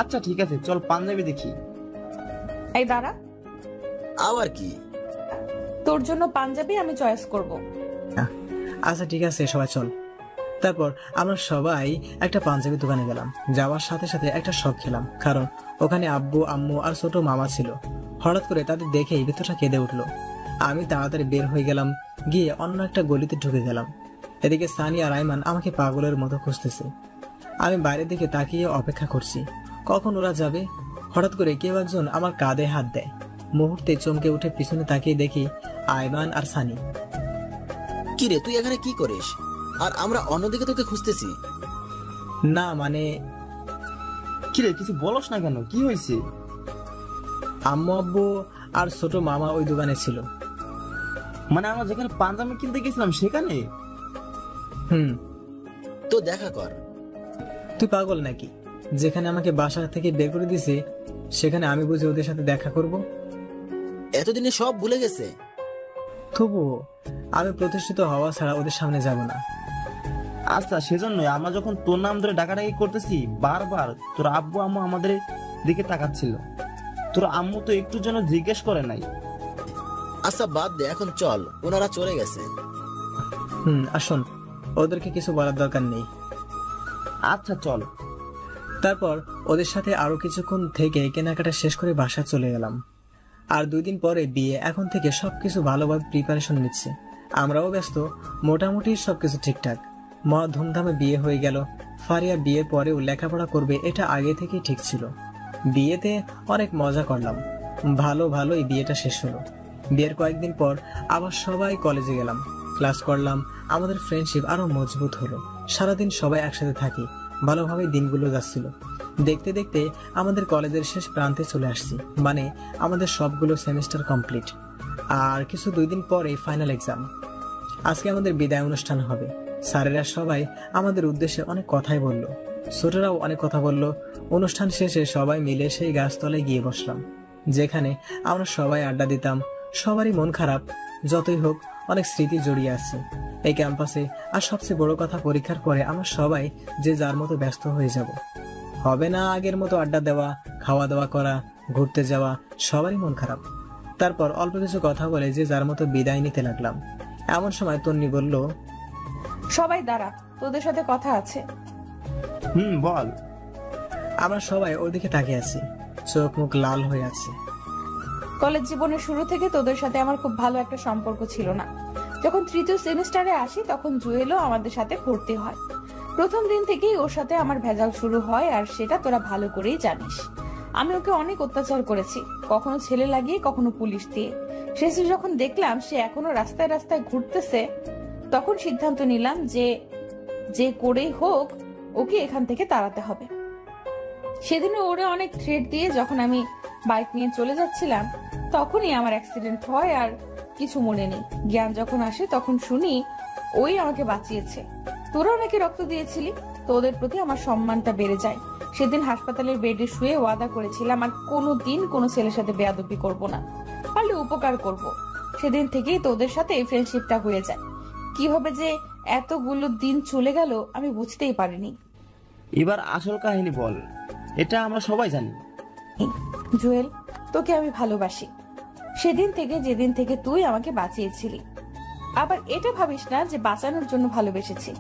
আচ্ছা ঠিক আছে, চল পাঞ্জাবি দেখি। এই দাঁড়া। আবার কি? তোর জন্য পাঞ্জাবি আমি চয়েস করব। আচ্ছা ঠিক আছে, সবাই চল। তারপর আমরা সবাই একটা পাঞ্জাবি দোকানে গেলাম। যাওয়ার সাথে সাথে একটা শখ খেলাম, কারণ ওখানে আব্বু, আম্মু আর ছোট মামা ছিল। হঠাৎ করে তাদের দেখেই ভিতরটা কেঁদে উঠলো। আমি তাড়াতাড়ি বের হয়ে গেলাম, গিয়ে অন্য একটা গলিতে ঢুকে গেলাম। এদিকে সানি আর আইমান আমাকে পাগলের মতো খুঁজতেছে। আমি বাইরের দিকে তাকিয়ে অপেক্ষা করছি, কখন ওরা যাবে। হঠাৎ করে কেউ একজন আমার কাঁধে হাত দেয়। মুহূর্তে চমকে উঠে পিছনে তাকিয়ে দেখি আইমান আর সানি। কিরে তুই এখানে কি করিস? আর আমরা অন্যদিকে তোকে খুঁজতেছি। না মানে। কিরে কিছু বলস না কেন, কি হয়েছে? আম্মু, আব্বু আর ছোট মামা ওই দোকানে ছিল। মানে আমরা যেখানে পাঞ্জাবি কিনতে গেছিলাম সেখানে? তো দেখা কর। তুই পাগল নাকি? যেখানে আমাকে বাসা থেকে বের করে দিছে সেখানে আমি বুঝি ওদের সাথে দেখা করব? এতদিনে সব ভুলে গেছে। তবুও আমি প্রতিষ্ঠিত হওয়া ছাড়া ওদের সামনে যাব না। আচ্ছা সেজন্যই আমরা যখন তোর নাম ধরে ডাকাডাকি করতেছি, বারবার তোর আব্বু আম্মু আমাদের দিকে তাকাচ্ছিল। তোর আম্মু তো একটুর জন্য জিজ্ঞেস করে নাই। আচ্ছা বাদ দে, এখন চল, ওনারা চলে গেছে। আসুন, ওদেরকে কিছু বলার দরকার নেই। আচ্ছা চল। তারপর ওদের সাথে আরো কিছুক্ষণ থেকে কেনাকাটা শেষ করে বাসা চলে গেলাম। আর 2 দিন পরে বিয়ে, এখন থেকে সবকিছু ভালোভাবে প্রিপারেশন নিচ্ছে। আমরাও ব্যস্ত, মোটামুটি সবকিছু ঠিকঠাক। মহা ধুমধামে বিয়ে হয়ে গেল। ফারিয়া বিয়ের পরেও লেখাপড়া করবে, এটা আগে থেকেই ঠিক ছিল। বিয়েতে অনেক মজা করলাম, ভালোই বিয়েটা শেষ হলো। বিয়ের কয়েকদিন পর আবার সবাই কলেজে গেলাম, ক্লাস করলাম। আমাদের ফ্রেন্ডশিপ আরো মজবুত হলো। সারাদিন সবাই একসাথে থাকি, ভালোভাবে দিনগুলো যাচ্ছিল। দেখতে দেখতে আমাদের কলেজের শেষ প্রান্তে চলে আসছি, মানে আমাদের সবগুলো সেমিস্টার কমপ্লিট। আর কিছু 2 দিন পরে ফাইনাল এক্সাম। আজকে আমাদের বিদায় অনুষ্ঠান হবে। স্যারেরা সবাই আমাদের উদ্দেশ্যে অনেক কথাই বলল, ছোটরাও অনেক কথা বলল। অনুষ্ঠান শেষে সবাই মিলে সেই গাছতলায় গিয়ে বসলাম, যেখানে আমরা সবাই আড্ডা দিতাম। সবারই মন খারাপ, যতই হোক অনেক স্মৃতি জড়িয়ে আছে এই ক্যাম্পাসে। আর সবচেয়ে বড় কথা, পরীক্ষার পরে আমরা সবাই যে যার মতো ব্যস্ত হয়ে যাব। হবে না আগের মতো আড্ডা দেওয়া, খাওয়া দাওয়া করা, ঘুরতে যাওয়া। সবারই মন খারাপ। তারপর অল্প কিছু কথা বলে যে যার মতো বিদায় নিতে লাগলাম। এমন সময় তন্নি বলল, সবাই দাঁড়া, তোদের সাথে কথা আছে। বল। আমরা সবাই ওদিকে তাকিয়ে আছি, চোখ মুখ লাল হয়ে আছে। কলেজ জীবনের শুরু থেকে তোদের সাথে আমার খুব ভালো একটা সম্পর্ক ছিল না। যখন তৃতীয় সেমিস্টারে আসি তখন জুয়েলও আমাদের সাথে ভর্তি হয়। প্রথম দিন থেকেই ওর সাথে আমার ভেজাল শুরু হয়, আর সেটা তোরা ভালো করেই জানিস। আমি ওকে অনেক অত্যাচার করেছি, কখনো ছেলে লাগিয়ে, কখনো পুলিশ দিয়ে। শেষে যখন দেখলাম সে এখনো রাস্তায় রাস্তায় ঘুরতেছে, তখন সিদ্ধান্ত নিলাম যে করেই হোক ওকে এখান থেকে তাড়াতে হবে। সেদিনও ওরে অনেক থ্রেট দিয়ে যখন আমি বাইক নিয়ে চলে যাচ্ছিলাম তখনই আমার অ্যাক্সিডেন্ট হয়, আর কিছু মনে নেই। জ্ঞান যখন আসে তখন শুনি ওই আমাকে বাঁচিয়েছে। তোরা অনেকে রক্ত দিয়েছিলি, তোদের প্রতি আমার সম্মানটা বেড়ে যায়। সেদিন হাসপাতালের বেডে শুয়ে ওয়াদা করেছিলাম আর কোনোদিন কোনো ছেলের সাথে বেয়াদবি করব না, পারলে উপকার করব। সেদিন থেকেই তোদের সাথে ফ্রেন্ডশিপটা হয়ে যায়। কিভাবে যে এতগুলো দিন চলে গেল আমি বুঝতেই পারিনি। এবার আসল কাহিনী বল, এটা আমরা সবাই জানি। জুয়েল, তোকে আমি ভালোবাসি সেদিন থেকে, যেদিন থেকে তুই আমাকে বাঁচিয়েছিলি। আবার এটা ভাবিস না যে বাঁচানোর জন্য ভালোবেসেছি,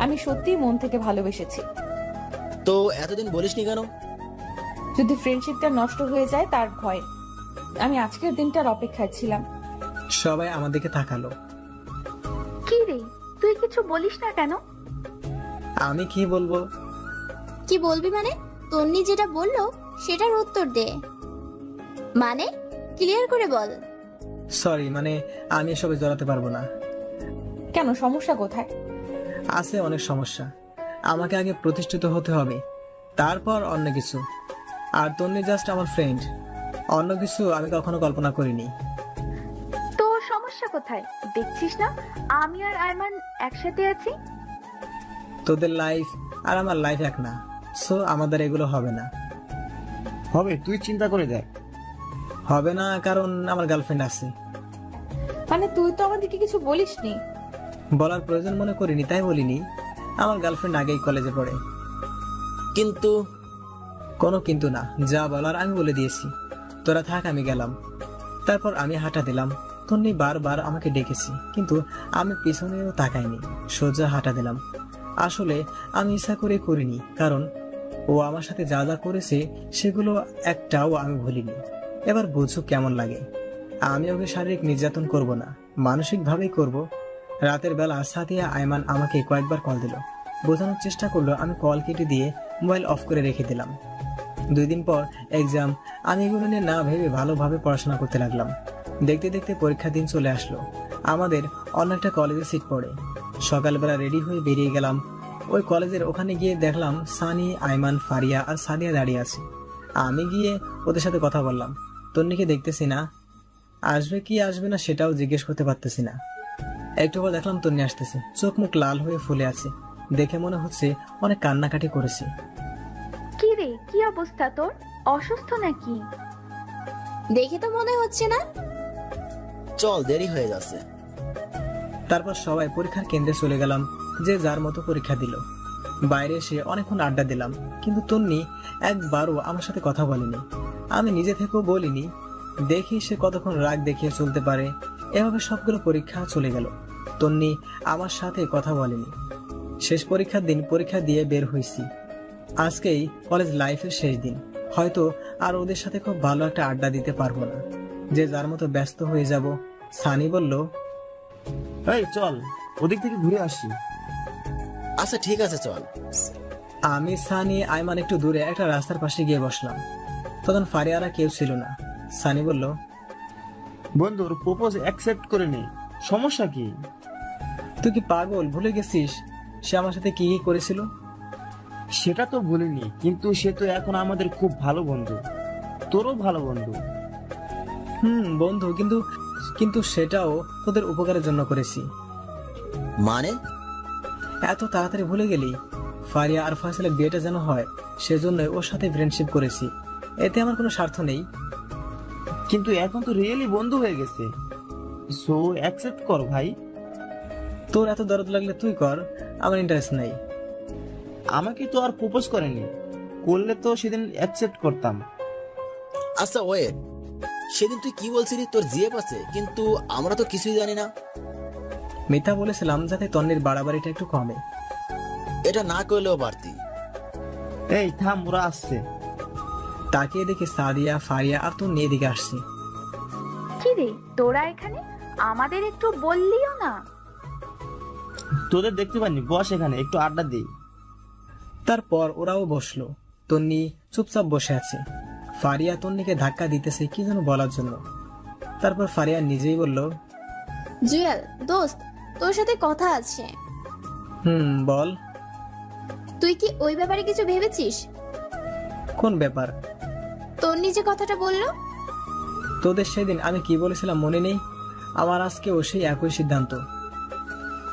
আমি সত্যিই মন থেকে ভালোবেসেছি। তো এতদিন বলিসনি কেন? যদি ফ্রেন্ডশিপটা নষ্ট হয়ে যায় তার ভয়। আমি আজকের দিনটার অপেক্ষায় ছিলাম। সবাই আমাদেরকে তাকালো। কি রে, তুই কিছু বলিস না কেন? আমি কি বলবো? কি বলবি মানে? তন্নি যেটা বললো সেটার উত্তর দে। মানে ক্লিয়ার করে বল। সরি, মানে আমি এসবে জড়াতে পারবো না। কেন, সমস্যা কোথায়? আছে অনেক সমস্যা। আমাকে আগে প্রতিষ্ঠিত হতে হবে, তারপর অন্য কিছু। আর তন্নি জাস্ট আমার ফ্রেন্ড, অন্য কিছু আমি কখনো কল্পনা করিনি। তোর সমস্যা কোথায়? দেখছিস না আমি আর আয়মান একসাথে আছি। তোদের লাইফ আর আমার লাইফ এক না, সো আমাদের এগুলো হবে না। হবে, তুই চিন্তা করে দেখ। হবে না কারণ আমার গার্লফ্রেন্ড আছে। মানে তুই তো আমাদেরকে কিছু বলিসনি। বলার প্রয়োজন মনে করিনি তাই বলিনি। আমার গার্লফ্রেন্ড আগেই কলেজে পড়ে। কিন্তু কোনো কিন্তু না, যা বলার আমি বলে দিয়েছি। তোরা থাক, আমি গেলাম। তারপর আমি হাঁটা দিলাম। তন্নি বারবার আমাকে ডেকেছি, কিন্তু আমি পিছনেও তাকাইনি, সোজা হাঁটা দিলাম। আসলে আমি ইচ্ছা করে করিনি, কারণ ও আমার সাথে যা যা করেছে সেগুলো একটাও আমি ভুলিনি। এবার বুঝো কেমন লাগে। আমি ওকে শারীরিক নির্যাতন করব না, মানসিকভাবেই করব। রাতের বেলা সাথিয়া আয়মান আমাকে কয়েকবার কল দিল, বোঝানোর চেষ্টা করলো। আমি কল কেটে দিয়ে মোবাইল অফ করে রেখে দিলাম। 2 দিন পর এক্সাম। আমি এগুলো নিয়ে না ভেবে ভালোভাবে পড়াশোনা করতে লাগলাম। দেখতে দেখতে পরীক্ষার দিন চলে আসলো। আমাদের অন্য একটা কলেজে সিট পড়ে। সকালবেলা রেডি হয়ে বেরিয়ে গেলাম। ওই কলেজের ওখানে গিয়ে দেখলাম সানি, আয়মান, ফারিয়া আর সাদিয়া দাঁড়িয়ে আছে। আমি গিয়ে ওদের সাথে কথা বললাম। তন্নিকে দেখতেছি না, আসবে কি আসবে না সেটাও জিজ্ঞেস করতে পারতেছি না। একটু পর দেখলাম তন্নি আসতেছে, চোখ মুখ লাল হয়ে ফুলে আছে। দেখে মনে হচ্ছে অনেক কান্নাকাটি করেছে। কি রে, কি অবস্থা তোর? অসুস্থ নাকি? দেখে তো মনে হচ্ছে না। চল, দেরি হয়ে যাচ্ছে। তারপর সবাই পরীক্ষার কেন্দ্রে চলে গেলাম, যে যার মতো পরীক্ষা দিল। বাইরে এসে অনেকক্ষণ আড্ডা দিলাম, কিন্তু তন্নি একবারও আমার সাথে কথা বলেনি। আমি নিজে থেকেও বলিনি। দেখি সে কতক্ষণ রাগ দেখিয়ে চলতে পারে। এভাবে সবগুলো পরীক্ষা চলে গেল, তন্নি আমার সাথে কথা বলেনি। শেষ পরীক্ষার দিন পরীক্ষা দিয়ে বের হয়েছি। আজকেই কলেজ লাইফের শেষ দিন। হয়তো আর ওদের সাথে খুব ভালো একটা আড্ডা দিতে পারবো না, যে যার মতো ব্যস্ত হয়ে যাব। সানি বলল, এই চল, ওদিক থেকে ঘুরে আসি। আচ্ছা ঠিক আছে, চল। আমি, সানি, আয়মান একটু দূরে একটা রাস্তার পাশে গিয়ে বসলাম। তখন ফারিয়ারা কেউ ছিল না। সানি বলল, বন্ধুর প্রপোজ অ্যাকসেপ্ট করে নে, সমস্যা কি? তুই কি পাগল, ভুলে গেছিস সে আমার সাথে কি কি করেছিল? সেটা তো ভুলিনি, কিন্তু সে তো এখন আমাদের খুব ভালো বন্ধু, তোরও ভালো বন্ধু। বন্ধু, কিন্তু সেটাও তোদের উপকারের জন্য করেছি। মানে? এত তাড়াতাড়ি ভুলে গেলি? ফারিয়া আর ফয়সালের বিয়েটা যেন হয়, সেজন্য ওর সাথে ফ্রেন্ডশিপ করেছি। এতে আমার কোনো স্বার্থ নেই। কিন্তু এখন তো রিয়েলি বন্ধু হয়ে গেছে, সো অ্যাকসেপ্ট কর ভাই। তোর এত দরদ লাগলে তুই কর, আমার ইন্টারেস্ট নাই। আমাকে তো আর প্রপোজ করেনি, করলে তো সেদিন অ্যাকসেপ্ট করতাম। আচ্ছা ওয়েট, সেদিন তুই কি বলছিলি তোর জিএফ আছে, কিন্তু আমরা তো কিছুই জানি না। মিথ্যা বলেছিলাম যাতে তন্নির বাড়াবাড়িটা একটু কমে। এটা না করলেও পারতি। এই থাম, ওরা আসছে। তাকিয়ে দেখি সাদিয়া, ফারিয়া আর তোর নিয়ে দিকে আসছে। কি রে তোরা এখানে? আমাদের একটু বললিও না। তোদের দেখতে পাইনি, বস এখানে একটু আড্ডা দিই। তারপর ওরাও বসলো। তন্নি চুপচাপ বসে আছে। ফারিয়া তন্নিকে ধাক্কা দিতেছে কি যেন বলার জন্য। তারপর ফারিয়া নিজেই বলল, জুয়েল দোস্ত, তোর সাথে কথা আছে। বল। তুই কি ওই ব্যাপারে কিছু ভেবেছিস? কোন ব্যাপার? তন্নি যে কথাটা বললো। তোদের সেদিন আমি কি বলেছিলাম মনে নেই? আমার আজকেও সেই একই সিদ্ধান্ত।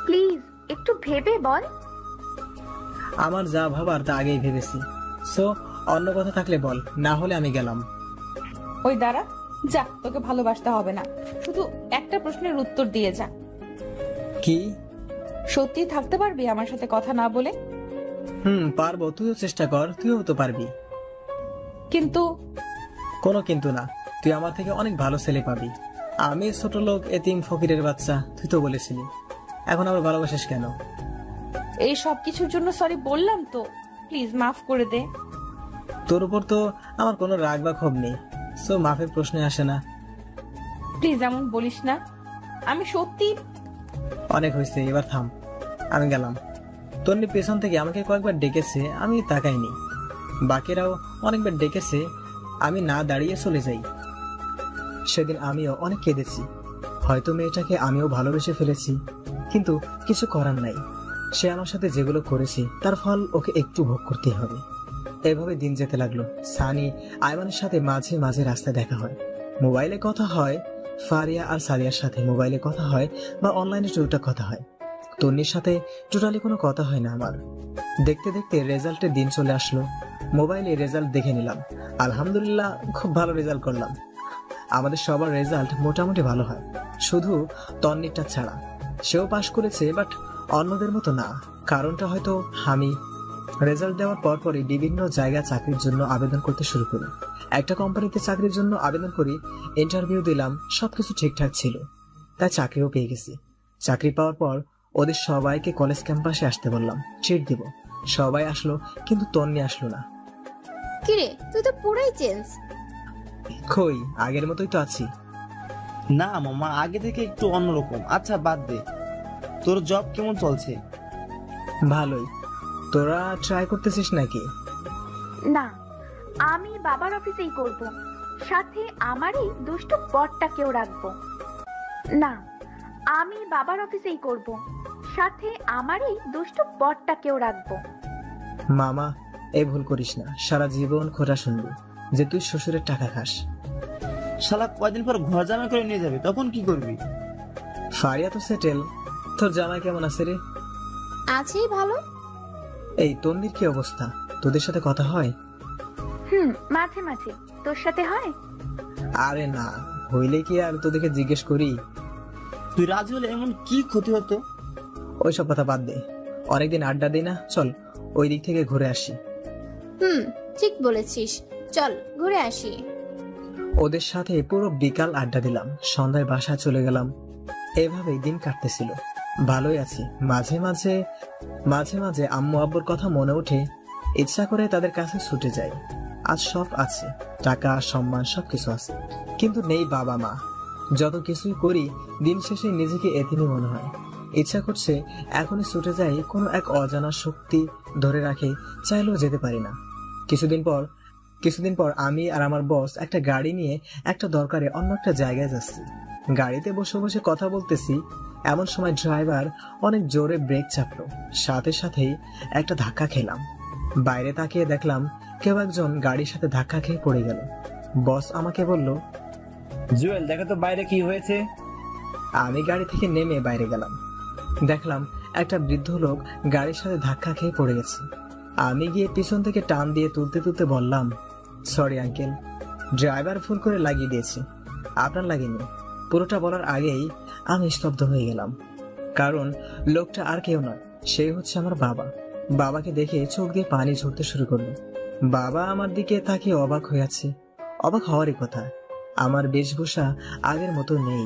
প্লিজ একটু ভেবে বল। আমার যা ভাবার তা আগেই ভেবেছি। সো অন্য কথা থাকলে বল, না হলে আমি গেলাম। ওই দাঁড়া, যা, তোকে ভালোবাসতে হবে না, শুধু একটা প্রশ্নের উত্তর দিয়ে যা। কি? সত্যি থাকতে পারবি আমার সাথে কথা না বলে? পারবো, তুইও চেষ্টা কর, তুইও তো পারবি। কিন্তু? কোনো কিন্তু না, তুই আমার থেকে অনেক ভালো ছেলে পাবি। আমি ছোট লোক, এতিম ফকিরের বাচ্চা, তুই তো বলেছিলি। এখন আবার ভালোবাসিস কেন? এই সব কিছুর জন্য সরি বললাম তো, প্লিজ মাফ করে দে। তোর উপর তো আমার কোনো রাগ বা ক্ষোভ নেই, সো মাফের প্রশ্ন আসে না। প্লিজ এমন বলিস না, আমি সত্যি। অনেক হয়েছে, এবার থাম, আমি গেলাম। তন্নি পেছন থেকে আমাকে কয়েকবার ডেকেছে, আমি তাকাইনি। বাকিরাও অনেকবার ডেকেছে, আমি না দাঁড়িয়ে চলে যাই। সেদিন আমিও অনেক কেঁদেছি। হয়তো মেয়েটাকে আমিও ভালোবেসে ফেলেছি, কিন্তু কিছু করার নাই। সে আমার সাথে যেগুলো করেছে তার ফল ওকে একটু ভোগ করতে হবে। এভাবে দিন যেতে লাগলো। সানি, আয়মানের সাথে মাঝে মাঝে রাস্তায় দেখা হয়, মোবাইলে কথা হয়। ফারিয়া আর সাদিয়ার সাথে মোবাইলে কথা হয় বা অনলাইনে টুকটাক কথা হয়। তন্নির সাথে টোটালি কোনো কথা হয় না আমার। দেখতে দেখতে রেজাল্টের দিন চলে আসলো। মোবাইলে রেজাল্ট দেখে নিলাম। আলহামদুলিল্লাহ, খুব ভালো রেজাল্ট করলাম। আমাদের সবার রেজাল্ট মোটামুটি ভালো হয়, শুধু তন্নিরটা ছাড়া। সেও পাশ করেছে, বাট অন্যদের মতো না। কারণটা হয়তো আমি রেজাল্ট দেওয়ার পরপরই বিভিন্ন জায়গায় চাকরির জন্য আবেদন করতে শুরু করি। একটা কোম্পানিতে চাকরির জন্য আবেদন করি, ইন্টারভিউ দিলাম, সবকিছু ঠিকঠাক ছিল, তাই চাকরিও পেয়ে গেছি। চাকরি পাওয়ার পর ওদের সবাইকে কলেজ ক্যাম্পাসে আসতে বললাম, ট্রিট দিব। সবাই আসলো, কিন্তু তন্নি আসলো না। কিরে, তুই তো পুরাই চেঞ্জ। কই, আগের মতোই তো আছি। না মামা, আগে থেকে একটু অন্যরকম। আচ্ছা বাদ দে, তোর জব কেমন চলছে? ভালোই। তোরা ট্রাই করতেছিস নাকি? না, আমি বাবার অফিসেই করব, সাথে আমারই দুষ্টু বরটাকেও রাখবো। না, আমি বাবার অফিসেই করব, সাথে আমারই দুষ্টু বরটাকেও রাখবো। মামা, এই ভুল করিস না। সারা জীবন খোঁটা শুনবি যে তুই শ্বশুরের টাকা খাস। শালা কয়দিন পর ঘর জামাই করে নিয়ে যাবে, তখন কি করবি? ফারিয়া তো সেটেল। তোর জামাই কেমন আছে রে? আছেই ভালো। এই তন্নির কি অবস্থা? তোদের সাথে কথা হয়? মাঝে মাঝে। তোর সাথে হয়? আরে না, হইলে কি আর তোদেরকে জিজ্ঞেস করি? তুই রাজি হলে এমন কি ক্ষতি হতো? ওইসব কথা বাদ দে, অনেকদিন আড্ডা দিই না, চল ওই দিক থেকে ঘুরে আসি। ঠিক বলেছিস, চল ঘুরে আসি। ওদের সাথে পুরো বিকাল আড্ডা দিলাম, সন্ধ্যায় বাসায় চলে গেলাম। এভাবেই দিন কাটতেছিল, ভালোই আছি। মাঝে মাঝে মাঝে মাঝে আম্মু আব্বুর কথা মনে ওঠে, ইচ্ছা করে তাদের কাছে ছুটে যাই। আজ সব আছে, টাকা, সম্মান, সবকিছু আছে, কিন্তু নেই বাবা মা। যত কিছুই করি দিন শেষে নিজেকে এতিমই মনে হয়। ইচ্ছা করছে এখনই ছুটে যাই, কোনো এক অজানা শক্তি ধরে রাখে, চাইলেও যেতে পারি না। কিছুদিন পর আমি আর আমার বস একটা গাড়ি নিয়ে একটা দরকারে অন্য একটা জায়গায় যাচ্ছি। গাড়িতে বসে বসে কথা বলতেছি, এমন সময় ড্রাইভার অনেক জোরে ব্রেক চাপলো, সাথে সাথেই একটা ধাক্কা খেলাম। বাইরে তাকিয়ে দেখলাম কেউ একজন গাড়ির সাথে ধাক্কা খেয়ে পড়ে গেল। বস আমাকে বলল, জুয়েল দেখো তো বাইরে কি হয়েছে। আমি গাড়ি থেকে নেমে বাইরে গেলাম। দেখলাম একটা বৃদ্ধ লোক গাড়ির সাথে ধাক্কা খেয়ে পড়ে গেছে। আমি গিয়ে পিছন থেকে টান দিয়ে তুলতে তুলতে বললাম, সরি আঙ্কেল, ড্রাইভার ভুল করে লাগিয়ে দিয়েছে, আপনার লাগেনি। পুরোটা বলার আগেই আমি স্তব্ধ হয়ে গেলাম, কারণ লোকটা আর কেউ নয়, সে হচ্ছে আমার বাবা। বাবাকে দেখে চোখ দিয়ে পানি ঝরতে শুরু করলো। বাবা আমার দিকে তাকিয়ে অবাক হয়ে আছে। অবাক হওয়ারই কথা, আমার বেশভূষা আগের মতো নেই।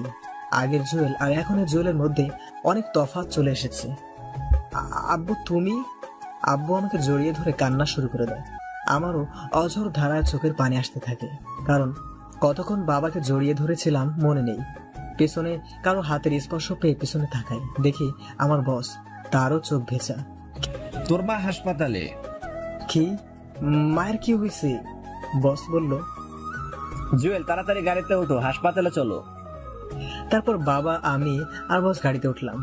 আগের জুয়েল আর এখনের জুয়েলের মধ্যে অনেক তফাৎ চলে এসেছে। আব্বু তুমি? আব্বু আমাকে জড়িয়ে ধরে কান্না শুরু করে দেয়। আমারও অঝোর ধারায় চোখের পানি আসতে থাকে, কারণ কতক্ষণ বাবাকে জড়িয়ে ধরেছিলাম মনে নেই। পেছনে কারো হাতের স্পর্শ পেয়ে পিছনে তাকাই, দেখি আমার বস, তারও চোখ ভেজা। তোর মা হাসপাতালে। কি? মায়ের কি হয়েছে? বস বলল, জুয়েল তাড়াতাড়ি গাড়িতে ওঠো, হাসপাতালে চলো। তারপর বাবা, আমি আর বস গাড়িতে উঠলাম।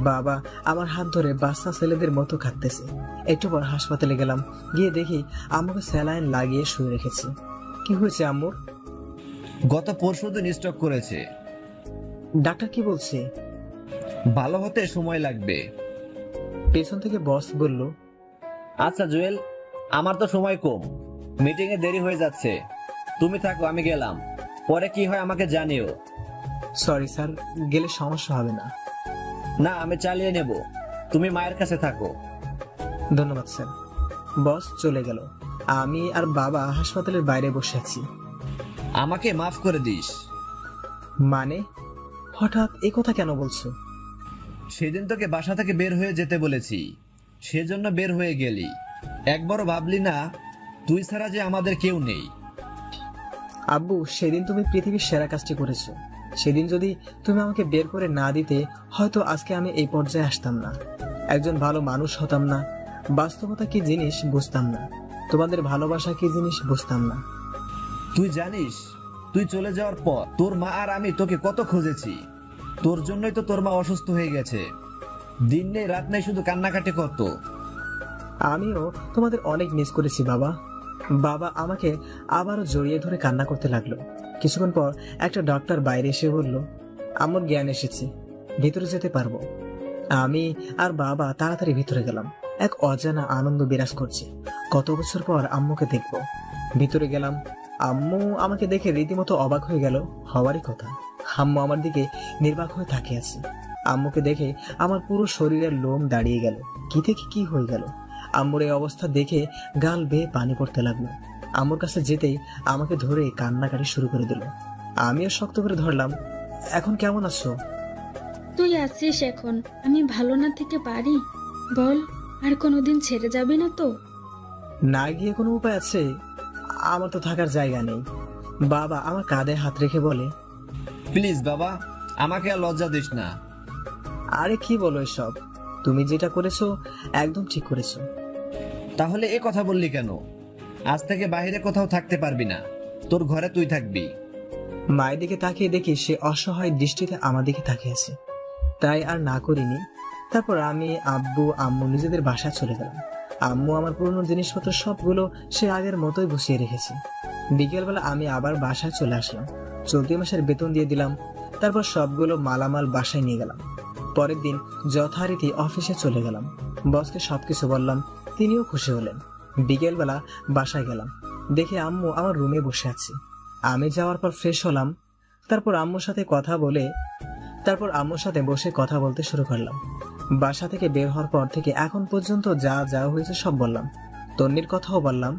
বাবা আমার হাত ধরে বাচ্চা ছেলেদের মতো কাঁদতেছে। একটু পর হাসপাতালে গেলাম, গিয়ে দেখি আম্মুকে স্যালাইন লাগিয়ে শুয়ে রেখেছে। কি হয়েছে আম্মুর? গত পরশুদিন স্ট্রোক করেছে। ডাক্তার কি বলছে? ভালো হতে সময় লাগবে। পেছন থেকে বস বলল, আচ্ছা জুয়েল, আমার তো সময় কম, মিটিং এ দেরি হয়ে যাচ্ছে, তুমি থাকো, আমি গেলাম, পরে কি হয় আমাকে জানিও। সরি স্যার, গেলে সমস্যা হবে না। না, আমি চালিয়ে নেব, তুমি মায়ের কাছে থাকো। ধন্যবাদ স্যার। বস চলে গেল। আমি আর বাবা হাসপাতালের বাইরে বসে আছি। আমাকে মাফ করে দিস। মানে হঠাৎ এ কথা কেন বলছো? সেদিন তোকে বাসা থেকে বের হয়ে যেতে বলেছি, সেজন্য বের হয়ে গেলি। একবারও ভাবলি না তুই ছাড়া যে আমাদের কেউ নেই? আব্বু, সেদিন তুমি পৃথিবীর সেরা কাজটি করেছো। সেদিন যদি তুমি আমাকে বের করে না দিতে, হয়তো আজকে আমি এই পর্যায়ে আসতাম না, একজন ভালো মানুষ হতাম না, বাস্তবতা কি জিনিস বুঝতাম না, তোমাদের ভালোবাসা কি জিনিস বুঝতাম না। তুই জানিস, তুই চলে যাওয়ার পর তোর মা আর আমি তোকে কত খুঁজেছি। তোর জন্যই তো তোর মা অসুস্থ হয়ে গেছে, দিন নেই রাত নেই শুধু কান্নাকাটি করতো। আমিও তোমাদের অনেক মিস করেছি বাবা। বাবা আমাকে আবারও জড়িয়ে ধরে কান্না করতে লাগলো। কিছুক্ষণ পর একটা ডক্টর বাইরে এসে বলল, আমার জ্ঞান এসেছে, ভিতরে যেতে পারবো। আমি আর বাবা তাড়াতাড়ি ভিতরে গেলাম। এক অজানা আনন্দ বিরাজ করছে, কত বছর পর আম্মুকে দেখবো। ভিতরে গেলাম, আম্মু আমাকে দেখে রীতিমতো অবাক হয়ে গেল, হওয়ারই কথা। আম্মু আমার দিকে নির্বাক হয়ে তাকিয়ে আছে। আম্মুকে দেখে আমার পুরো শরীরের লোম দাঁড়িয়ে গেল, কি থেকে কি হয়ে গেল। আম্মুর এই অবস্থা দেখে গাল বেয়ে পানি পড়তে লাগলো। আম্মুর কাছে যেতেই আমাকে ধরে কান্নাকাটি শুরু করে দিল। আমিও শক্ত করে ধরলাম। এখন কেমন আছো? তুই আছিস এখন, আমি ভালো না থেকে পারি? বল, আর কোনোদিন ছেড়ে যাবি না তো? না গিয়ে কোনো উপায় আছে? আমার তো থাকার জায়গা নেই। বাবা আমার কাঁধে হাত রেখে বলে, প্লিজ বাবা, আমাকে আর লজ্জা দিস না। আরে কি বলো এসব? তুমি যেটা করেছো একদম ঠিক করেছো। তাহলে এ কথা বললি কেন? আজ থেকে বাইরে কোথাও থাকতে পারবি না, তোর ঘরে তুই থাকবি। মায়ের দিকে তাকিয়ে দেখি সে অসহায় দৃষ্টিতে আমার দিকে তাকিয়ে আছে, তাই আর না করিনি। তারপর আমি, আব্বু, আম্মু নিজেদের বাসায় চলে গেলাম। আম্মু আমার পুরনো জিনিসপত্র সবগুলো সে আগের মতোই গুছিয়ে রেখেছে। বিকেলবেলা আমি আবার বাসায় চলে আসলাম। চলতি মাসের বেতন দিয়ে দিলাম। তারপর সবগুলো মালামাল বাসায় নিয়ে গেলাম। পরের দিন যথারীতি অফিসে চলে গেলাম। বসকে সবকিছু বললাম, তিনিও খুশি হলেন। বিকেলবেলা বাসায় গেলাম, দেখে আম্মু আমার রুমে বসে আছে। আমি যাওয়ার পর ফ্রেশ হলাম। তারপর আম্মুর সাথে বসে কথা বলতে শুরু করলাম। বাসা থেকে বের হওয়ার পর থেকে এখন পর্যন্ত যা যা হয়েছে সব বললাম। তন্নির কথাও বললাম।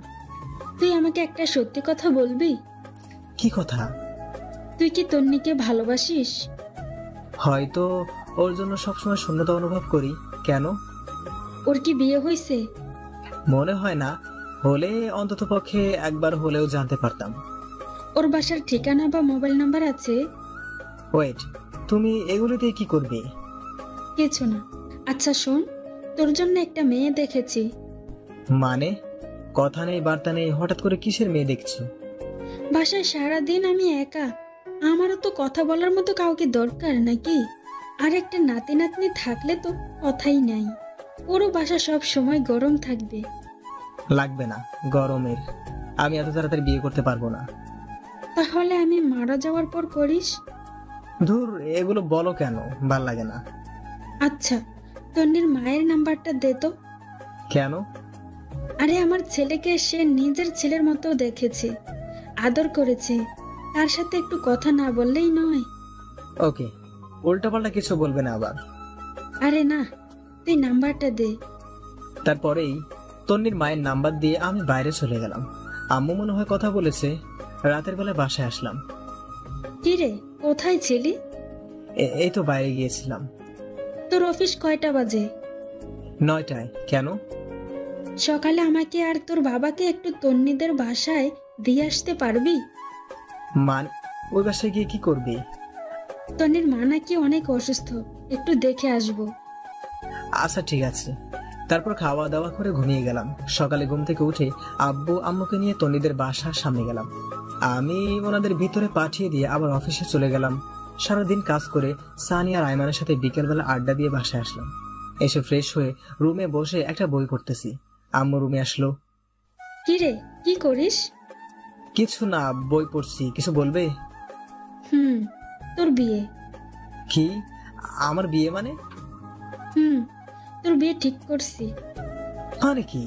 তুই আমাকে একটা সত্যি কথা বলবি? কি কথা? তুই কি তন্নিকে ভালোবাসিস? হয়তো ওর জন্য সবসময় শূন্যতা অনুভব করি। কেন? ওর কি বিয়ে হয়েছে? মনে হয় না, হলে অন্তত পক্ষে একবার হলেও জানতে পারতাম। ওর বাসার ঠিকানা বা মোবাইল নাম্বার আছে? ওয়েট, তুমি এগুলো দিয়ে কি করবে? কিছু না। আচ্ছা শোন, তোর জন্য একটা মেয়ে দেখেছি। মানে? কথা নেই বার্তা নেই, হঠাৎ করে কিসের মেয়ে দেখছো? বাসায় সারাদিন আমি একা, আমারও তো কথা বলার মতো কাউকে দরকার নাকি? আর একটা নাতি নাতনি থাকলে তো কথাই নাই। ওরও বাসা সব সময় গরম থাকবে। লাগবে না গরমের, আমি এত তাড়াতাড়ি বিয়ে করতে পারবো না। তাহলে আমি মারা যাওয়ার পর করিস? ধুর, এগুলো বলো কেন, ভাল লাগে না। আচ্ছা তন্নির মায়ের নাম্বারটা দে তো। কেন? আরে আমার ছেলেকে সে নিজের ছেলের মতো দেখেছে, আদর করেছে, তার সাথে একটু কথা না বললেই নয়। ওকে, উল্টাপাল্টা কিছু বলবে না আবার। আরে না, তুই নাম্বারটা দে। তারপরেই তন্নির মায়ের নাম্বার দিয়ে আমি বাইরে চলে গেলাম। আম্মু মনে হয় কথা বলেছে। রাতের বেলা বাসায় আসলাম। কি রে, কোথায় ছিলি? এই তো বাইরে গিয়েছিলাম। তোর অফিস কয়টা বাজে? 9টায়। কেন? সকালে আমাকে আর তোর বাবাকে একটু তন্নিদের বাসায় দিয়ে আসতে পারবি? মান ওই বাসায় গিয়ে কি করবি? তন্নির মা নাকি অনেক অসুস্থ, একটু দেখে আসবো। আচ্ছা ঠিক আছে। তারপর খাওয়া দাওয়া করে ঘুমিয়ে গেলাম। সকালে ঘুম থেকে উঠে আব্বু আম্মুকে নিয়ে তন্নিদের বাসার সামনে গেলাম। আমি ওনাদের ভিতরে পাঠিয়ে দিয়ে আবার অফিসে চলে গেলাম। সারাদিন কাজ করে সানি আর আয়মানের সাথে বিকেলবেলা আড্ডা দিয়ে বাসায় আসলাম। এসে ফ্রেশ হয়ে রুমে বসে একটা বই পড়তেছি। আম্মু রুমে আসলো। কি রে, কি করিস? কিছু না, বই পড়ছি। কিছু বলবে? তোর বিয়ে। কি? আমার বিয়ে মানে? তোর বিয়ে ঠিক করছি। মানে কি?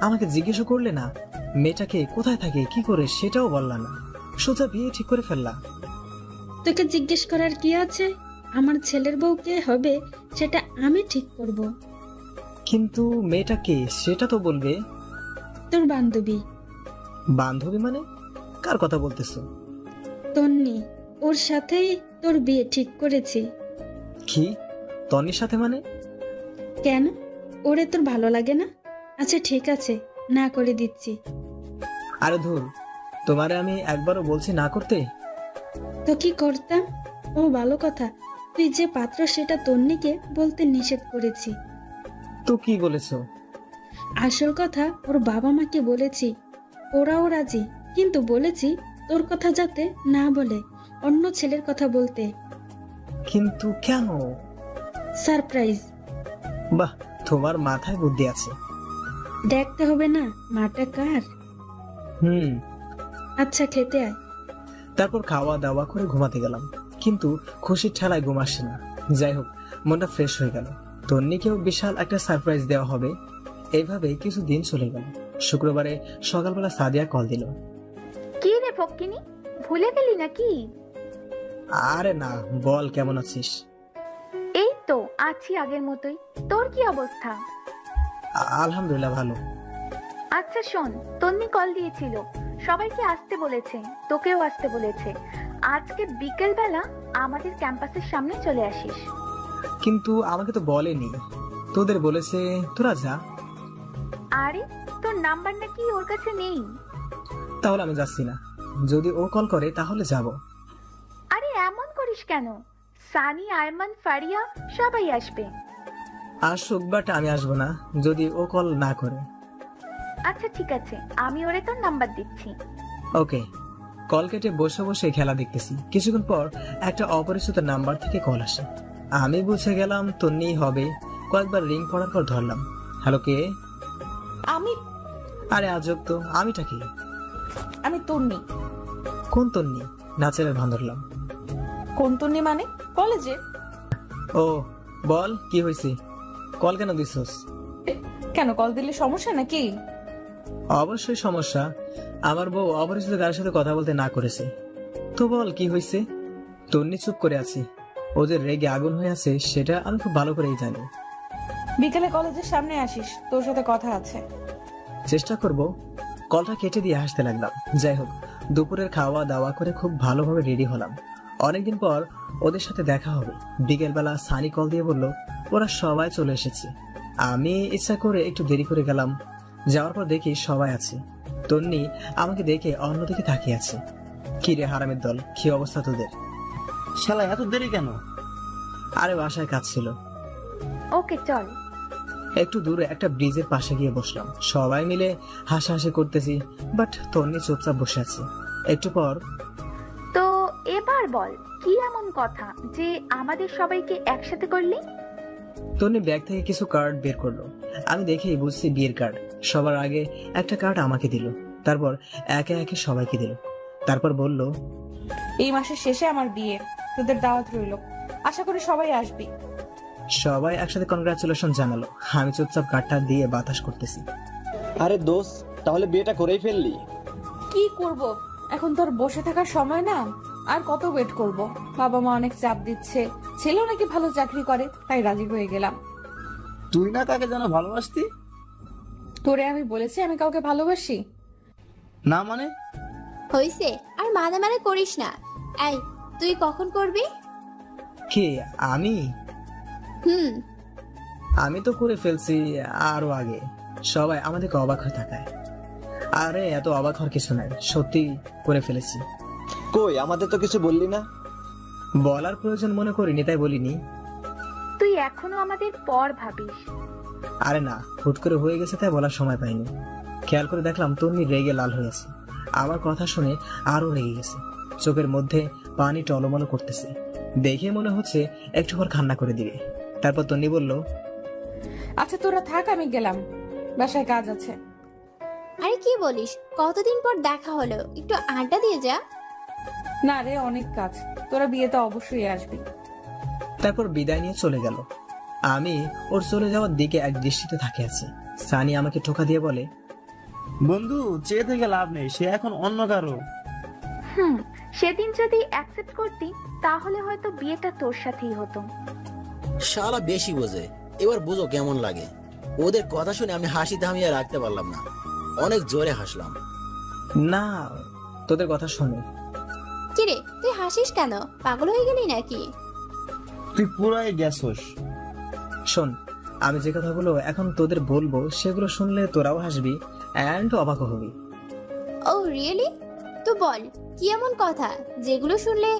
আমাকে জিজ্ঞেস করলে না? মেয়েটাকে কোথায় থাকে, কি করে, সেটাও বললা না, সোজা বিয়ে ঠিক করে ফেললা। তোকে জিজ্ঞেস করার কি আছে? আমার ছেলের বউ কে হবে সেটা আমি ঠিক করব। কিন্তু মেয়েটা কে সেটা তো বলবে। তোর বান্ধবী। বান্ধবী মানে? কার কথা বলতেছো? তন্নি, ওর সাথেই তোর বিয়ে ঠিক করেছি। কি? তন্নির সাথে মানে? কেন, ওরে তোর ভালো লাগে না? আচ্ছা ঠিক আছে, না করে দিচ্ছি। আরে ধুর, তোমারে আমি একবারও বলছি না করতে। তো কি করতাম? ও ভালো কথা, তুই যে পাত্র সেটা তন্নিকে বলতে নিষেধ করেছি। তো কি বলেছো? আসল কথা ওর বাবা মাকে বলেছি, ওরাও রাজি, কিন্তু বলেছি তোর কথা যাতে না বলে, অন্য ছেলের কথা বলতে। কিন্তু কেন? সারপ্রাইজ। বাহ, তোমার মাথায় বুদ্ধি আছে। দেখতে হবে না মাটা কার? আচ্ছা খেতে আয়। তারপর খাওয়া দাওয়া করে ঘুমাতে গেলাম, কিন্তু খুশির ঠেলায় ঘুম আসে না। যাই হোক, মনটা ফ্রেশ হয়ে গেল। তন্নিকেও বিশাল একটা সারপ্রাইজ দেওয়া হবে। এইভাবে কিছু দিন চলে গেল। শুক্রবারে সকালবেলা সাদিয়া কল দিল। কি রে ফক্কিনি, ভুলে গেলি নাকি? আরে না, বল কেমন আছিস? এই তো আছি আগের মতোই। তোর কি অবস্থা? আলহামদুলিল্লাহ ভালো। আচ্ছা শোন, তন্নি কল দিয়েছিল, সবাইকে আসতে বলেছে, তোকেও আসতে বলেছে। আজকে বিকেল বেলা আমাদের ক্যাম্পাসের সামনে চলে আসিস। কিন্তু আমাকে তো বলেনি। তোদের বলেছে তোরা যা। আরে তোর নাম্বার নাকি ওর কাছে নেই? তাহলে আমি যাচ্ছি না। যদি ও কল করে তাহলে যাব। আরে এমন করিস কেন? সানি, আয়মান, ফারিয়া সবাই আসবে। আসুক, বাট আমি আসবো না যদি ও কল না করে। আচ্ছা ঠিক আছে, আমি ওরে তোর নাম্বার দিচ্ছি। ওকে। কল কেটে বসে বসে খেলা দেখতেছি। কিছুক্ষণ পর একটা অপরিচিত নাম্বার থেকে কল আসে। আমি বুঝে গেলাম তন্নি হবে। কয়েকবার রিং পড়ার পর ধরলাম। হ্যালো, কে? আমি। আরে আজব তো, আমিটা কি? আমি তন্নি। কোন তন্নি? নাচের ভান ধরলাম। কোন তন্নি মানে? কলেজে। ও বল, কি হয়েছে? কল কেন দিছস? কেন, কল দিলে সমস্যা নাকি? অবশ্যই সমস্যা। আমার বউ অপরিচিত কারোর সাথে কথা বলতে না করেছে। তো বল কি হয়েছে? তন্নি চুপ করে আছে। ও যে রেগে আগুন হয়ে আছে সেটা আমি খুব ভালো করেই জানি। বিকেলে কলেজের সামনে আসিস, তোর সাথে কথা আছে। চেষ্টা করব। কলটা কেটে দিয়ে হাসতে লাগলাম। যাই হোক, দুপুরের খাওয়া দাওয়া করে খুব ভালোভাবে রেডি হলাম। অনেকদিন পর ওদের সাথে দেখা হবে। বিকেলবেলা সানি কল দিয়ে বলল ওরা সবাই চলে এসেছে। আমি ইচ্ছা করে একটু দেরি করে গেলাম। যাওয়ার পর দেখি সবাই আছে। তন্নি আমাকে দেখে অন্যদিকে তাকিয়ে আছে। কি রে হারামের দল, কি অবস্থা তোদের? শালা এত দেরি কেন? আরে বাসায় কাজ ছিল। ওকে চল। একটু দূরে একটা ব্রিজের পাশে গিয়ে বসলাম। সবাই মিলে হাসাহাসি করতেছি, বাট তন্নি চুপচাপ বসে আছে। একটু পর, তো এবার বল কি এমন কথা যে আমাদের সবাইকে একসাথে করলি? তন্নি ব্যাগ থেকে কিছু কার্ড বের করলো। আমি দেখেই বুঝছি বিয়ের কার্ড। সবার আগে একটা কার্ড আমাকে দিল, তারপর একে একে সবাইকে দিল। তারপর বলল এই মাসের শেষে আমার বিয়ে, তোদের দাওয়াত রইল, আশা করি সবাই আসবি। সবাই একসাথে কনগ্রাচুলেশন জানালো। আমি চুপচাপ কাঠটা দিয়ে বাতাস করতেছি। আরে দোস্ত, তাহলে বিয়েটা করেই ফেললি? কি করব, এখন তোর বসে থাকার সময় না। আর কত ওয়েট করব? বাবা মা অনেক চাপ দিচ্ছে, ছেলেও নাকি ভালো চাকরি করে, তাই রাজি হয়ে গেলাম। তুই না কাকে যেন ভালোবাসতি? তোরে আমি বলেছি আমি কাউকে ভালোবাসি? না মানে? হইছে, আর মানে করিস না। এই, তুই কখন করবি? কে, আমি? হুম। আমি তো করে ফেলছি আরো আগে। সবাই আমাদেরকে অবাক হয়ে থাকায়। আরে এত অবাক হওয়ার কিছু নাই, সত্যি করে ফেলেছি। কই, আমাদের তো কিছু বললি না। বলার প্রয়োজন মনে করিনি, তাই বলিনি। তুই এখনো আমাদের পর ভাবিস? আরে না, হুট করে হয়ে গেছে তাই বলার সময় পাইনি। খেয়াল করে দেখলাম তন্নি রেগে লাল হয়েছে। আমার কথা শুনে আরো রেগে গেছে, চোখের মধ্যে পানি টলমল করতেছে। দেখে মনে হচ্ছে একটু পর কান্না করে দিবে। তারপর তন্নি বলল, আচ্ছা তোরা থাক, আমি গেলাম, বাসায় কাজ আছে। আরে কি বলিস, কতদিন পর দেখা হলো, একটু আড্ডা দিয়ে যা। না রে, অনেক কাজ, তোরা বিয়েতে অবশ্যই আসবি। তারপর বিদায় নিয়ে চলে গেল। আমি ওর চলে যাওয়ার দিকে এক দৃষ্টিতে থাকে আছি। সানি আমাকে টোকা দিয়ে বলে, বন্ধু, চেয়ে থেকে লাভ নেই, সে এখন অন্য কারো। সেদিন যদি অ্যাকসেপ্ট করতি তাহলে হয়তো বিয়েটা তোর সাথেই হতো। শালা বেশি বোঝে, এবার বুঝো কেমন লাগে। ওদের কথা শুনে আমি হাসি থামিয়ে রাখতে পারলাম না, অনেক জোরে হাসলাম। না, তোদের কথা শুনে। কিরে, তুই হাসিস কেন? পাগল হয়ে গেলি নাকি? তুই পুরাই গেছস। শোন, আমি যে কথাগুলো এখন তোদের বলবো সেগুলো শুনলে তোরাও হাসবি এন্ড অবাক হবি। ও রিয়েলি? তো বল, কি এমন কথা যেগুলো শুনলে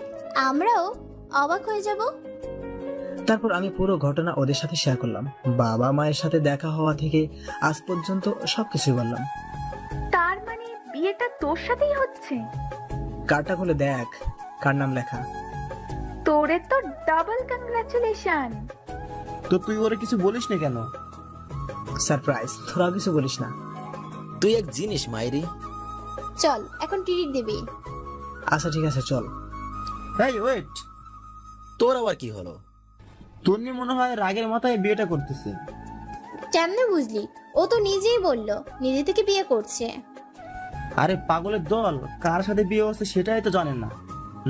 আমরাও অবাক হয়ে যাব? তারপর আমি পুরো ঘটনা ওদের সাথে শেয়ার করলাম। বাবা মায়ের সাথে দেখা হওয়া থেকে আজ পর্যন্ত সবকিছু বললাম। তার মানে বিয়েটা তোর সাথেই হচ্ছে? কার্ডটা খুলে দেখ, কার নাম লেখা। তোরে তো ডাবল কংগ্রাচুলেশন। তো তুই ওরে কিছু বলিস না কেন? সারপ্রাইজ, তোরা কিছু বলিস না। তুই এক জিনিস মাইরি। চল, এখন ট্রিট দিবি। আচ্ছা ঠিক আছে, চল। এই ওয়েট, তোর আবার কি হলো? তন্নি মনে হয় রাগের মাথায় বিয়েটা করতেছে। কেমনে বুঝলি? ও তো নিজেই বললো নিজে থেকে বিয়ে করছে। আরে পাগলের দল, কার সাথে বিয়ে হচ্ছে সেটাই তো জানেন না,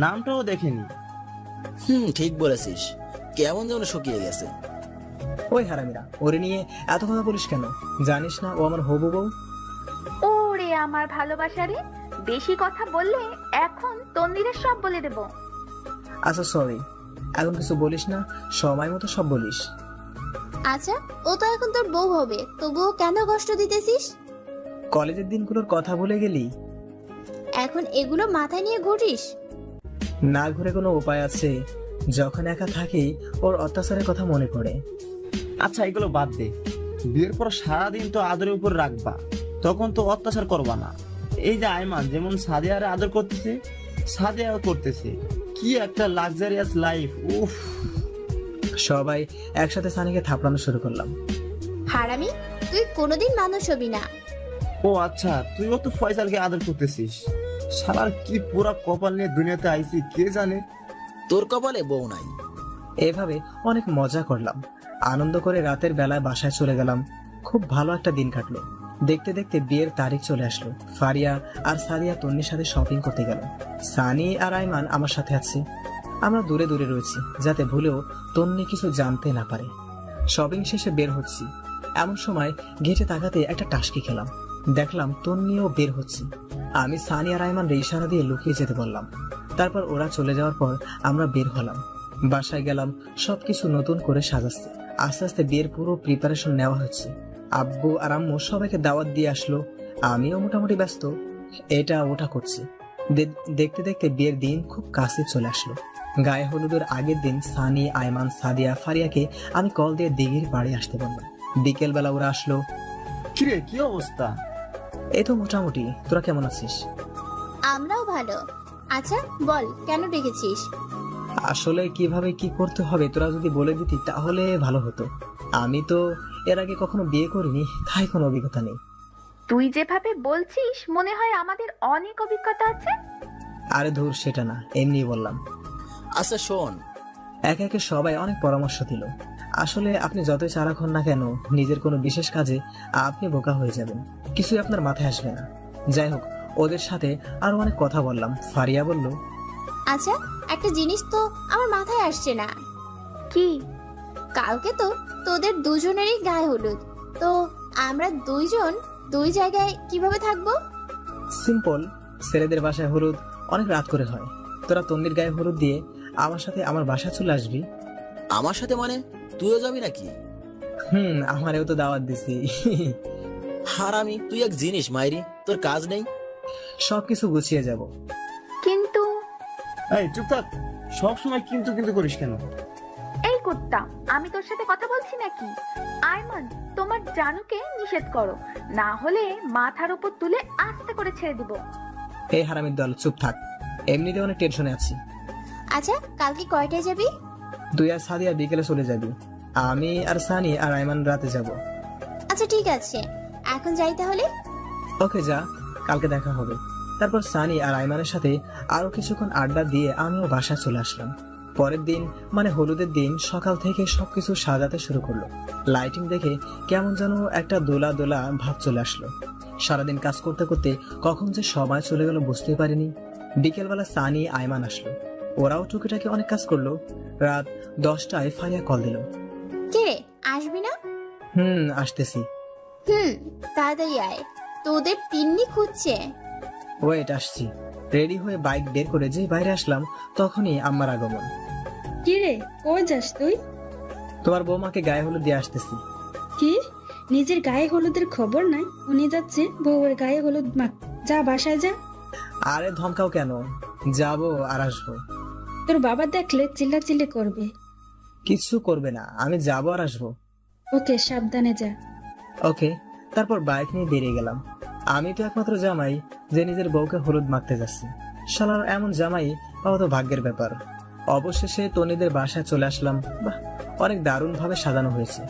নামটাও দেখেনি। ঠিক বলেছিস, কেমন যেন শুকিয়ে গেছে। ওই হারামিরা, ওরে নিয়ে এত কথা বলিস কেন? জানিস না ও আমার হবু বউ? ওরে আমার ভালোবাসারে, বেশি কথা বললে এখন তন্দিরে সব বলে দেব। আচ্ছা সরি, এখন কিছু বলিস না, সময় মতো সব বলিস। আচ্ছা, ও তো এখন তোর বউ হবে, তবুও কেন কষ্ট দিতেছিস? কলেজের দিনগুলোর কথা ভুলে গেলি? এখন এগুলো মাথায় নিয়ে ঘুরিস? না ঘুরে কোনো উপায় আছে? যখন একা থাকি ওর অত্যাচারের কথা মনে পড়ে। আচ্ছা এগুলো বাদ দে, বিয়ের পর সারাদিন তো আদরের উপর রাখবা, তখন তো অত্যাচার করবা না। এই যে আয়মান যেমন সাদিয়ারে আদর করতেছে, সাদিয়াও করতেছে, কি একটা লাক্সারিয়াস লাইফ। উফ। সবাই একসাথে সানিকে থাপড়ানো শুরু করলাম। হারামি, তুই কোনোদিন মানুষ হবি না। ও আচ্ছা, তুইও তো ফয়সালকে আদর করতেছিস। শালার কি পুরা কপাল নিয়ে দুনিয়াতে আইছি কে জানে। তোর কপালে বউ নাই। এভাবে অনেক মজা করলাম, আনন্দ করে রাতের বেলায় বাসায় চলে গেলাম। খুব ভালো একটা দিন কাটলো। দেখতে দেখতে বিয়ের তারিখ চলে আসলো। ফারিয়া আর সাদিয়া তন্নির সাথে শপিং করতে গেল। সানি আর আইমান আমার সাথে আছে। আমরা দূরে দূরে রয়েছি যাতে ভুলেও তন্নি কিছু জানতে না পারে। শপিং শেষে বের হচ্ছি, এমন সময় গেটে তাকাতে একটা টাসকি খেলাম। দেখলাম তন্নিও বের হচ্ছে। আমি সানি আর আইমান ইশারা দিয়ে লুকিয়ে যেতে বললাম। তারপর ওরা চলে যাওয়ার পর আমরা বের হলাম। বাসায় গেলাম, সবকিছু নতুন করে সাজাচ্ছে। আস্তে আস্তে বিয়ের পুরো প্রিপারেশন নেওয়া হচ্ছে। আব্বু আর আম্মু সবাইকে দাওয়াত দিয়ে আসলো। আমিও মোটামুটি ব্যস্ত, এটা ওটা করছি। দেখতে দেখতে বিয়ের দিন খুব কাছে চলে আসলো। গায়ে হলুদের আগের দিন সানি, আইমান, সাদিয়া, ফারিয়াকে আমি কল দিয়ে দিঘির বাড়ি আসতে বললাম। বিকেল বেলা ওরা আসলো। কিরে, কি অবস্থা? এই তো মোটামুটি, তোরা কেমন আছিস? আমরাও ভালো। আচ্ছা বল, কেন ডেকেছিস? আসলে কিভাবে কি করতে হবে তোরা যদি বলে দিতি তাহলে ভালো হতো। আমি তো এর আগে কখনো বিয়ে করিনি, তাই কোনো অভিজ্ঞতা নেই। তুই যেভাবে বলছিস মনে হয় আমাদের অনেক অভিজ্ঞতা আছে। আরে ধুর, সেটা না, এমনি বললাম। আচ্ছা শোন, একে একে সবাই অনেক পরামর্শ দিল। আসলে আপনি যতই চালাক হন না কেন, নিজের কোনো বিশেষ কাজে আপনি বোকা হয়ে যাবেন, কিছুই আপনার মাথায় আসবে না। যাই হোক, ওদের সাথে আরো অনেক কথা বললাম। ফারিয়া বলল, আচ্ছা একটা জিনিস তো আমার মাথায় আসছে না। কি? কালকে তো তোদের দুজনেরই গায়ে হলুদ, তো আমরা দুইজন দুই জায়গায় কিভাবে থাকবো? সিম্পল, ছেলেদের বাসায় হলুদ অনেক রাত করে হয়। তোরা তন্নির গায়ে হলুদ দিয়ে আমার সাথে আমার বাসায় চলে আসবি। আমার সাথে মানে তুইও যাবি নাকি? আমারেও তো দাওয়াত দিছি। হারামি, তুই এক জিনিস মাইরি, তোর কাজ নেই। সবকিছু গুছিয়ে যাব। কিন্তু এই চুপ থাক, সবসময় কিন্তু কিন্তু করিস কেন? এই কুত্তা, আমি তোর সাথে কথা বলছি নাকি? আয়মান, তোমার জানুকে নিষেধ করো, না হলে মাথার উপর তুলে আস্তে করে ছেড়ে দিব। এই হারামির দল, চুপ থাক, এমনিতে অনেক টেনশনে আছি। আচ্ছা কালকে কয়টায় যাবি? তুই আর সাদিয়া বিকেলে চলে যাবি, আমি আর সানি আর আইমান রাতে যাব। আচ্ছা ঠিক আছে, এখন যাই তাহলে। ওকে যা, কালকে দেখা হবে। তারপর সানি আর আইমানের সাথে আরো কিছুক্ষণ আড্ডা দিয়ে আমিও বাসায় চলে আসলাম। পরের দিন মানে হলুদের দিন সকাল থেকে সবকিছু সাজাতে শুরু করলো। লাইটিং দেখে কেমন যেন একটা দোলা দোলা ভাব চলে আসলো। সারাদিন কাজ করতে করতে কখন যে সময় চলে গেল বুঝতেই পারিনি। বিকেলবেলা সানি আইমান আসলো, ওরাও টুকিটাকি অনেক কাজ করলো। রাত 10টায় ফারিয়া কল দিল। কে আসবি না? আসতেছি। তাড়াতাড়ি আয়, তোদের তিন্নি খুঁজছে। ওয়েট, আসছি। রেডি হয়ে বাইক বের করে যে বাইরে আসলাম তখনই আম্মার আগমন। কি রে, কই যাস তুই? তোমার বৌমাকে গায়ে হলুদ দিয়ে আসতেছি। কি, নিজের গায়ে হলুদের খবর নাই? উনি যাচ্ছে বউয়ের গায়ে হলুদ মাখ, যা বাসায় যা। আরে ধমকাও কেন, যাবো আর আসবো। তোর বাবা দেখলে চিল্লাচিল্লি করবে। কিছু করবে না, আমি যাবো আর আসবো। ওকে, সাবধানে যা। ওকে। তারপর বাইক নিয়ে বেরিয়ে গেলাম। আমি তো একমাত্র জামাই যে নিজের বউকে হলুদ মাখতে যাচ্ছি। শালার এমন জামাই পাওয়া তো ভাগ্যের ব্যাপার। অবশেষে তন্নিদের বাসায় চলে আসলাম। বাহ, অনেক দারুণ ভাবে সাজানো হয়েছে।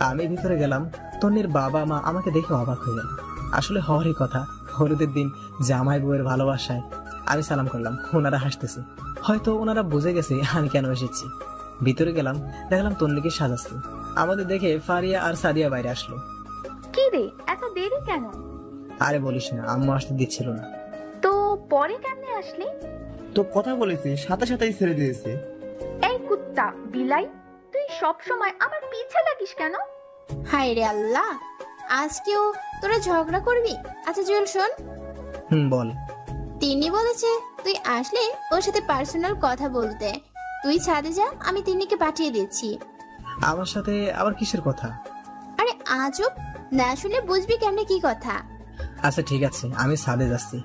আমি ভিতরে গেলাম, তন্নির বাবা মা আমাকে দেখে অবাক হয়ে গেল। আসলে হওয়ারই কথা, হলুদের দিন জামাই বউয়ের ভালোবাসায়। আমি সালাম করলাম, ওনারা হাসতেছে, হয়তো ওনারা বুঝে গেছে আমি কেন এসেছি। ভিতরে গেলাম, দেখলাম তন্নিকে সাজাচ্ছে। আমাদের দেখে ফারিয়া আর সাদিয়া বাইরে আসলো। কি রে, এত দেরি কেন? আরে বলিস না, আম্মু আসতে দিচ্ছিল না। তো পরে কেমনে আসলি? তো কথা বলেছি, সাথে সাথেই ছেড়ে দিয়েছে। এই কুত্তা বিলাই, তুই সব সময় আমার পিছে লাগিস কেন? হায় রে আল্লাহ, আজকেও তোরা ঝগড়া করবি? আচ্ছা জুয়েল শোন। বল। তিনি বলেছে তুই আসলে ওর সাথে পার্সোনাল কথা বলতে। তুই ছাদে যা, আমি তিন্নিকে পাঠিয়ে দিচ্ছি। আমার সাথে আবার কিসের কথা? আরে আজব, না শুনে বুঝবি কেমনে কি কথা। আচ্ছা ঠিক আছে, আমি ছাদে যাচ্ছি।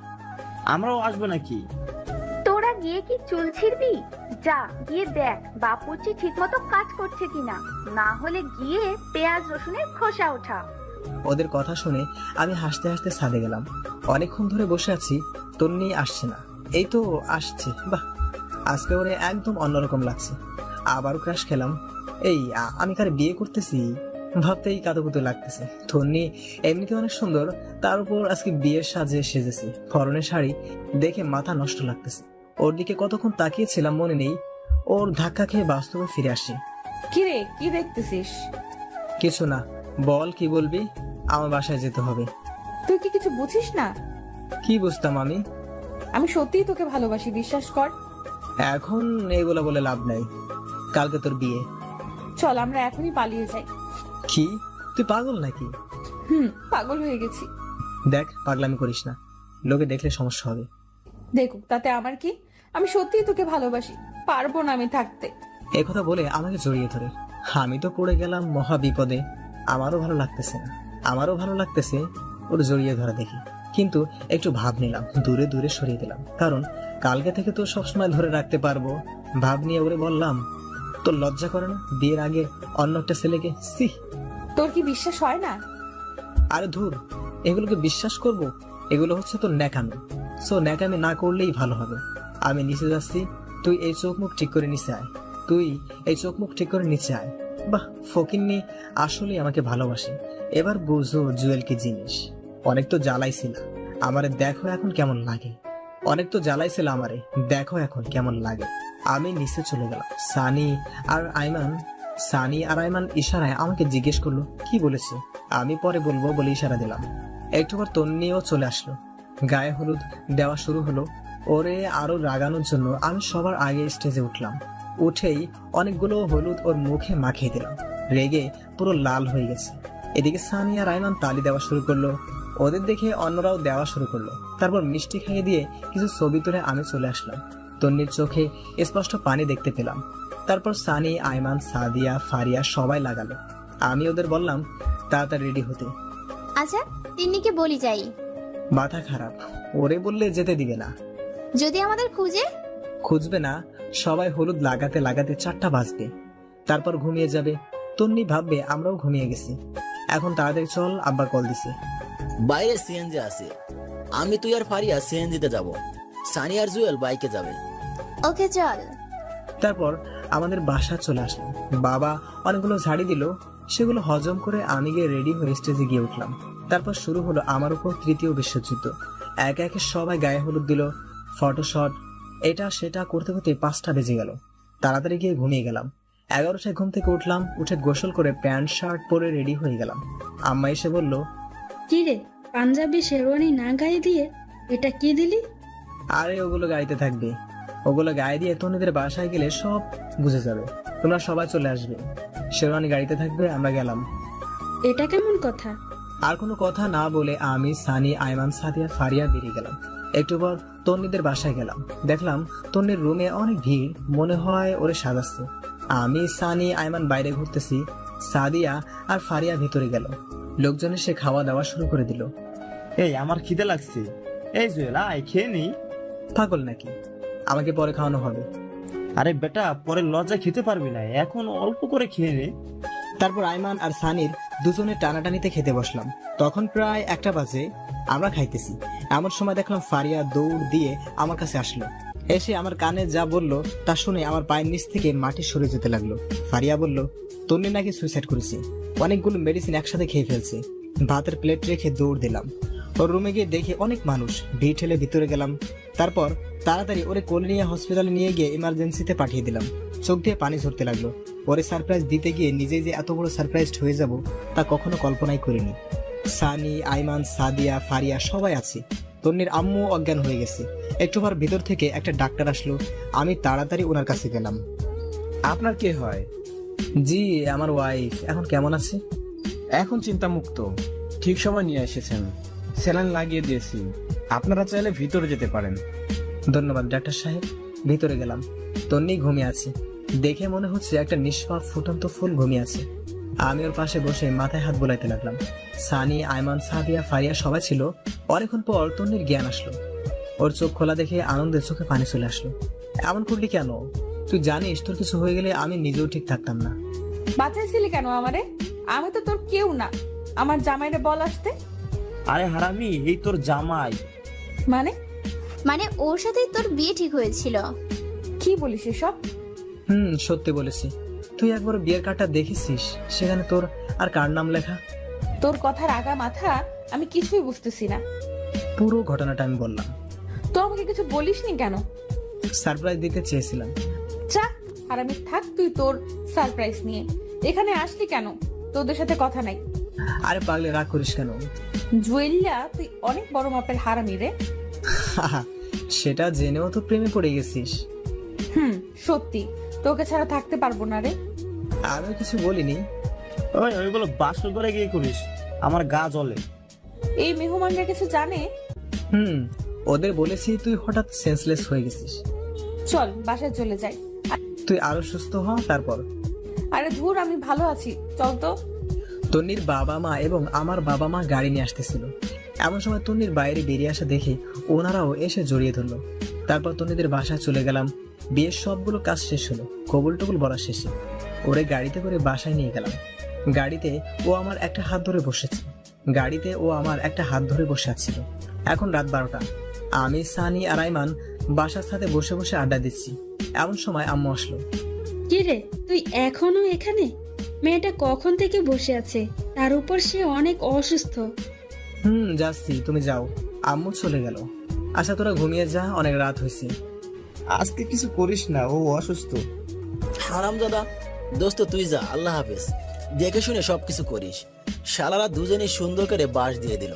আমরাও আসবো নাকি? তোরা গিয়ে কি চুল ছিড়বি? যা গিয়ে দেখ বাপুচি ঠিক মতো কাজ করছে কিনা, না হলে গিয়ে পেঁয়াজ রসুনের খোসা ওঠা। ওদের কথা শুনে আমি হাসতে হাসতে ছাদে গেলাম। অনেকক্ষণ ধরে বসে আছি, তন্নি আসছে না। এই তো আসছে, বাহ, আজকে ওরে একদম অন্যরকম লাগছে। আবারও ক্রাশ খেলাম। এই আমি কারে বিয়ে করতেছি ভাবতেই কাতুকুতু লাগতেছে। তন্নি এমনিতে অনেক সুন্দর, তার উপর আজকে বিয়ের সাজে সেজেছি। পরনের শাড়ি দেখে মাথা নষ্ট লাগতেছে। ওর দিকে কতক্ষণ তাকিয়েছিলাম মনে নেই। ওর ধাক্কা খেয়ে বাস্তবে ফিরে আসি। কি রে, কি দেখতেছিস? কিছু না, বল কি বলবি? আমার বাসায় যেতে হবে। তুই কি কিছু বুঝিস না? কি বুঝতাম আমি? আমি সত্যিই তোকে ভালোবাসি, বিশ্বাস কর। এখন এগুলো বলে লাভ নাই, কালকে তোর বিয়ে। চল আমরা এখনই পালিয়ে যাই। কি, তুই পাগল নাকি? পাগল হয়ে গেছি। দেখ, পাগলামি করিস না, লোকে দেখলে সমস্যা হবে। দেখুক, তাতে আমার কি? আমি সত্যিই তোকে ভালোবাসি, পারবো না আমি থাকতে। এই কথা বলে আমাকে জড়িয়ে ধরে। আমি তো পড়ে গেলাম মহা বিপদে। আমারও ভালো লাগতেছে না, আমারও ভালো লাগতেছে ওর জড়িয়ে ধরা দেখি। কিন্তু একটু ভাব নিলাম, দূরে দূরে সরিয়ে দিলাম, কারণ কালকে থেকে তো সবসময় ধরে রাখতে পারবো। ভাব নিয়ে ওরে বললাম, তোর লজ্জা করে না বিয়ের আগে অন্য একটা ছেলেকে? সি, তোর কি বিশ্বাস হয় না? আরে ধুর, এগুলোকে বিশ্বাস করব? এগুলো হচ্ছে তোর ন্যাকামি। সো ন্যাকামি না করলেই ভালো হবে। আমি নিচে যাচ্ছি, তুই এই চোখ মুখ ঠিক করে নিচে আয়। তুই এই চোখ মুখ ঠিক করে নিচে আয়। বাহ, ফকিন্নি আসলে আমাকে ভালোবাসে। এবার বুঝো জুয়েল কি জিনিস। অনেক তো জ্বালাইছিল আমারে, দেখো এখন কেমন লাগে। অনেক তো জ্বালাইছিল আমারে, দেখো এখন কেমন লাগে। আমি নিচে চলে গেলাম। সানি আর আইমান সানি আর আইমান ইশারায় আমাকে জিজ্ঞেস করলো কি বলেছে। আমি পরে বলবো বলে ইশারা দিলাম। একটু পর তন্নিও চলে আসলো। গায়ে হলুদ দেওয়া শুরু হলো। ওরে আরো রাগানোর জন্য আমি সবার আগে স্টেজে উঠলাম। উঠেই অনেকগুলো হলুদ ওর মুখে মাখিয়ে দিলাম। রেগে পুরো লাল হয়ে গেছে। এদিকে সানি আর আইমান তালি দেওয়া শুরু করলো। ওদের দেখে অন্যরাও দেওয়া শুরু করলো। তারপর মিষ্টি খাইয়ে দিয়ে কিছু ছবি তুলে আমি চলে আসলাম। তন্নির চোখে স্পষ্ট পানি দেখতে পেলাম। তারপর সানি, আইমান, সাদিয়া, ফারিয়া সবাই লাগালো। আমি ওদের বললাম তাড়াতাড়ি রেডি হতে। আচ্ছা তিন্নিকে বলি যাই। মাথা খারাপ, ওরে বললে যেতে দিবে না। যদি আমাদের খুঁজবে না, সবাই হলুদ লাগাতে লাগাতে 4টা বাজবে। তারপর ঘুমিয়ে যাবে। তন্নি ভাববে আমরাও ঘুমিয়ে গেছি। এখন তাড়াতাড়ি চল, আব্বা কল দিছে। বাইরে সিএনজি আছে, আমি তুই আর ফারিয়া সিএনজিতে যাব, সানি আর জুয়েল বাইকে যাবে। ওকে চল। তারপর আমাদের বাসা চলে আসলাম। বাবা অনেকগুলো ঝাড়ি দিল, সেগুলো হজম করে আমি গিয়ে রেডি হয়ে স্টেজে গিয়ে উঠলাম। তারপর শুরু হলো আমার উপর 3য় বিশ্বযুদ্ধ। একে একে সবাই গায়ে হলুদ দিল, ফটোশট, এটা সেটা করতে করতে 5টা বেজে গেল। তাড়াতাড়ি গিয়ে ঘুমিয়ে গেলাম। 11টায় ঘুম থেকে উঠলাম। উঠে গোসল করে প্যান্ট শার্ট পরে রেডি হয়ে গেলাম। আম্মা এসে বলল, কি রে পাঞ্জাবি শেরওয়ানি না গায়ে দিয়ে এটা কি দিলি? আরে ওগুলো গাড়িতে থাকবে, ওগুলো গায়ে দিয়ে তন্নিদের বাসায় গেলে সব বুঝে যাবে। তোমরা সবাই চলে আসবে, শেরওয়ানি গাড়িতে থাকবে। আমরা গেলাম। এটা কেমন কথা? আর কোনো কথা না বলে আমি, সানি, আইমান, সাদিয়া, ফারিয়া বেরিয়ে গেলাম। একটু পর তন্নিদের বাসায় গেলাম। দেখলাম তন্নির রুমে অনেক ভিড়, মনে হয় ওরে সাজাচ্ছে। আমি, সানি, আইমান বাইরে ঘুরতেছি। সাদিয়া আর ফারিয়া ভিতরে গেল। লোকজন এসে খাওয়া দাওয়া শুরু করে দিল। এই আমার খিদে লাগছে, এই জুয়েল আয় খেয়ে নি। পাগল নাকি? আমাকে পরে খাওয়ানো হবে। আরে বেটা, পরে লজ্জা খেতে পারবি না, এখন অল্প করে খেয়ে নে। তারপর আইমান আর সানির দুজনে টানাটানিতে খেতে বসলাম। তখন প্রায় 1টা বাজে। আমরা খাইতেছি, এমন সময় দেখলাম ফারিয়া দৌড় দিয়ে আমার কাছে আসলো। এসে আমার কানে যা বললো তা শুনে আমার পায়ের নিচ থেকে মাটি সরে যেতে লাগলো। ফারিয়া বলল, তন্নি নাকি সুইসাইড করেছে, অনেকগুলো মেডিসিন একসাথে খেয়ে ফেলছে। ভাতের প্লেট রেখে দৌড় দিলাম। ওর রুমে গিয়ে দেখে অনেক মানুষ, ভিড় ঠেলে ভিতরে গেলাম। তারপর তাড়াতাড়ি ওরে কোলে নিয়ে হসপিটালে নিয়ে গিয়ে ইমার্জেন্সিতে পাঠিয়ে দিলাম। চোখ দিয়ে পানি ঝরতে লাগলো। ওরে সারপ্রাইজ দিতে গিয়ে নিজেই যে এত বড় সারপ্রাইজড হয়ে যাব তা কখনো কল্পনাই করিনি। সানি, আইমান, সাদিয়া, ফারিয়া সবাই আছে। তন্নির আম্মু অজ্ঞান হয়ে গেছে। একটু পর ভিতর থেকে একটা ডাক্তার আসলো। আমি তাড়াতাড়ি ওনার কাছে গেলাম। আপনার কে হয়? জি, আমার ওয়াইফ। এখন কেমন আছে? এখন চিন্তামুক্ত, ঠিক সময় নিয়ে এসেছেন। স্যালাইন লাগিয়ে দিয়েছি, আপনারা চাইলে ভিতরে যেতে পারেন। ধন্যবাদ ডাক্তার সাহেব। ভিতরে গেলাম। তন্নি ঘুমিয়ে আছে। দেখে মনে হচ্ছে একটা নিষ্পাপ ফুটন্ত ফুল ঘুমিয়ে আছে। আমি ওর পাশে বসে মাথায় হাত বোলাইতে লাগলাম। সানি, আইমান, সাদিয়া, ফারিয়া সবাই ছিল। অনেকক্ষণ পর তন্নির জ্ঞান আসলো। ওর চোখ খোলা দেখে আনন্দের চোখে পানি চলে আসলো। এমন করলি কেন? তুই জানিস তোর কিছু হয়ে গেলে আমি নিজেও ঠিক থাকতাম না। বাঁচাইছিলি কেন আমারে? আমি তো তোর কেউ না। আমার জামাইরে বল আসতে। আরে হারামি, এই তোর জামাই। মানে ওর সাথে তোর বিয়ে ঠিক হয়েছিল? কি বলিস এসব? সত্যি বলেছি। তুই একবার বিয়ের কার্ডটা দেখেছিস? সেখানে তোর আর কার নাম লেখা? তোর কথার আগা মাথা আমি কিছুই বুঝতেছি না। পুরো ঘটনাটা আমি বললাম। তো আমাকে কিছু বলিসনি কেন? সারপ্রাইজ দিতে চেয়েছিলাম। চা, আর আমি থাক তুই তোর সারপ্রাইজ নিয়ে। এখানে আসলি কেন? তোদের সাথে কথা নাই। আরে পাগলে, রাগ করিস কেন? জুয়েলিয়া, তুই অনেক বড় মাপের হারামি রে। সেটা জেনেও তো প্রেমে পড়ে গেছিস। সত্যি তোকে ছাড়া থাকতে পারবো না রে। আমি কিছু বলিনি। ওইগুলো বাসর করে গিয়ে করিস, আমার গা জ্বলে। এই মেহমানরা কিছু জানে? ওদের বলেছি তুই হঠাৎ সেন্সলেস হয়ে গেছিস। চল বাসায় চলে যাই। তুই আরো সুস্থ হ তারপর। আরে ধুর, আমি ভালো আছি, চল তো। তন্নির বাবা মা এবং আমার বাবা মা গাড়ি নিয়ে আসতেছিল। এমন সময় তন্নির বাইরে বেরিয়ে আসা দেখে ওনারাও এসে জড়িয়ে ধরলো। তারপর তন্নিদের বাসায় চলে গেলাম। বিয়ের সবগুলো কাজ শেষ হলো। কবুল টবুল বলা শেষে ওরে গাড়িতে করে বাসায় নিয়ে গেলাম। গাড়িতে ও আমার একটা হাত ধরে বসে আছিল। এখন রাত 12টা। আমি, সানি আর আইমান বাসার সাথে বসে বসে আড্ডা দিচ্ছি। এমন সময় আম্মু আসলো। কি রে, তুই এখনো এখানে? মেয়েটা কখন থেকে বসে আছে, তার উপর সে অনেক অসুস্থ। যাচ্ছি, তুমি যাও। আম্মু চলে গেল। আচ্ছা তোরা ঘুমিয়ে যা, অনেক রাত হয়েছে। আজকে কিছু করিস না, ও অসুস্থ। হারামজাদা, দোস্ত তুই যা, আল্লাহ হাফেজ। দেখে শুনে সবকিছু করিস। শালারা দুজনেই সুন্দর করে বাঁশ দিয়ে দিল।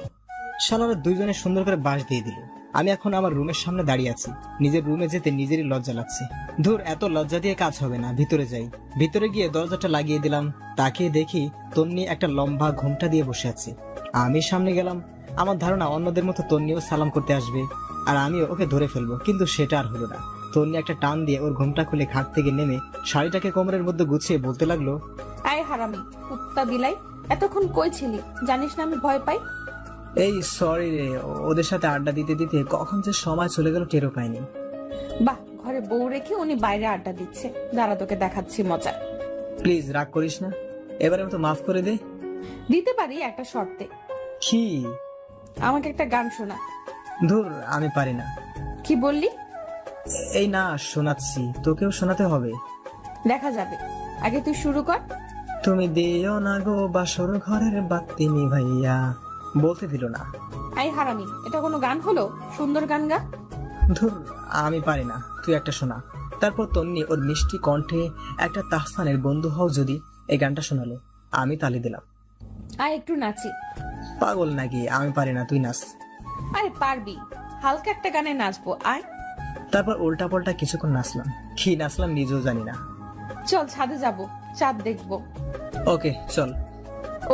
শালারা দুইজনে সুন্দর করে বাঁশ দিয়ে দিল। আমি এখন আমার রুমের সামনে দাঁড়িয়ে আছি, নিজের রুমে যেতে নিজেরই লজ্জা লাগছে। ধুর, এত লজ্জা দিয়ে কাজ হবে না, ভিতরে যাই। ভিতরে গিয়ে দরজাটা লাগিয়ে দিলাম। তাকিয়ে দেখি তন্নি একটা লম্বা ঘোমটা দিয়ে বসে আছে। আমি সামনে গেলাম। আমার ধারণা অন্যদের মতো তন্নিও সালাম করতে আসবে আর আমিও ওকে ধরে ফেলবো, কিন্তু সেটা আর হলো না। তন্নি একটা টান দিয়ে ওর ঘোমটা খুলে খাট থেকে নেমে শাড়িটাকে কোমরের মধ্যে গুছিয়ে বলতে লাগলো, আয় হারামি কুত্তা বিলাই, এতক্ষণ কই ছিলি? জানিস না আমি ভয় পাই। এই সরি রে, ওদের সাথে আড্ডা দিতে দিতে কখন যে সময় চলে গেল টেরও পাইনি। বাহ, ঘরে বউ রেখে উনি বাইরে আড্ডা দিচ্ছে। দাঁড়া, তোকে দেখাচ্ছি মজা। প্লিজ রাগ করিস না, এবারে মতো মাফ করে দে। দিতে পারি একটা শর্তে। কি? আমাকে একটা গান শোনা। ধুর, আমি পারি না। কি বললি? এই না, শোনাচ্ছি, তোকেও শোনাতে হবে। দেখা যাবে, আগে তুই শুরু কর। তুমি দিও না গো বাসর ঘরের বাতি নিভাইয়া, বলতে দিল না। আই হারামি, এটা কোনো গান হলো? সুন্দর গান গা। ধুর, আমি পারি না, তুই একটা শোনা। তারপর তন্নি ওর মিষ্টি কণ্ঠে একটা তাহসানের বন্ধু হও যদি এই গানটা শোনালো। আমি তালি দিলাম। আয় একটু নাচি। পাগল নাকি? আমি পারি না, তুই নাচ। আরে পারবি, হালকা একটা গানে নাচবো, আয়। তারপর উল্টা পাল্টা কিছুক্ষণ নাচলাম। কি নাচলাম নিজেও জানি না। চল ছাদে যাব, চাঁদ দেখবো। ওকে চল।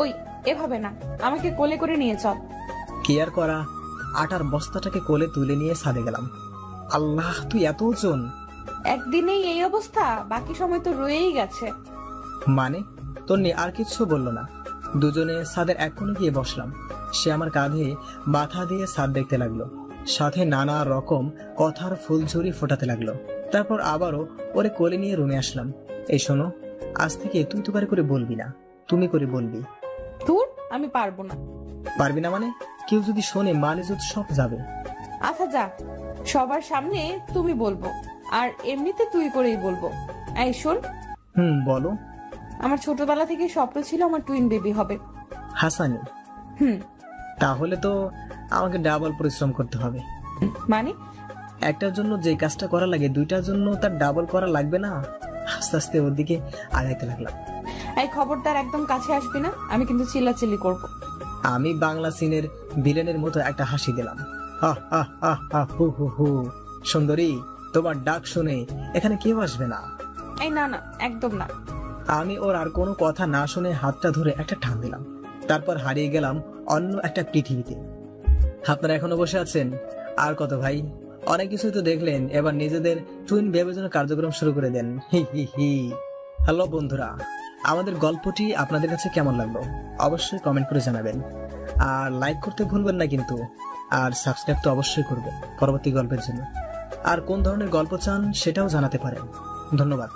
ওই এভাবে না, আমাকে কোলে করে নিয়ে চল। কি আর করা, আটার বস্তাটাকে কোলে তুলে নিয়ে ছাদে গেলাম। আল্লাহ, তুই এত ওজন! একদিনেই এই অবস্থা, বাকি সময় তো রয়েই গেছে। মানে? তন্নি আর কিছু বলল না। দুজনে ছাদের এক কোণে গিয়ে বসলাম। সে আমার কাঁধে মাথা দিয়ে ছাদ দেখতে লাগলো, সাথে নানা রকম কথার ফুলঝুরি ফোটাতে লাগলো। তারপর আবারও ওরে কোলে নিয়ে রুমে আসলাম। এই শোনো, আজ থেকে তুই তুকারি করে বলবি না, তুমি করে বলবি। তোর আমি পারবো না। পারবি না মানে? কেউ যদি শোনে মান ইজ্জত সব যাবে। আচ্ছা যা, সবার সামনে তুমি বলবো, আর এমনিতে তুই করেই বলবো। এই শোন। বলো। আমার ছোটবেলা থেকে স্বপ্ন ছিল আমার টুইন বেবি হবে। হাসানি? তাহলে তো আমাকে ডাবল পরিশ্রম করতে হবে। মানে? একটার জন্য যে কাজটা করা লাগে দুইটার জন্য তার ডাবল করা লাগবে না? আস্তে আস্তে ওর দিকে আগাইতে লাগলাম। এই খবরদার একদম কাছে আসবি না, আমি কিন্তু চিল্লাচিল্লি করব। আমি বাংলা সিনের ভিলেনের মতো একটা হাসি দিলাম। হা হা হা হা হু হু হু। সুন্দরী, তোমার ডাক শুনে এখানে কেউ আসবে না। এই না না, একদম না। আমি ওর আর কোনো কথা না শুনে হাতটা ধরে একটা টান দিলাম। তারপর হারিয়ে গেলাম অন্য একটা পৃথিবীতে। আপনারা এখনো বসে আছেন? আর কত ভাই, অনেক কিছুই তো দেখলেন, এবার নিজেদের টুইন বেবির জন্য কার্যক্রম শুরু করে দেন। হি হি হি। হ্যালো বন্ধুরা, আমাদের গল্পটি আপনাদের কাছে কেমন লাগলো অবশ্যই কমেন্ট করে জানাবেন, আর লাইক করতে ভুলবেন না কিন্তু, আর সাবস্ক্রাইব তো অবশ্যই করবেন পরবর্তী গল্পের জন্য। আর কোন ধরনের গল্প চান সেটাও জানাতে পারেন। ধন্যবাদ।